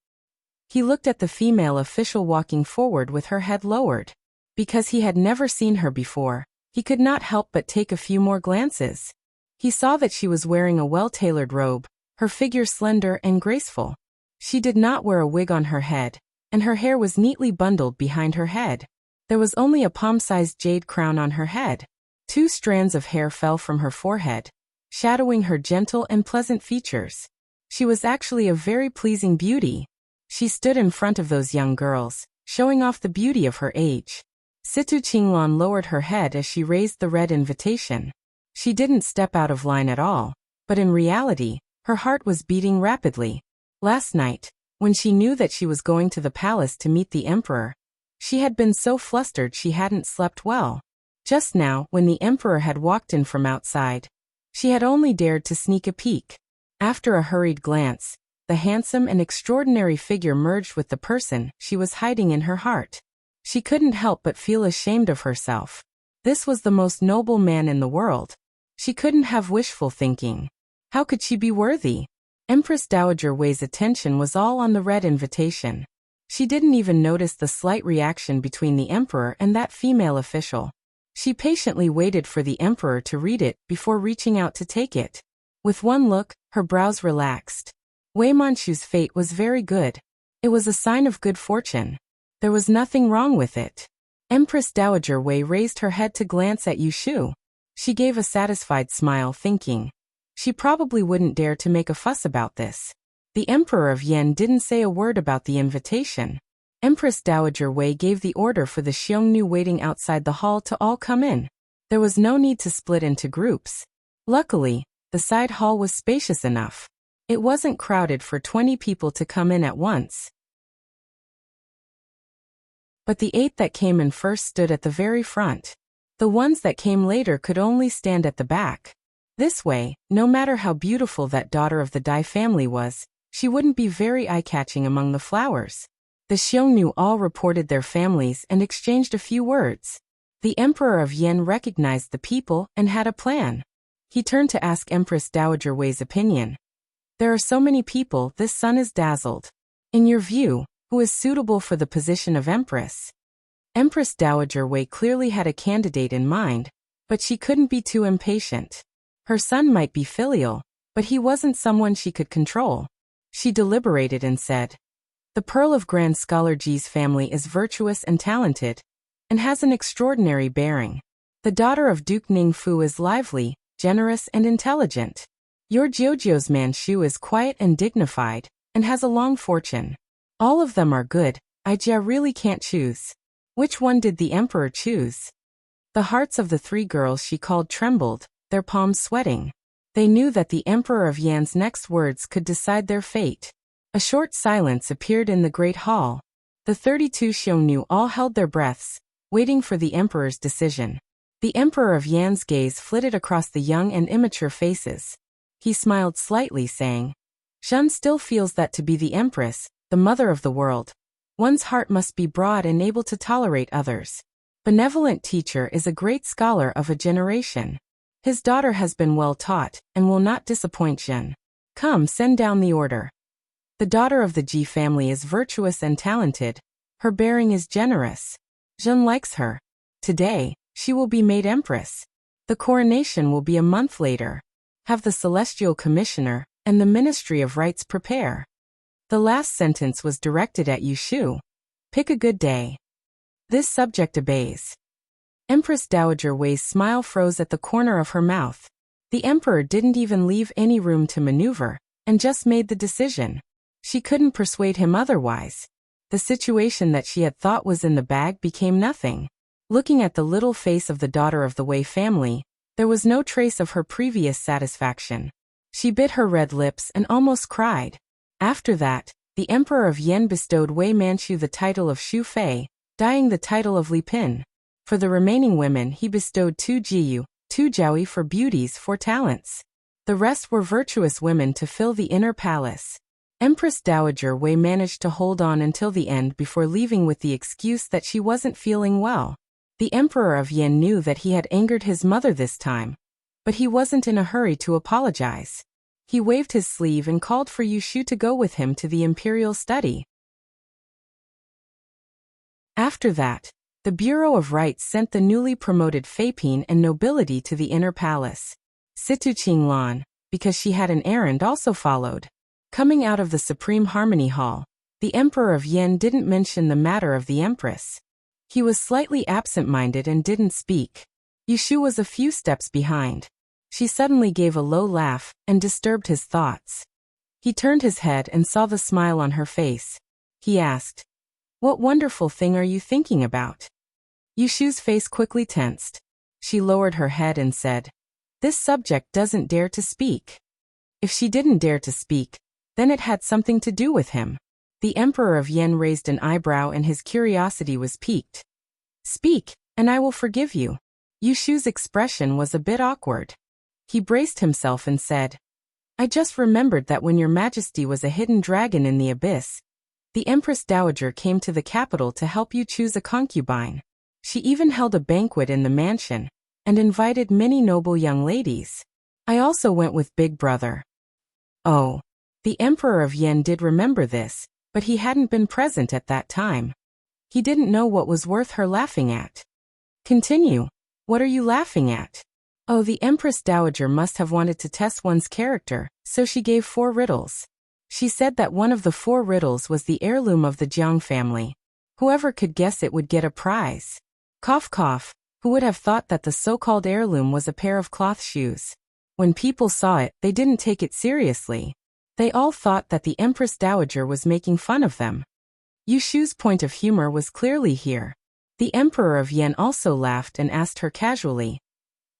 He looked at the female official walking forward with her head lowered. Because he had never seen her before, he could not help but take a few more glances. He saw that she was wearing a well-tailored robe, her figure slender and graceful. She did not wear a wig on her head, and her hair was neatly bundled behind her head. There was only a palm-sized jade crown on her head. 2 strands of hair fell from her forehead, shadowing her gentle and pleasant features. She was actually a very pleasing beauty. She stood in front of those young girls, showing off the beauty of her age. Situ Qinglan lowered her head as she raised the red invitation. She didn't step out of line at all, but in reality, her heart was beating rapidly. Last night, when she knew that she was going to the palace to meet the emperor, she had been so flustered she hadn't slept well. Just now, when the emperor had walked in from outside, she had only dared to sneak a peek. After a hurried glance, the handsome and extraordinary figure merged with the person she was hiding in her heart. She couldn't help but feel ashamed of herself. This was the most noble man in the world. She couldn't have wishful thinking. How could she be worthy? Empress Dowager Wei's attention was all on the red invitation. She didn't even notice the slight reaction between the emperor and that female official. She patiently waited for the emperor to read it before reaching out to take it. With one look, her brows relaxed. Wei Manchu's fate was very good. It was a sign of good fortune. There was nothing wrong with it. Empress Dowager Wei raised her head to glance at Yushu. She gave a satisfied smile, thinking, she probably wouldn't dare to make a fuss about this. The Emperor of Yen didn't say a word about the invitation. Empress Dowager Wei gave the order for the Xiongnu waiting outside the hall to all come in. There was no need to split into groups. Luckily, the side hall was spacious enough. It wasn't crowded for 20 people to come in at once. But the 8 that came in first stood at the very front. The ones that came later could only stand at the back. This way, no matter how beautiful that daughter of the Dai family was, she wouldn't be very eye-catching among the flowers. The Xiongnu all reported their families and exchanged a few words. The Emperor of Yen recognized the people and had a plan. He turned to ask Empress Dowager Wei's opinion. There are so many people, this sun is dazzled. In your view, who is suitable for the position of Empress? Empress Dowager Wei clearly had a candidate in mind, but she couldn't be too impatient. Her son might be filial, but he wasn't someone she could control. She deliberated and said, "The Pearl of Grand Scholar Ji's family is virtuous and talented, and has an extraordinary bearing. The daughter of Duke Ningfu is lively, generous and intelligent. Your Jiujiu's Manchu is quiet and dignified, and has a long fortune. All of them are good, Ijia really can't choose." Which one did the emperor choose? The hearts of the three girls she called trembled, their palms sweating. They knew that the Emperor of Yan's next words could decide their fate. A short silence appeared in the great hall. The 32 Xiongnu all held their breaths, waiting for the emperor's decision. The Emperor of Yan's gaze flitted across the young and immature faces. He smiled slightly, saying, "Zhen still feels that to be the empress, the mother of the world, one's heart must be broad and able to tolerate others. Benevolent teacher is a great scholar of a generation. His daughter has been well taught, and will not disappoint Zhen. Come, send down the order. The daughter of the Ji family is virtuous and talented. Her bearing is generous. Zhen likes her. Today, she will be made empress. The coronation will be a month later. Have the celestial commissioner and the Ministry of Rites prepare." The last sentence was directed at Yushu. "Pick a good day. This subject obeys." Empress Dowager Wei's smile froze at the corner of her mouth. The emperor didn't even leave any room to maneuver, and just made the decision. She couldn't persuade him otherwise. The situation that she had thought was in the bag became nothing. Looking at the little face of the daughter of the Wei family, there was no trace of her previous satisfaction. She bit her red lips and almost cried. After that, the Emperor of Yen bestowed Wei Manchu the title of Shu Fei, dying the title of Li Pin. For the remaining women he bestowed 2 Jiyu, 2 Jiaoyi for beauties, 4 talents. The rest were virtuous women to fill the inner palace. Empress Dowager Wei managed to hold on until the end before leaving with the excuse that she wasn't feeling well. The Emperor of Yen knew that he had angered his mother this time, but he wasn't in a hurry to apologize. He waved his sleeve and called for Yushu to go with him to the imperial study. After that, the Bureau of Rites sent the newly promoted Feipin and nobility to the inner palace. Situ Qinglan, because she had an errand, also followed. Coming out of the Supreme Harmony Hall, the Emperor of Yen didn't mention the matter of the Empress. He was slightly absent-minded and didn't speak. Yushu was a few steps behind. She suddenly gave a low laugh and disturbed his thoughts. He turned his head and saw the smile on her face. He asked, "What wonderful thing are you thinking about?" Yushu's face quickly tensed. She lowered her head and said, "This subject doesn't dare to speak." If she didn't dare to speak, then it had something to do with him. The Emperor of Yen raised an eyebrow and his curiosity was piqued. "Speak, and I will forgive you." Yushu's expression was a bit awkward. He braced himself and said, "I just remembered that when your majesty was a hidden dragon in the abyss, the Empress Dowager came to the capital to help you choose a concubine. She even held a banquet in the mansion, and invited many noble young ladies. I also went with Big Brother." Oh, the Emperor of Yen did remember this, but he hadn't been present at that time. He didn't know what was worth her laughing at. "Continue. What are you laughing at?" Oh, the Empress Dowager must have wanted to test one's character, so she gave 4 riddles. She said that one of the 4 riddles was the heirloom of the Jiang family. Whoever could guess it would get a prize. Cough cough, who would have thought that the so-called heirloom was a pair of cloth shoes? When people saw it, they didn't take it seriously. They all thought that the Empress Dowager was making fun of them. Yushu's point of humor was clearly here. The Emperor of Yen also laughed and asked her casually,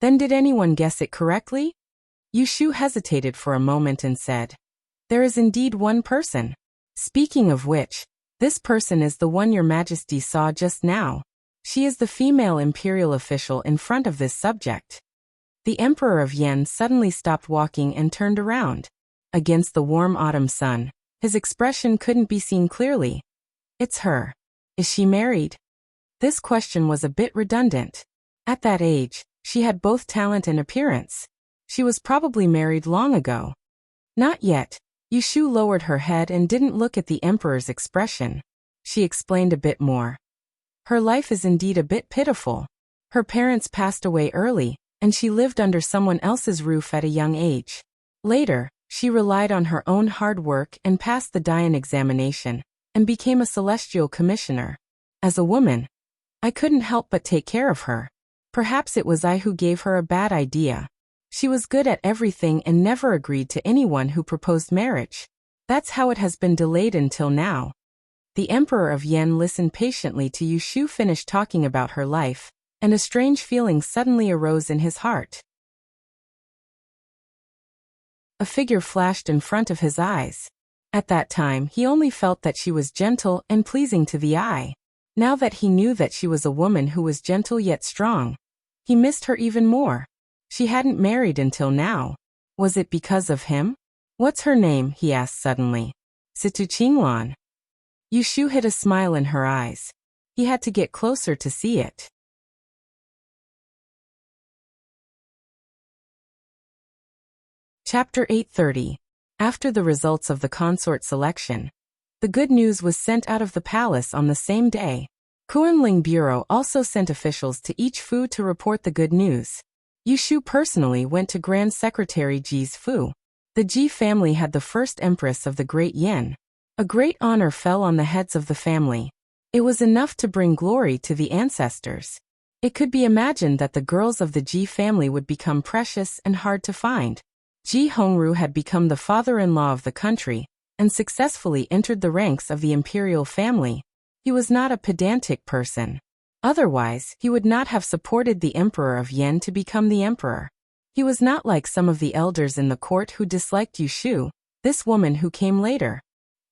"Then did anyone guess it correctly?" Yushu hesitated for a moment and said, "There is indeed one person. Speaking of which, this person is the one your majesty saw just now. She is the female imperial official in front of this subject." The Emperor of Yen suddenly stopped walking and turned around. Against the warm autumn sun, His expression couldn't be seen clearly. It's her. Is she married? This question was a bit redundant. At that age, she had both talent and appearance. She was probably married long ago. Not yet. Yushu lowered her head and didn't look at the emperor's expression. She explained a bit more. Her life is indeed a bit pitiful. Her parents passed away early, and she lived under someone else's roof at a young age. Later, she relied on her own hard work and passed the Dayan examination, and became a celestial commissioner. As a woman, I couldn't help but take care of her. Perhaps it was I who gave her a bad idea. She was good at everything and never agreed to anyone who proposed marriage. That's how it has been delayed until now. The Emperor of Yen listened patiently to Yushu finish talking about her life, and a strange feeling suddenly arose in his heart. A figure flashed in front of his eyes. At that time, he only felt that she was gentle and pleasing to the eye. Now that he knew that she was a woman who was gentle yet strong, he missed her even more. She hadn't married until now. Was it because of him? What's her name? He asked suddenly. Situ Qinglan. Yushu hid a smile in her eyes. He had to get closer to see it. Chapter 830. After the results of the consort selection, the good news was sent out of the palace on the same day. Kuanling Bureau also sent officials to each Fu to report the good news. Yushu personally went to Grand Secretary Ji's Fu. The Ji family had the first empress of the Great Yin. A great honor fell on the heads of the family. It was enough to bring glory to the ancestors. It could be imagined that the girls of the Ji family would become precious and hard to find. Ji Hongru had become the father-in-law of the country, and successfully entered the ranks of the imperial family. He was not a pedantic person. Otherwise, he would not have supported the Emperor of Yen to become the emperor. He was not like some of the elders in the court who disliked Yushu, this woman who came later.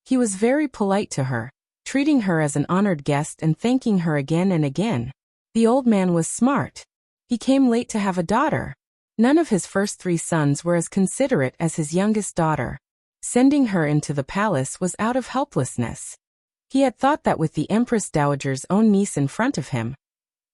He was very polite to her, treating her as an honored guest and thanking her again and again. The old man was smart. He came late to have a daughter. None of his first 3 sons were as considerate as his youngest daughter. Sending her into the palace was out of helplessness. He had thought that with the Empress Dowager's own niece in front of him,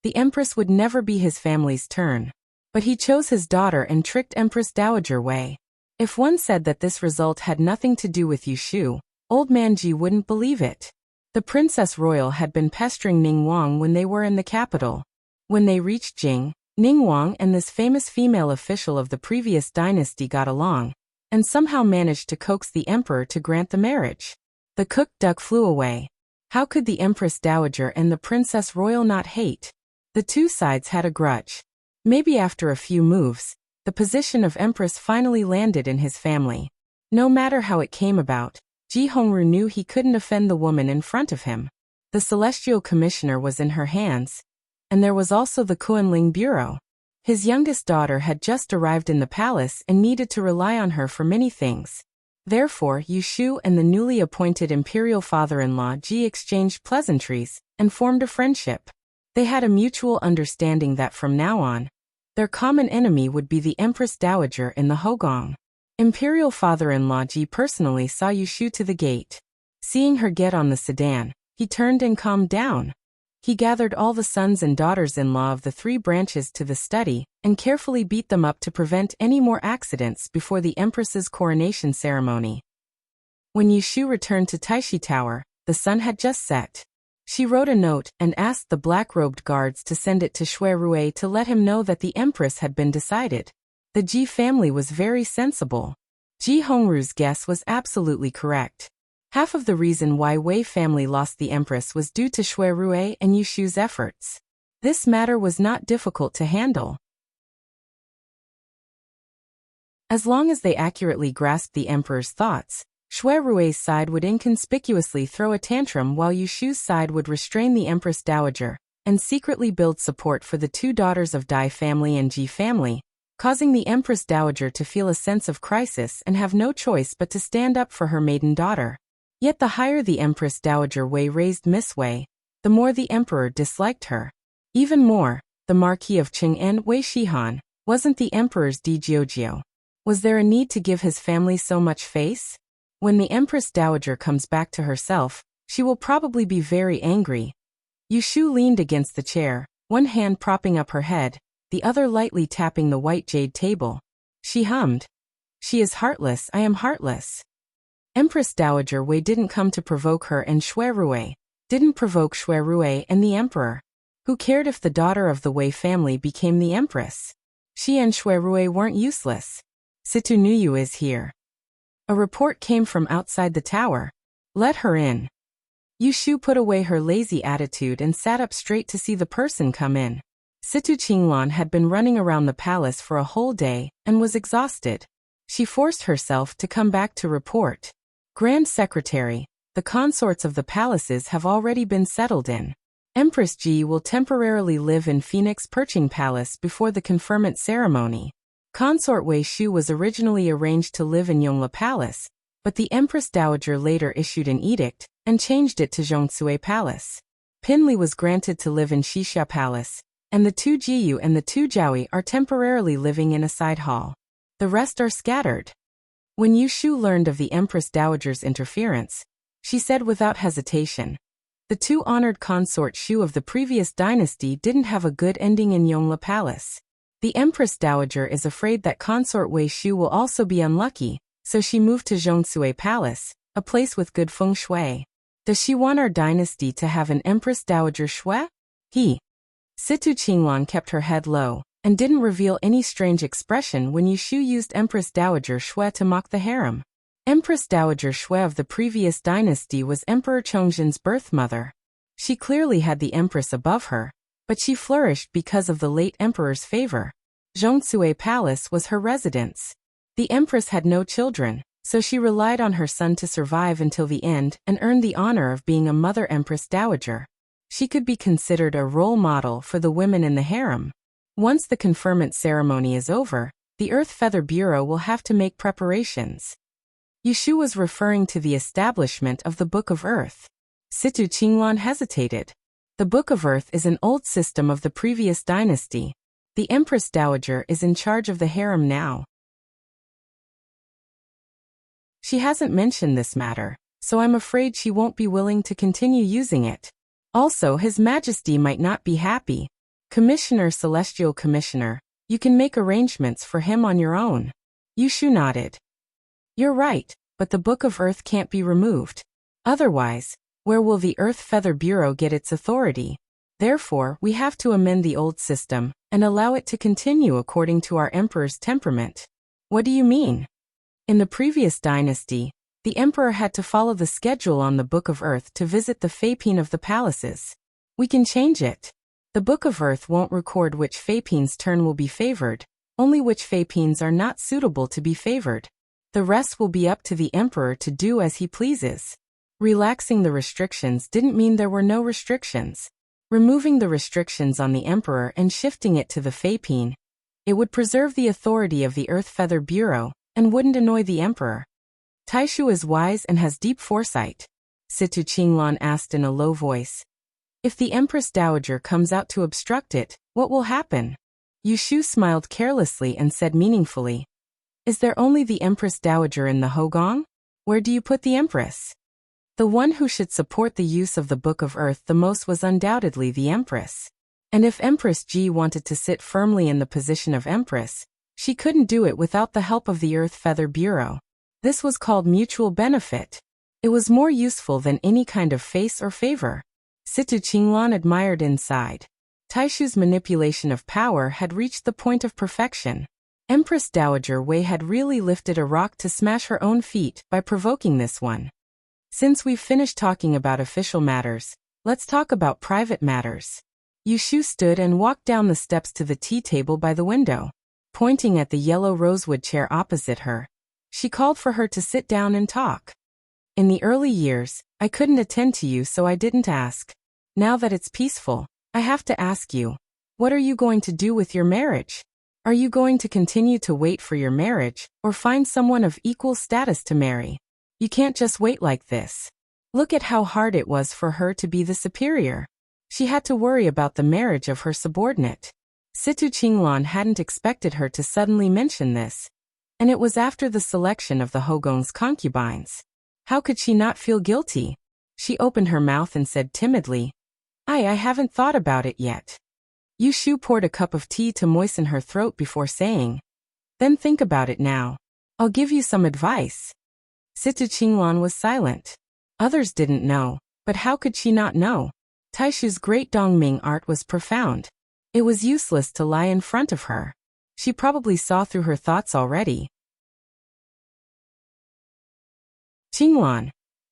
the Empress would never be his family's turn. But he chose his daughter and tricked Empress Dowager Wei. If one said that this result had nothing to do with Yushu, Old Man Ji wouldn't believe it. The Princess Royal had been pestering Ning Wang when they were in the capital. When they reached Jing, Ning Wang and this famous female official of the previous dynasty got along, and somehow managed to coax the emperor to grant the marriage. The cooked duck flew away. How could the Empress Dowager and the Princess Royal not hate? The two sides had a grudge. Maybe after a few moves, the position of Empress finally landed in his family. No matter how it came about, Ji Hongru knew he couldn't offend the woman in front of him. The Celestial Commissioner was in her hands, and there was also the Kuanling Bureau. His youngest daughter had just arrived in the palace and needed to rely on her for many things. Therefore, Yushu and the newly appointed imperial father-in-law Ji exchanged pleasantries and formed a friendship. They had a mutual understanding that from now on, their common enemy would be the Empress Dowager in the Hogong. Imperial father-in-law Ji personally saw Yushu to the gate. Seeing her get on the sedan, he turned and calmed down. He gathered all the sons and daughters-in-law of the 3 branches to the study and carefully beat them up to prevent any more accidents before the Empress's coronation ceremony. When Yushu returned to Taishi Tower, the sun had just set. She wrote a note and asked the black-robed guards to send it to Shui Rui to let him know that the Empress had been decided. The Ji family was very sensible. Ji Hongru's guess was absolutely correct. Half of the reason why Wei family lost the Empress was due to Shui Rui and Yushu's efforts. This matter was not difficult to handle. As long as they accurately grasped the Emperor's thoughts, Shui Rui's side would inconspicuously throw a tantrum while Yushu's side would restrain the Empress Dowager, and secretly build support for the 2 daughters of Dai family and Ji family, causing the Empress Dowager to feel a sense of crisis and have no choice but to stand up for her maiden daughter. Yet the higher the Empress Dowager Wei raised Miss Wei, the more the Emperor disliked her. Even more, the Marquis of Cheng'an Wei Shihan wasn't the Emperor's Di Jiujio. Was there a need to give his family so much face? When the Empress Dowager comes back to herself, she will probably be very angry. Yushu leaned against the chair, one hand propping up her head, the other lightly tapping the white jade table. She hummed. She is heartless, I am heartless. Empress Dowager Wei didn't come to provoke her, and Shui Rui didn't provoke Shui Rui and the emperor. Who cared if the daughter of the Wei family became the empress? She and Shui Rui weren't useless. Situ Nuyu is here. A report came from outside the tower. Let her in. Yushu put away her lazy attitude and sat up straight to see the person come in. Situ Qinglan had been running around the palace for a whole day and was exhausted. She forced herself to come back to report. Grand Secretary, the consorts of the palaces have already been settled in. Empress Ji will temporarily live in Phoenix Perching Palace before the conferment ceremony. Consort Wei Shu was originally arranged to live in Yongla Palace, but the Empress Dowager later issued an edict and changed it to Zhongsui Palace. Pinli was granted to live in Xixia Palace, and the two Jiyu and the two Jiaoi are temporarily living in a side hall. The rest are scattered. When Yushu learned of the Empress Dowager's interference, she said without hesitation, the two honored consort Shu of the previous dynasty didn't have a good ending in Yongla Palace. The Empress Dowager is afraid that consort Wei Shu will also be unlucky, so she moved to Zhongsui Palace, a place with good feng shui. Does she want our dynasty to have an Empress Dowager Shui? Situ Qinglan kept her head low and didn't reveal any strange expression when Yushu used Empress Dowager Shui to mock the harem. Empress Dowager Shui of the previous dynasty was Emperor Chongzhen's birth mother. She clearly had the empress above her, but she flourished because of the late emperor's favor. Zhongsui Palace was her residence. The empress had no children, so she relied on her son to survive until the end and earned the honor of being a mother Empress Dowager. She could be considered a role model for the women in the harem. Once the conferment ceremony is over, the Earth Feather Bureau will have to make preparations. Yushu was referring to the establishment of the Book of Earth. Situ Qinglan hesitated. The Book of Earth is an old system of the previous dynasty. The Empress Dowager is in charge of the harem now. She hasn't mentioned this matter, so I'm afraid she won't be willing to continue using it. Also, His Majesty might not be happy. Commissioner Celestial Commissioner, you can make arrangements for him on your own. Yushu nodded. You're right, but the Book of Earth can't be removed. Otherwise, where will the Earth Feather Bureau get its authority? Therefore, we have to amend the old system and allow it to continue according to our emperor's temperament. What do you mean? In the previous dynasty, the emperor had to follow the schedule on the Book of Earth to visit the Faipin of the palaces. We can change it. The Book of Earth won't record which Faipin's turn will be favored, only which Faipins are not suitable to be favored. The rest will be up to the emperor to do as he pleases. Relaxing the restrictions didn't mean there were no restrictions. Removing the restrictions on the emperor and shifting it to the Faipin, it would preserve the authority of the Earth Feather Bureau and wouldn't annoy the emperor. Taishu is wise and has deep foresight. Situ Qinglan asked in a low voice. If the Empress Dowager comes out to obstruct it, what will happen? Yushu smiled carelessly and said meaningfully, is there only the Empress Dowager in the Hogong? Where do you put the Empress? The one who should support the use of the Book of Earth the most was undoubtedly the Empress. And if Empress Ji wanted to sit firmly in the position of Empress, she couldn't do it without the help of the Earth Feather Bureau. This was called mutual benefit. It was more useful than any kind of face or favor. Situ Qinglan admired inside. Taishu's manipulation of power had reached the point of perfection. Empress Dowager Wei had really lifted a rock to smash her own feet by provoking this one. Since we've finished talking about official matters, let's talk about private matters. Yushu stood and walked down the steps to the tea table by the window. Pointing at the yellow rosewood chair opposite her, she called for her to sit down and talk. In the early years, I couldn't attend to you, so I didn't ask. Now that it's peaceful, I have to ask you, what are you going to do with your marriage? Are you going to continue to wait for your marriage, or find someone of equal status to marry? You can't just wait like this. Look at how hard it was for her to be the superior. She had to worry about the marriage of her subordinate. Situ Qinglan hadn't expected her to suddenly mention this, and it was after the selection of the Hogong's concubines. How could she not feel guilty? She opened her mouth and said timidly, I haven't thought about it yet. Yushu poured a cup of tea to moisten her throat before saying, then think about it now. I'll give you some advice. Situ Qinglan was silent. Others didn't know, but how could she not know? Taishu's great Dongming art was profound. It was useless to lie in front of her. She probably saw through her thoughts already. Qinglan.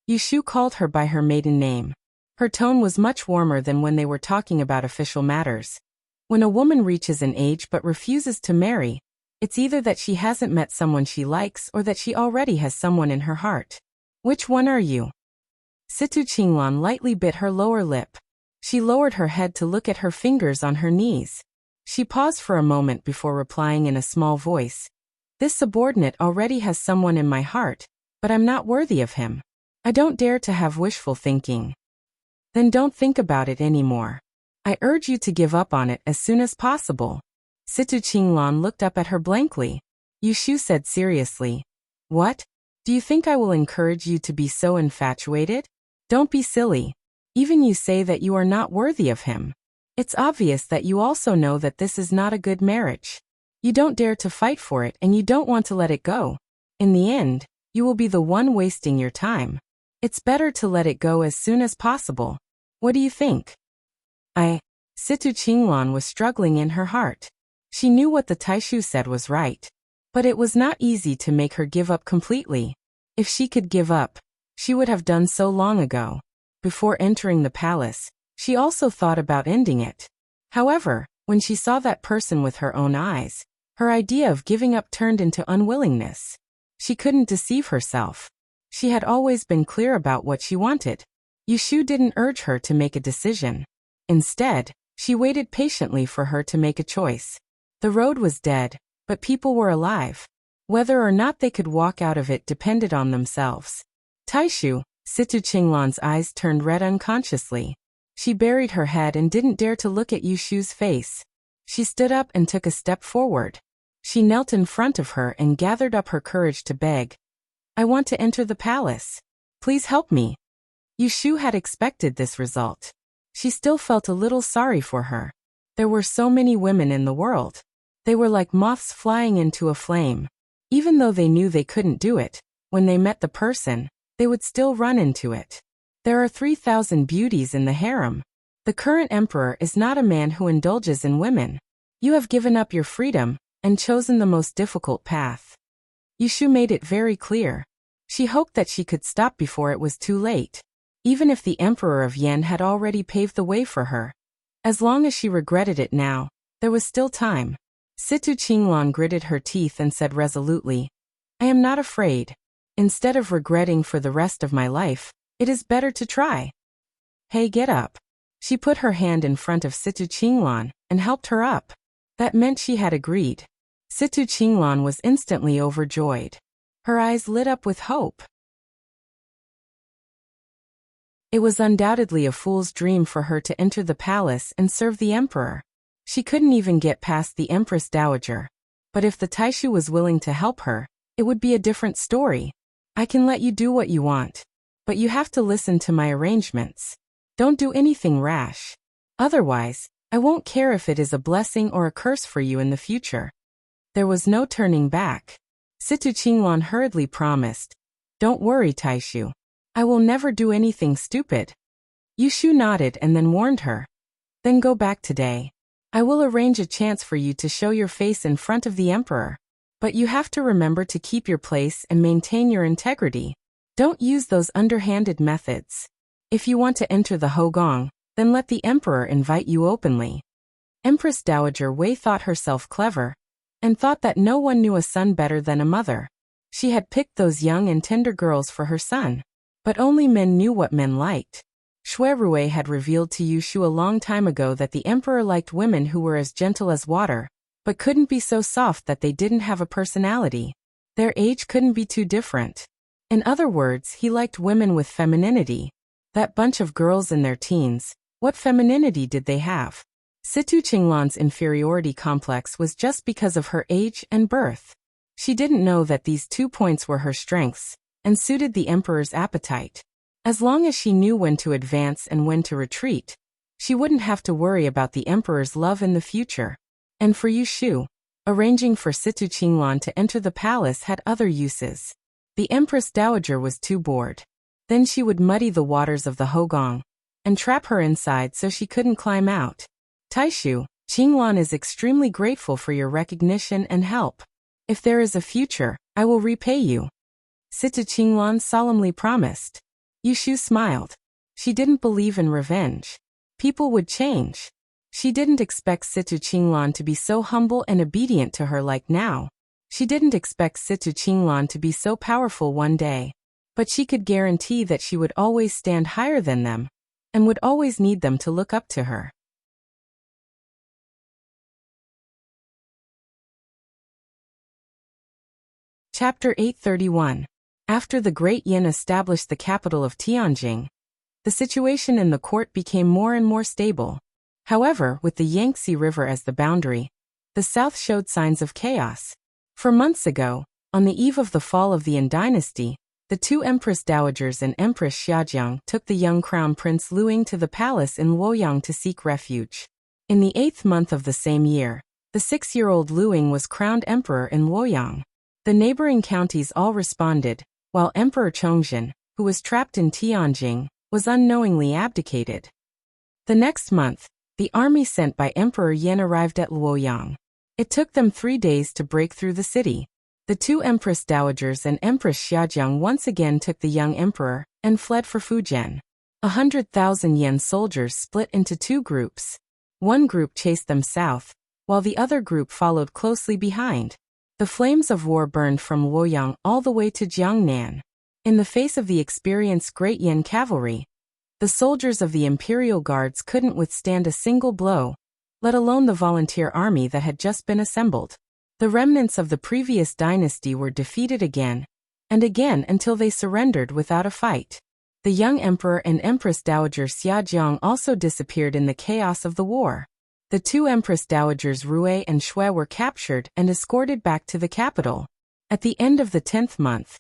Yushu called her by her maiden name. Her tone was much warmer than when they were talking about official matters. When a woman reaches an age but refuses to marry, it's either that she hasn't met someone she likes or that she already has someone in her heart. Which one are you? Situ Qinglan lightly bit her lower lip. She lowered her head to look at her fingers on her knees. She paused for a moment before replying in a small voice. This subordinate already has someone in my heart, but I'm not worthy of him. I don't dare to have wishful thinking. Then don't think about it anymore. I urge you to give up on it as soon as possible. Situ Qinglan looked up at her blankly. Yushu said seriously, what? Do you think I will encourage you to be so infatuated? Don't be silly. Even you say that you are not worthy of him. It's obvious that you also know that this is not a good marriage. You don't dare to fight for it and you don't want to let it go. In the end, you will be the one wasting your time. It's better to let it go as soon as possible. What do you think? Situ Qinglan was struggling in her heart. She knew what the Taishu said was right. But it was not easy to make her give up completely. If she could give up, she would have done so long ago. Before entering the palace, she also thought about ending it. However, when she saw that person with her own eyes, her idea of giving up turned into unwillingness. She couldn't deceive herself. She had always been clear about what she wanted. Yushu didn't urge her to make a decision. Instead, she waited patiently for her to make a choice. The road was dead, but people were alive. Whether or not they could walk out of it depended on themselves. Taishu, Situ Qinglan's eyes turned red unconsciously. She buried her head and didn't dare to look at Yushu's face. She stood up and took a step forward. She knelt in front of her and gathered up her courage to beg. I want to enter the palace. Please help me. Yushu had expected this result. She still felt a little sorry for her. There were so many women in the world. They were like moths flying into a flame. Even though they knew they couldn't do it, when they met the person, they would still run into it. There are 3,000 beauties in the harem. The current emperor is not a man who indulges in women. You have given up your freedom and chosen the most difficult path. Yushu made it very clear. She hoped that she could stop before it was too late. Even if the emperor of Yen had already paved the way for her. As long as she regretted it now, there was still time. Situ Qinglan gritted her teeth and said resolutely, I am not afraid. Instead of regretting for the rest of my life, it is better to try. Hey, get up. She put her hand in front of Situ Qinglan and helped her up. That meant she had agreed. Situ Qinglan was instantly overjoyed. Her eyes lit up with hope. It was undoubtedly a fool's dream for her to enter the palace and serve the emperor. She couldn't even get past the Empress Dowager. But if the Taishu was willing to help her, it would be a different story. I can let you do what you want. But you have to listen to my arrangements. Don't do anything rash. Otherwise, I won't care if it is a blessing or a curse for you in the future. There was no turning back. Situ Qinglan hurriedly promised. Don't worry, Taishu. I will never do anything stupid. Yushu nodded and then warned her. Then go back today. I will arrange a chance for you to show your face in front of the emperor. But you have to remember to keep your place and maintain your integrity. Don't use those underhanded methods. If you want to enter the Hogong, then let the emperor invite you openly. Empress Dowager Wei thought herself clever, and thought that no one knew a son better than a mother. She had picked those young and tender girls for her son. But only men knew what men liked. Shui had revealed to Yushu a long time ago that the emperor liked women who were as gentle as water, but couldn't be so soft that they didn't have a personality. Their age couldn't be too different. In other words, he liked women with femininity. That bunch of girls in their teens, what femininity did they have? Situ Qinglan's inferiority complex was just because of her age and birth. She didn't know that these 2 points were her strengths, and suited the emperor's appetite. As long as she knew when to advance and when to retreat, she wouldn't have to worry about the emperor's love in the future. And for Yu Shu, arranging for Situ Qinglan to enter the palace had other uses. The Empress Dowager was too bored. Then she would muddy the waters of the Hogong and trap her inside so she couldn't climb out. Taishu, Qinglan is extremely grateful for your recognition and help. If there is a future, I will repay you. Situ Qinglan solemnly promised. Yu Shu smiled. She didn't believe in revenge. People would change. She didn't expect Situ Qinglan to be so humble and obedient to her like now. She didn't expect Situ Qinglan to be so powerful one day. But she could guarantee that she would always stand higher than them, and would always need them to look up to her. Chapter 831. After the great Yin established the capital of Tianjing, the situation in the court became more and more stable. However, with the Yangtze River as the boundary, the south showed signs of chaos. For months ago, on the eve of the fall of the Yin dynasty, the two Empress Dowagers and Empress Xiajiang took the young Crown Prince Luing to the palace in Luoyang to seek refuge. In the 8th month of the same year, the 6-year-old Luing was crowned emperor in Luoyang. The neighboring counties all responded, while Emperor Chongzhen, who was trapped in Tianjing, was unknowingly abdicated. The next month, the army sent by Emperor Yan arrived at Luoyang. It took them 3 days to break through the city. The two Empress Dowagers and Empress Xiajiang once again took the young emperor and fled for Fujian. 100,000 Yan soldiers split into 2 groups. One group chased them south, while the other group followed closely behind. The flames of war burned from Luoyang all the way to Jiangnan. In the face of the experienced Great Yan cavalry, the soldiers of the Imperial Guards couldn't withstand a single blow, let alone the volunteer army that had just been assembled. The remnants of the previous dynasty were defeated again and again until they surrendered without a fight. The young emperor and Empress Dowager Xiajiang also disappeared in the chaos of the war. The two Empress Dowagers Rui and Shui were captured and escorted back to the capital. At the end of the 10th month,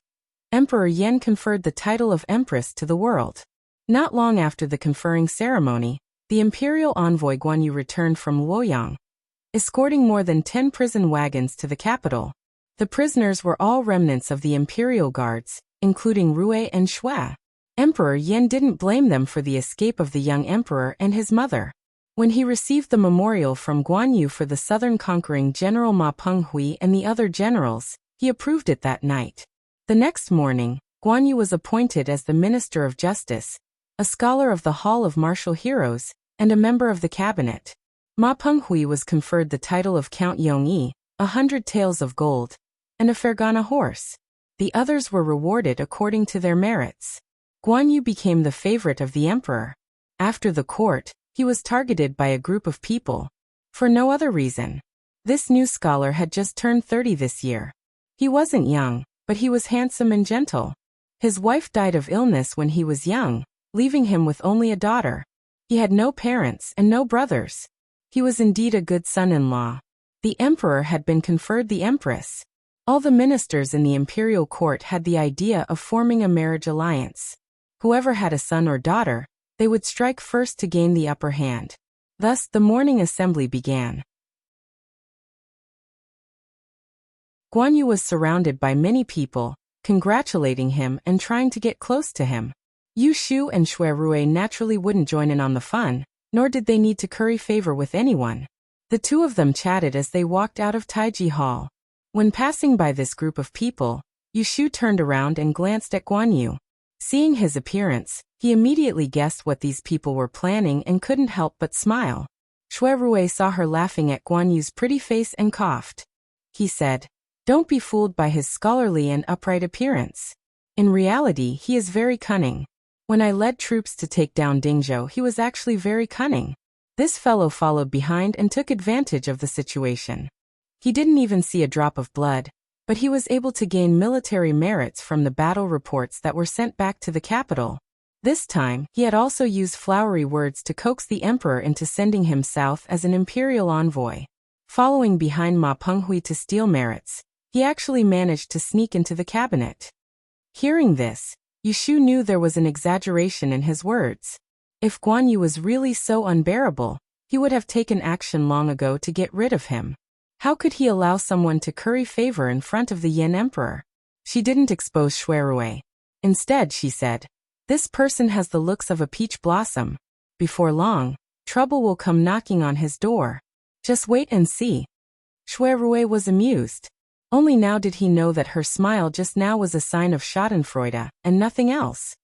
Emperor Yan conferred the title of Empress to the world. Not long after the conferring ceremony, the imperial envoy Guan Yu returned from Luoyang, escorting more than 10 prison wagons to the capital. The prisoners were all remnants of the Imperial Guards, including Rui and Shui. Emperor Yan didn't blame them for the escape of the young emperor and his mother. When he received the memorial from Guan Yu for the southern conquering General Ma Penghui and the other generals, he approved it that night. The next morning, Guan Yu was appointed as the Minister of Justice, a scholar of the Hall of Martial Heroes, and a member of the cabinet. Ma Penghui was conferred the title of Count Yongyi, 100 taels of gold, and a Fergana horse. The others were rewarded according to their merits. Guan Yu became the favorite of the emperor. After the court, he was targeted by a group of people. For no other reason. This new scholar had just turned 30 this year. He wasn't young, but he was handsome and gentle. His wife died of illness when he was young, leaving him with only a daughter. He had no parents and no brothers. He was indeed a good son-in-law. The emperor had been conferred the empress. All the ministers in the imperial court had the idea of forming a marriage alliance. Whoever had a son or daughter, they would strike first to gain the upper hand. Thus, the morning assembly began. Guan Yu was surrounded by many people, congratulating him and trying to get close to him. Yu Shu and Shui Rui naturally wouldn't join in on the fun, nor did they need to curry favor with anyone. The two of them chatted as they walked out of Taiji Hall. When passing by this group of people, Yu Shu turned around and glanced at Guan Yu. Seeing his appearance, he immediately guessed what these people were planning and couldn't help but smile. Shui Rui saw her laughing at Guan Yu's pretty face and coughed. He said, "Don't be fooled by his scholarly and upright appearance. In reality, he is very cunning. When I led troops to take down Dingzhou, he was actually very cunning. This fellow followed behind and took advantage of the situation. He didn't even see a drop of blood, but he was able to gain military merits from the battle reports that were sent back to the capital. This time, he had also used flowery words to coax the emperor into sending him south as an imperial envoy. Following behind Ma Penghui to steal merits, he actually managed to sneak into the cabinet. Hearing this, Yushu knew there was an exaggeration in his words. If Guan Yu was really so unbearable, he would have taken action long ago to get rid of him. How could he allow someone to curry favor in front of the Yin Emperor? She didn't expose Shuirui. Instead, she said, "This person has the looks of a peach blossom. Before long, trouble will come knocking on his door. Just wait and see." Shuirui was amused. Only now did he know that her smile just now was a sign of schadenfreude, and nothing else.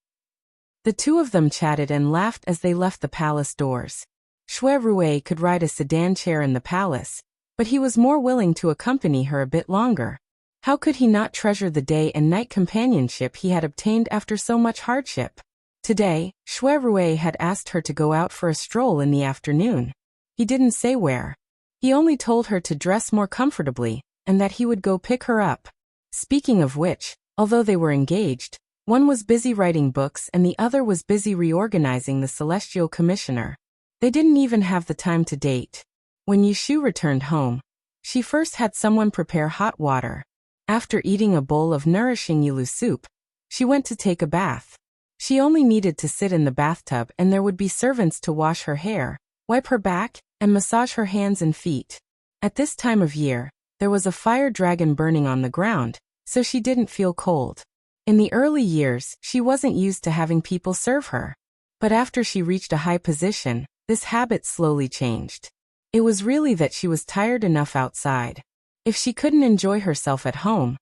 The two of them chatted and laughed as they left the palace doors. Shuirui could ride a sedan chair in the palace, but he was more willing to accompany her a bit longer. How could he not treasure the day and night companionship he had obtained after so much hardship? Today, Shuirui had asked her to go out for a stroll in the afternoon. He didn't say where. He only told her to dress more comfortably, and that he would go pick her up. Speaking of which, although they were engaged, one was busy writing books and the other was busy reorganizing the Celestial Commissioner. They didn't even have the time to date. When Yushu returned home, she first had someone prepare hot water. After eating a bowl of nourishing yulu soup, she went to take a bath. She only needed to sit in the bathtub and there would be servants to wash her hair, wipe her back, and massage her hands and feet. At this time of year, there was a fire dragon burning on the ground, so she didn't feel cold. In the early years, she wasn't used to having people serve her. But after she reached a high position, this habit slowly changed. It was really that she was tired enough outside. If she couldn't enjoy herself at home,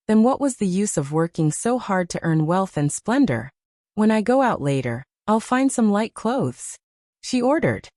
then what was the use of working so hard to earn wealth and splendor? "When I go out later, I'll find some light clothes," she ordered.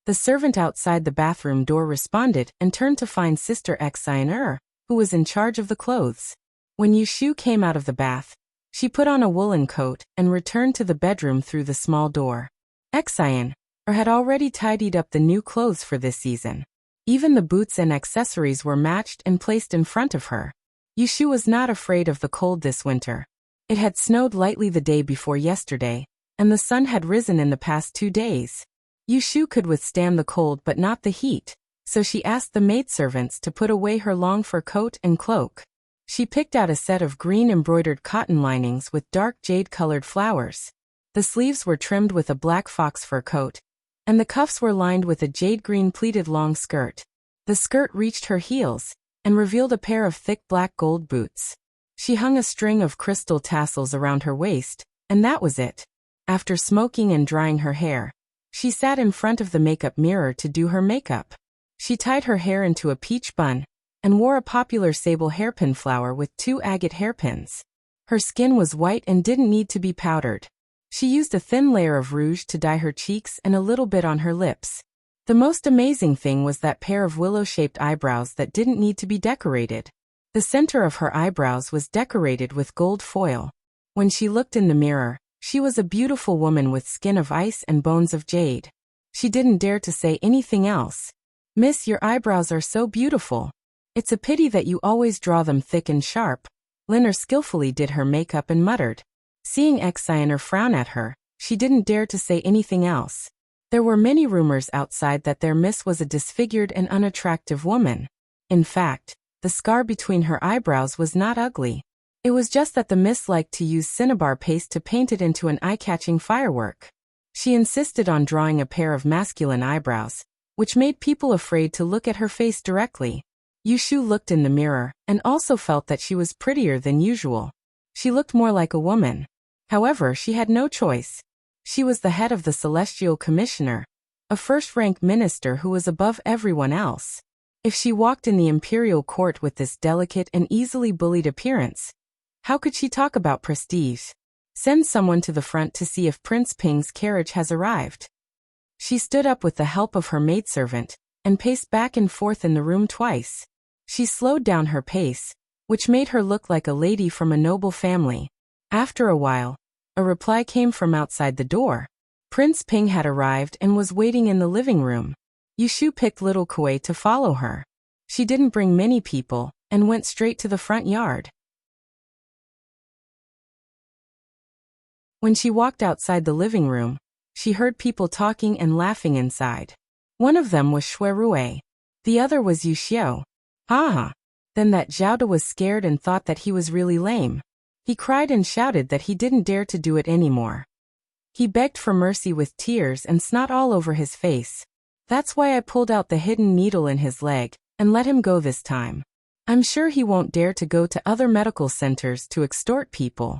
The servant outside the bathroom door responded and turned to find Sister Xian, who was in charge of the clothes. When Yushu came out of the bath, she put on a woolen coat and returned to the bedroom through the small door. Xian had already tidied up the new clothes for this season. Even the boots and accessories were matched and placed in front of her. Yushu was not afraid of the cold this winter. It had snowed lightly the day before yesterday, and the sun had risen in the past 2 days. Yushu could withstand the cold but not the heat, so she asked the maidservants to put away her long fur coat and cloak. She picked out a set of green embroidered cotton linings with dark jade-colored flowers. The sleeves were trimmed with a black fox fur coat, and the cuffs were lined with a jade-green pleated long skirt. The skirt reached her heels, and revealed a pair of thick black gold boots. She hung a string of crystal tassels around her waist, and that was it. After smoking and drying her hair, she sat in front of the makeup mirror to do her makeup. She tied her hair into a peach bun, and wore a popular sable hairpin flower with 2 agate hairpins. Her skin was white and didn't need to be powdered. She used a thin layer of rouge to dye her cheeks and a little bit on her lips. The most amazing thing was that pair of willow-shaped eyebrows that didn't need to be decorated. The center of her eyebrows was decorated with gold foil. When she looked in the mirror, she was a beautiful woman with skin of ice and bones of jade. She didn't dare to say anything else. "Miss, your eyebrows are so beautiful. It's a pity that you always draw them thick and sharp." Linner skillfully did her makeup and muttered. Seeing Xian frown at her, she didn't dare to say anything else. There were many rumors outside that their miss was a disfigured and unattractive woman. In fact, the scar between her eyebrows was not ugly. It was just that the miss liked to use cinnabar paste to paint it into an eye-catching firework. She insisted on drawing a pair of masculine eyebrows, which made people afraid to look at her face directly. Yushu looked in the mirror and also felt that she was prettier than usual. She looked more like a woman. However, she had no choice. She was the head of the Celestial Commissioner, a first-rank minister who was above everyone else. If she walked in the imperial court with this delicate and easily bullied appearance, how could she talk about prestige? Send someone to the front to see if Prince Ping's carriage has arrived. She stood up with the help of her maidservant and paced back and forth in the room twice. She slowed down her pace, which made her look like a lady from a noble family. After a while, a reply came from outside the door. Prince Ping had arrived and was waiting in the living room. Yushu picked little Kuei to follow her. She didn't bring many people and went straight to the front yard. When she walked outside the living room, she heard people talking and laughing inside. One of them was Shuirui. The other was Yuxiu. "Ha ha! Then that Zhao De was scared and thought that he was really lame. He cried and shouted that he didn't dare to do it anymore. He begged for mercy with tears and snot all over his face. That's why I pulled out the hidden needle in his leg and let him go this time. I'm sure he won't dare to go to other medical centers to extort people.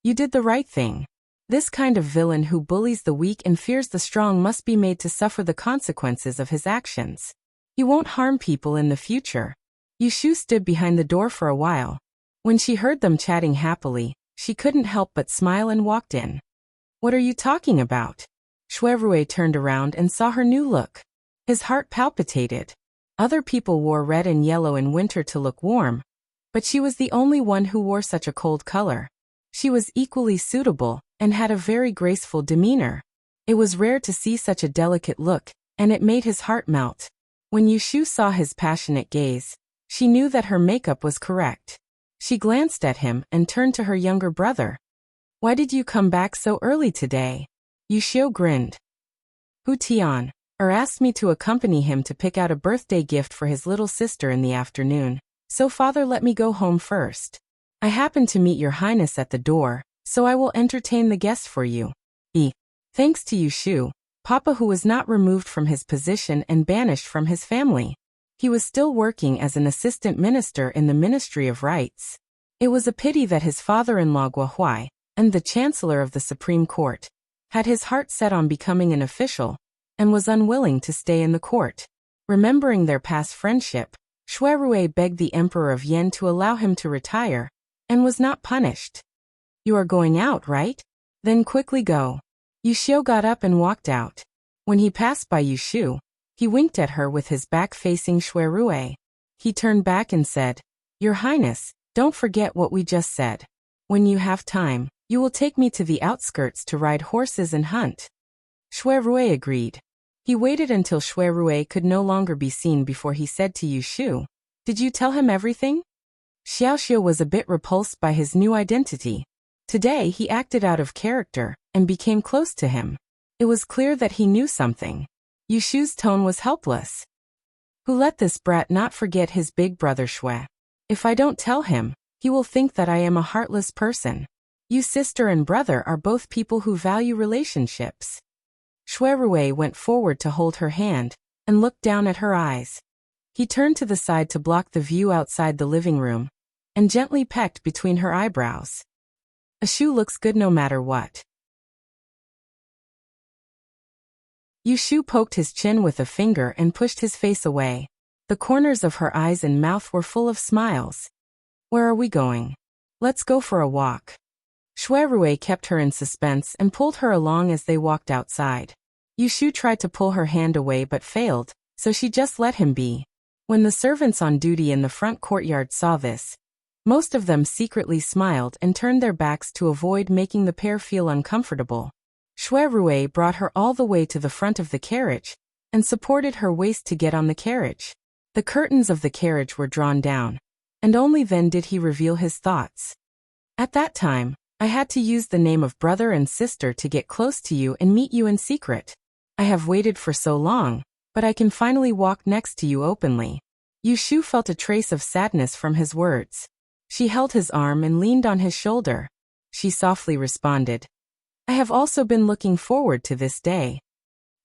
You did the right thing. This kind of villain who bullies the weak and fears the strong must be made to suffer the consequences of his actions. He won't harm people in the future. Yushu stood behind the door for a while. When she heard them chatting happily, she couldn't help but smile and walked in. What are you talking about? Xuerui turned around and saw her new look. His heart palpitated. Other people wore red and yellow in winter to look warm, but she was the only one who wore such a cold color. She was equally suitable and had a very graceful demeanor. It was rare to see such a delicate look, and it made his heart melt. When Yushu saw his passionate gaze, she knew that her makeup was correct. She glanced at him and turned to her younger brother. Why did you come back so early today? Yushu grinned. Hu Tian asked me to accompany him to pick out a birthday gift for his little sister in the afternoon, so father let me go home first. I happened to meet your highness at the door, so I will entertain the guests for you. Thanks to Yushu, Papa, who was not removed from his position and banished from his family. He was still working as an assistant minister in the Ministry of Rights. It was a pity that his father-in-law Guohuai, and the Chancellor of the Supreme Court, had his heart set on becoming an official, and was unwilling to stay in the court. Remembering their past friendship, Xuerui begged the Emperor of Yen to allow him to retire, and was not punished. You are going out, right? Then quickly go. Yushu got up and walked out. When he passed by Yushu, he winked at her with his back facing Xuerui. He turned back and said, Your Highness, don't forget what we just said. When you have time, you will take me to the outskirts to ride horses and hunt. Xuerui agreed. He waited until Xuerui could no longer be seen before he said to Yushu, Did you tell him everything? Xiaoxiu was a bit repulsed by his new identity. Today he acted out of character and became close to him. It was clear that he knew something. Yushu's tone was helpless. Who let this brat not forget his big brother Xue? If I don't tell him, he will think that I am a heartless person. You sister and brother are both people who value relationships. Xuerui went forward to hold her hand and looked down at her eyes. He turned to the side to block the view outside the living room and gently pecked between her eyebrows. A shoe looks good no matter what. Yushu poked his chin with a finger and pushed his face away. The corners of her eyes and mouth were full of smiles. Where are we going? Let's go for a walk. Xuerui kept her in suspense and pulled her along as they walked outside. Yushu tried to pull her hand away but failed, so she just let him be. When the servants on duty in the front courtyard saw this, most of them secretly smiled and turned their backs to avoid making the pair feel uncomfortable. Xuerui brought her all the way to the front of the carriage and supported her waist to get on the carriage. The curtains of the carriage were drawn down, and only then did he reveal his thoughts. At that time, I had to use the name of brother and sister to get close to you and meet you in secret. I have waited for so long, but I can finally walk next to you openly. Yushu felt a trace of sadness from his words. She held his arm and leaned on his shoulder. She softly responded, I have also been looking forward to this day.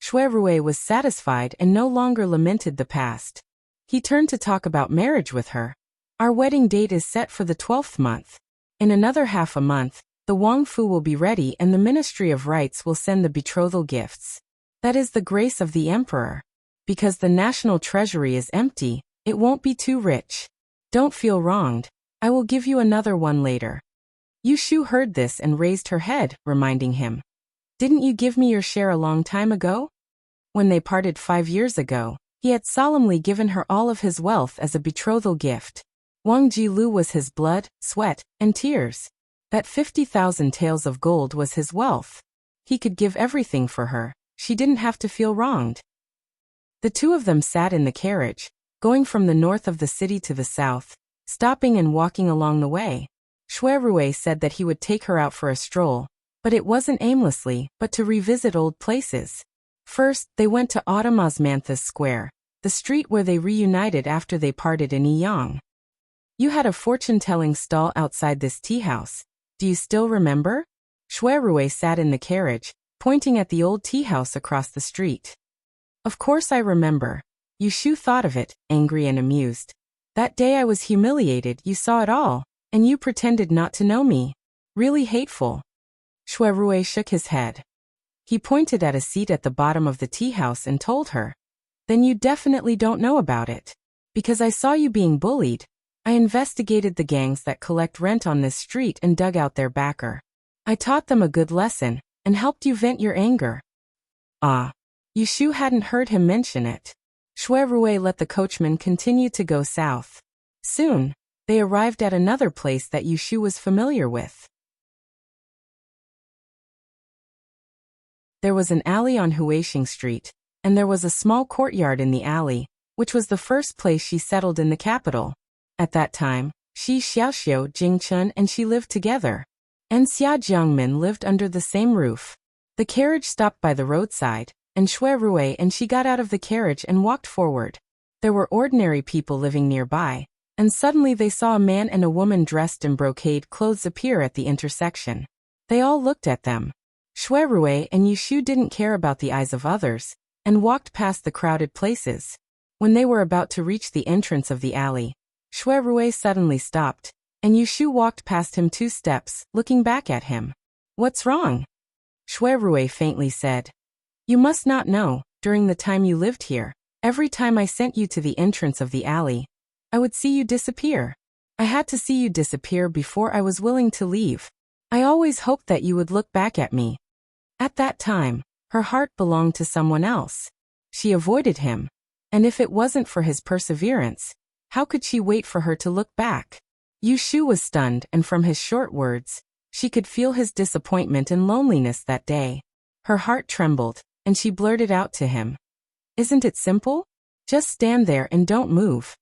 Xuerui was satisfied and no longer lamented the past. He turned to talk about marriage with her. Our wedding date is set for the 12th month. In another half a month, the Wang Fu will be ready and the Ministry of Rights will send the betrothal gifts. That is the grace of the emperor. Because the national treasury is empty, it won't be too rich. Don't feel wronged. I will give you another one later. Yushu heard this and raised her head, reminding him. Didn't you give me your share a long time ago? When they parted 5 years ago, he had solemnly given her all of his wealth as a betrothal gift. Wang Jilu was his blood, sweat, and tears. That 50,000 taels of gold was his wealth. He could give everything for her. She didn't have to feel wronged. The two of them sat in the carriage, going from the north of the city to the south, stopping and walking along the way. Xuerui said that he would take her out for a stroll, but it wasn't aimlessly, but to revisit old places. First, they went to Autumn Osmanthus Square, the street where they reunited after they parted in Yiyang. You had a fortune-telling stall outside this tea house. Do you still remember? Shui Rui sat in the carriage, pointing at the old tea house across the street. Of course I remember. Yushu thought of it, angry and amused. That day I was humiliated, you saw it all, and you pretended not to know me. Really hateful. Shui Rui shook his head. He pointed at a seat at the bottom of the tea house and told her. Then you definitely don't know about it. Because I saw you being bullied. I investigated the gangs that collect rent on this street and dug out their backer. I taught them a good lesson, and helped you vent your anger. Ah. Yushu hadn't heard him mention it. Shui Rui let the coachman continue to go south. Soon, they arrived at another place that Yushu was familiar with. There was an alley on Huixing Street, and there was a small courtyard in the alley, which was the first place she settled in the capital. At that time, Shi Xiaoxiu, Jingchun and she lived together. And Xia Jiangmin lived under the same roof. The carriage stopped by the roadside, and Shui Rui and she got out of the carriage and walked forward. There were ordinary people living nearby, and suddenly they saw a man and a woman dressed in brocade clothes appear at the intersection. They all looked at them. Shui Rui and Yushu didn't care about the eyes of others, and walked past the crowded places. When they were about to reach the entrance of the alley, Shui Rui suddenly stopped, and Yushu walked past him 2 steps, looking back at him. What's wrong? Shui Rui faintly said. You must not know, during the time you lived here, every time I sent you to the entrance of the alley, I would see you disappear. I had to see you disappear before I was willing to leave. I always hoped that you would look back at me. At that time, her heart belonged to someone else. She avoided him. And if it wasn't for his perseverance, how could she wait for her to look back? Yushu was stunned, and from his short words, she could feel his disappointment and loneliness that day. Her heart trembled, and she blurted out to him. Isn't it simple? Just stand there and don't move.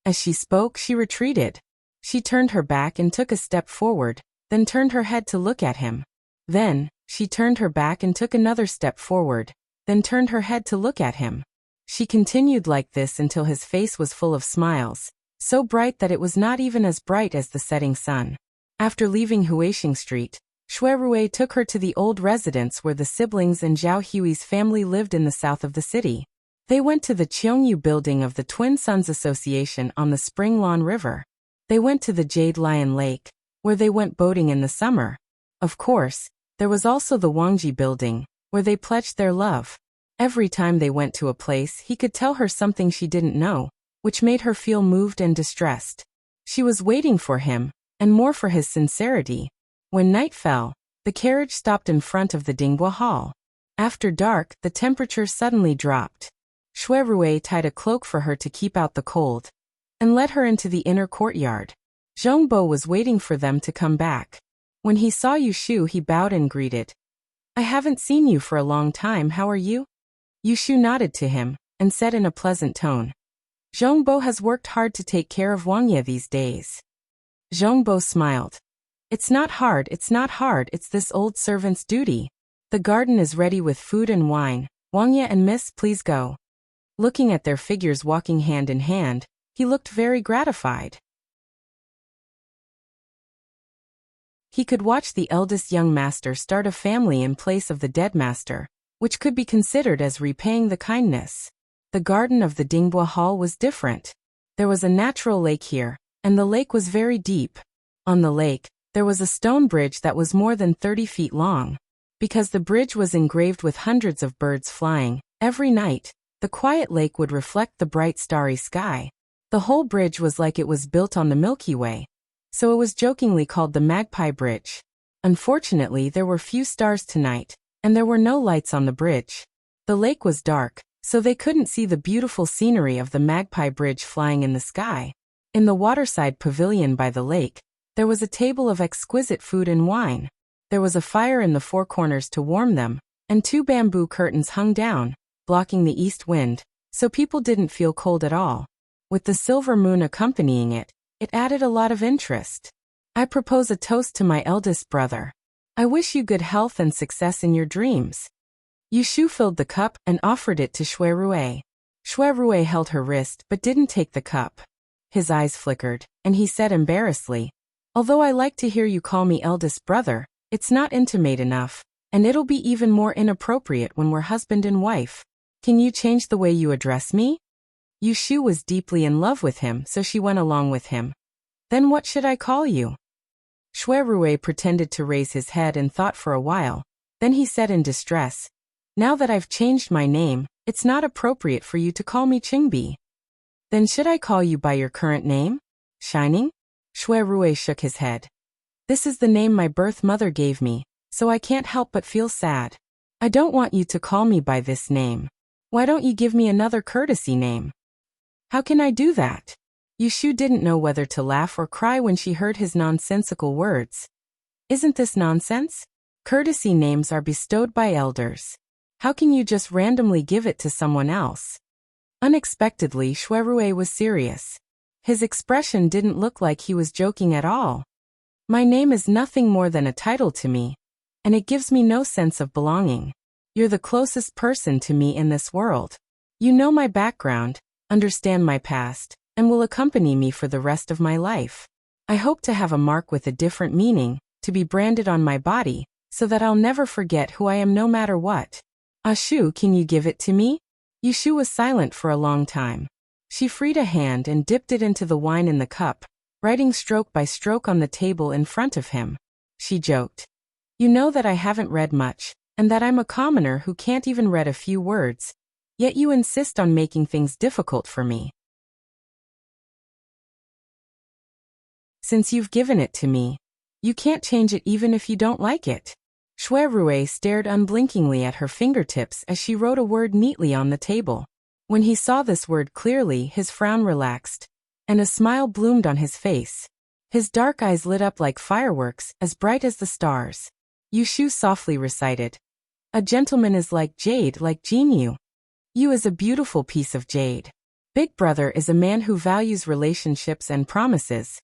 As she spoke, she retreated. She turned her back and took a step forward, then turned her head to look at him. Then, she turned her back and took another step forward, then turned her head to look at him. She continued like this until his face was full of smiles, so bright that it was not even as bright as the setting sun. After leaving Huixing Street, Shui Rui took her to the old residence where the siblings and Zhao Hui's family lived in the south of the city. They went to the Cheongyu building of the Twin Sons Association on the Spring Lawn River. They went to the Jade Lion Lake, where they went boating in the summer. Of course, there was also the Wangji building, where they pledged their love. Every time they went to a place, he could tell her something she didn't know, which made her feel moved and distressed. She was waiting for him, and more for his sincerity. When night fell, the carriage stopped in front of the Dinghua Hall. After dark, the temperature suddenly dropped. Shui Rui tied a cloak for her to keep out the cold, and led her into the inner courtyard. Zhongbo was waiting for them to come back. When he saw Yushu, he bowed and greeted. I haven't seen you for a long time, how are you? Yushu nodded to him, and said in a pleasant tone. Zhongbo has worked hard to take care of Wangya these days. Zhongbo smiled. It's not hard, it's this old servant's duty. The garden is ready with food and wine. Wangya and Miss, please go. Looking at their figures walking hand in hand, he looked very gratified. He could watch the eldest young master start a family in place of the dead master, which could be considered as repaying the kindness. The garden of the Dinghua Hall was different. There was a natural lake here, and the lake was very deep. On the lake, there was a stone bridge that was more than 30 feet long. Because the bridge was engraved with hundreds of birds flying, every night, the quiet lake would reflect the bright starry sky. The whole bridge was like it was built on the Milky Way, so it was jokingly called the Magpie Bridge. Unfortunately, there were few stars tonight, and there were no lights on the bridge. The lake was dark, so they couldn't see the beautiful scenery of the Magpie Bridge flying in the sky. In the waterside pavilion by the lake, there was a table of exquisite food and wine. There was a fire in the 4 corners to warm them, and 2 bamboo curtains hung down, blocking the east wind, so people didn't feel cold at all. With the silver moon accompanying it, it added a lot of interest. I propose a toast to my eldest brother. I wish you good health and success in your dreams. Yushu filled the cup and offered it to Shui Rui. Shui Rui held her wrist but didn't take the cup. His eyes flickered, and he said embarrassedly, "Although I like to hear you call me eldest brother, it's not intimate enough, and it'll be even more inappropriate when we're husband and wife. Can you change the way you address me?" Yushu was deeply in love with him, so she went along with him. "Then what should I call you?" Shuirui pretended to raise his head and thought for a while. Then he said in distress, "Now that I've changed my name, it's not appropriate for you to call me Qingbi. Then should I call you by your current name? Shining?" Shuirui shook his head. "This is the name my birth mother gave me, so I can't help but feel sad. I don't want you to call me by this name. Why don't you give me another courtesy name?" "How can I do that?" Yushu didn't know whether to laugh or cry when she heard his nonsensical words. "Isn't this nonsense? Courtesy names are bestowed by elders. How can you just randomly give it to someone else?" Unexpectedly, Shuirui was serious. His expression didn't look like he was joking at all. "My name is nothing more than a title to me, and it gives me no sense of belonging. You're the closest person to me in this world. You know my background, understand my past, and will accompany me for the rest of my life. I hope to have a mark with a different meaning, to be branded on my body, so that I'll never forget who I am no matter what. Ashu, can you give it to me?" Yushu was silent for a long time. She freed a hand and dipped it into the wine in the cup, writing stroke by stroke on the table in front of him. She joked, "You know that I haven't read much, and that I'm a commoner who can't even read a few words, yet you insist on making things difficult for me. Since you've given it to me, you can't change it even if you don't like it." Shuirui stared unblinkingly at her fingertips as she wrote a word neatly on the table. When he saw this word clearly, his frown relaxed, and a smile bloomed on his face. His dark eyes lit up like fireworks, as bright as the stars. Yushu softly recited, "A gentleman is like jade, like Jinyu. You is a beautiful piece of jade. Big brother is a man who values relationships and promises,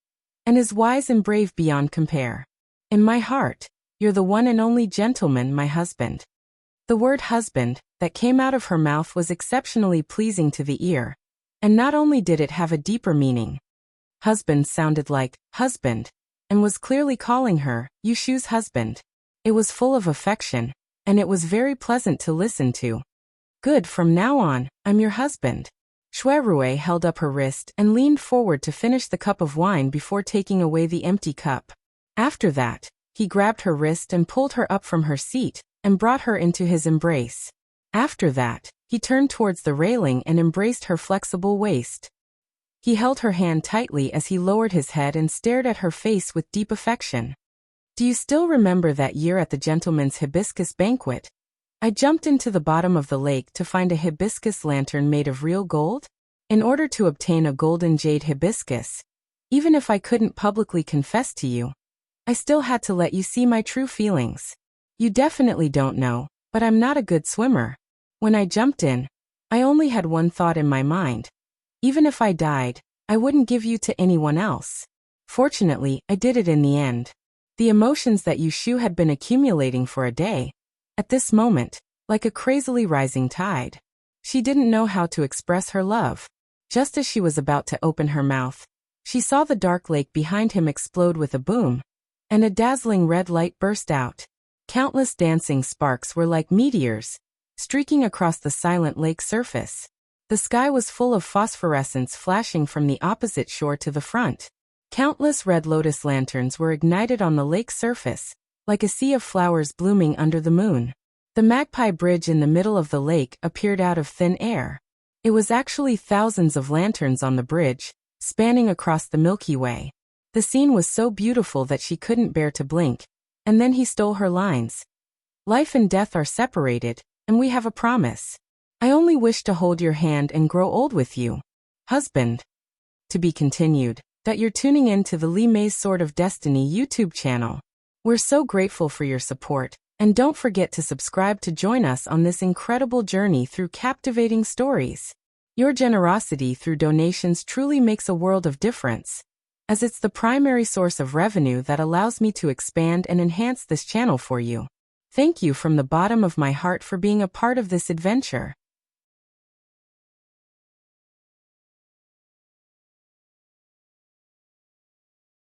and is wise and brave beyond compare. In my heart, you're the one and only gentleman, my husband." The word husband that came out of her mouth was exceptionally pleasing to the ear, and not only did it have a deeper meaning. Husband sounded like husband, and was clearly calling her Yushu's husband. It was full of affection, and it was very pleasant to listen to. "Good, from now on, I'm your husband." Shuirui held up her wrist and leaned forward to finish the cup of wine before taking away the empty cup. After that, he grabbed her wrist and pulled her up from her seat, and brought her into his embrace. After that, he turned towards the railing and embraced her flexible waist. He held her hand tightly as he lowered his head and stared at her face with deep affection. "Do you still remember that year at the gentleman's hibiscus banquet? I jumped into the bottom of the lake to find a hibiscus lantern made of real gold? In order to obtain a golden jade hibiscus, even if I couldn't publicly confess to you, I still had to let you see my true feelings. You definitely don't know, but I'm not a good swimmer. When I jumped in, I only had one thought in my mind. Even if I died, I wouldn't give you to anyone else. Fortunately, I did it in the end." The emotions that Yushu had been accumulating for a day, at this moment, like a crazily rising tide. She didn't know how to express her love. Just as she was about to open her mouth, she saw the dark lake behind him explode with a boom, and a dazzling red light burst out. Countless dancing sparks were like meteors, streaking across the silent lake surface. The sky was full of phosphorescence flashing from the opposite shore to the front. Countless red lotus lanterns were ignited on the lake surface, like a sea of flowers blooming under the moon. The Magpie Bridge in the middle of the lake appeared out of thin air. It was actually thousands of lanterns on the bridge, spanning across the Milky Way. The scene was so beautiful that she couldn't bear to blink, and then he stole her lines. "Life and death are separated, and we have a promise. I only wish to hold your hand and grow old with you. Husband." To be continued. That you're tuning in to the Li Mei's Sword of Destiny YouTube channel. We're so grateful for your support, and don't forget to subscribe to join us on this incredible journey through captivating stories. Your generosity through donations truly makes a world of difference, as it's the primary source of revenue that allows me to expand and enhance this channel for you. Thank you from the bottom of my heart for being a part of this adventure.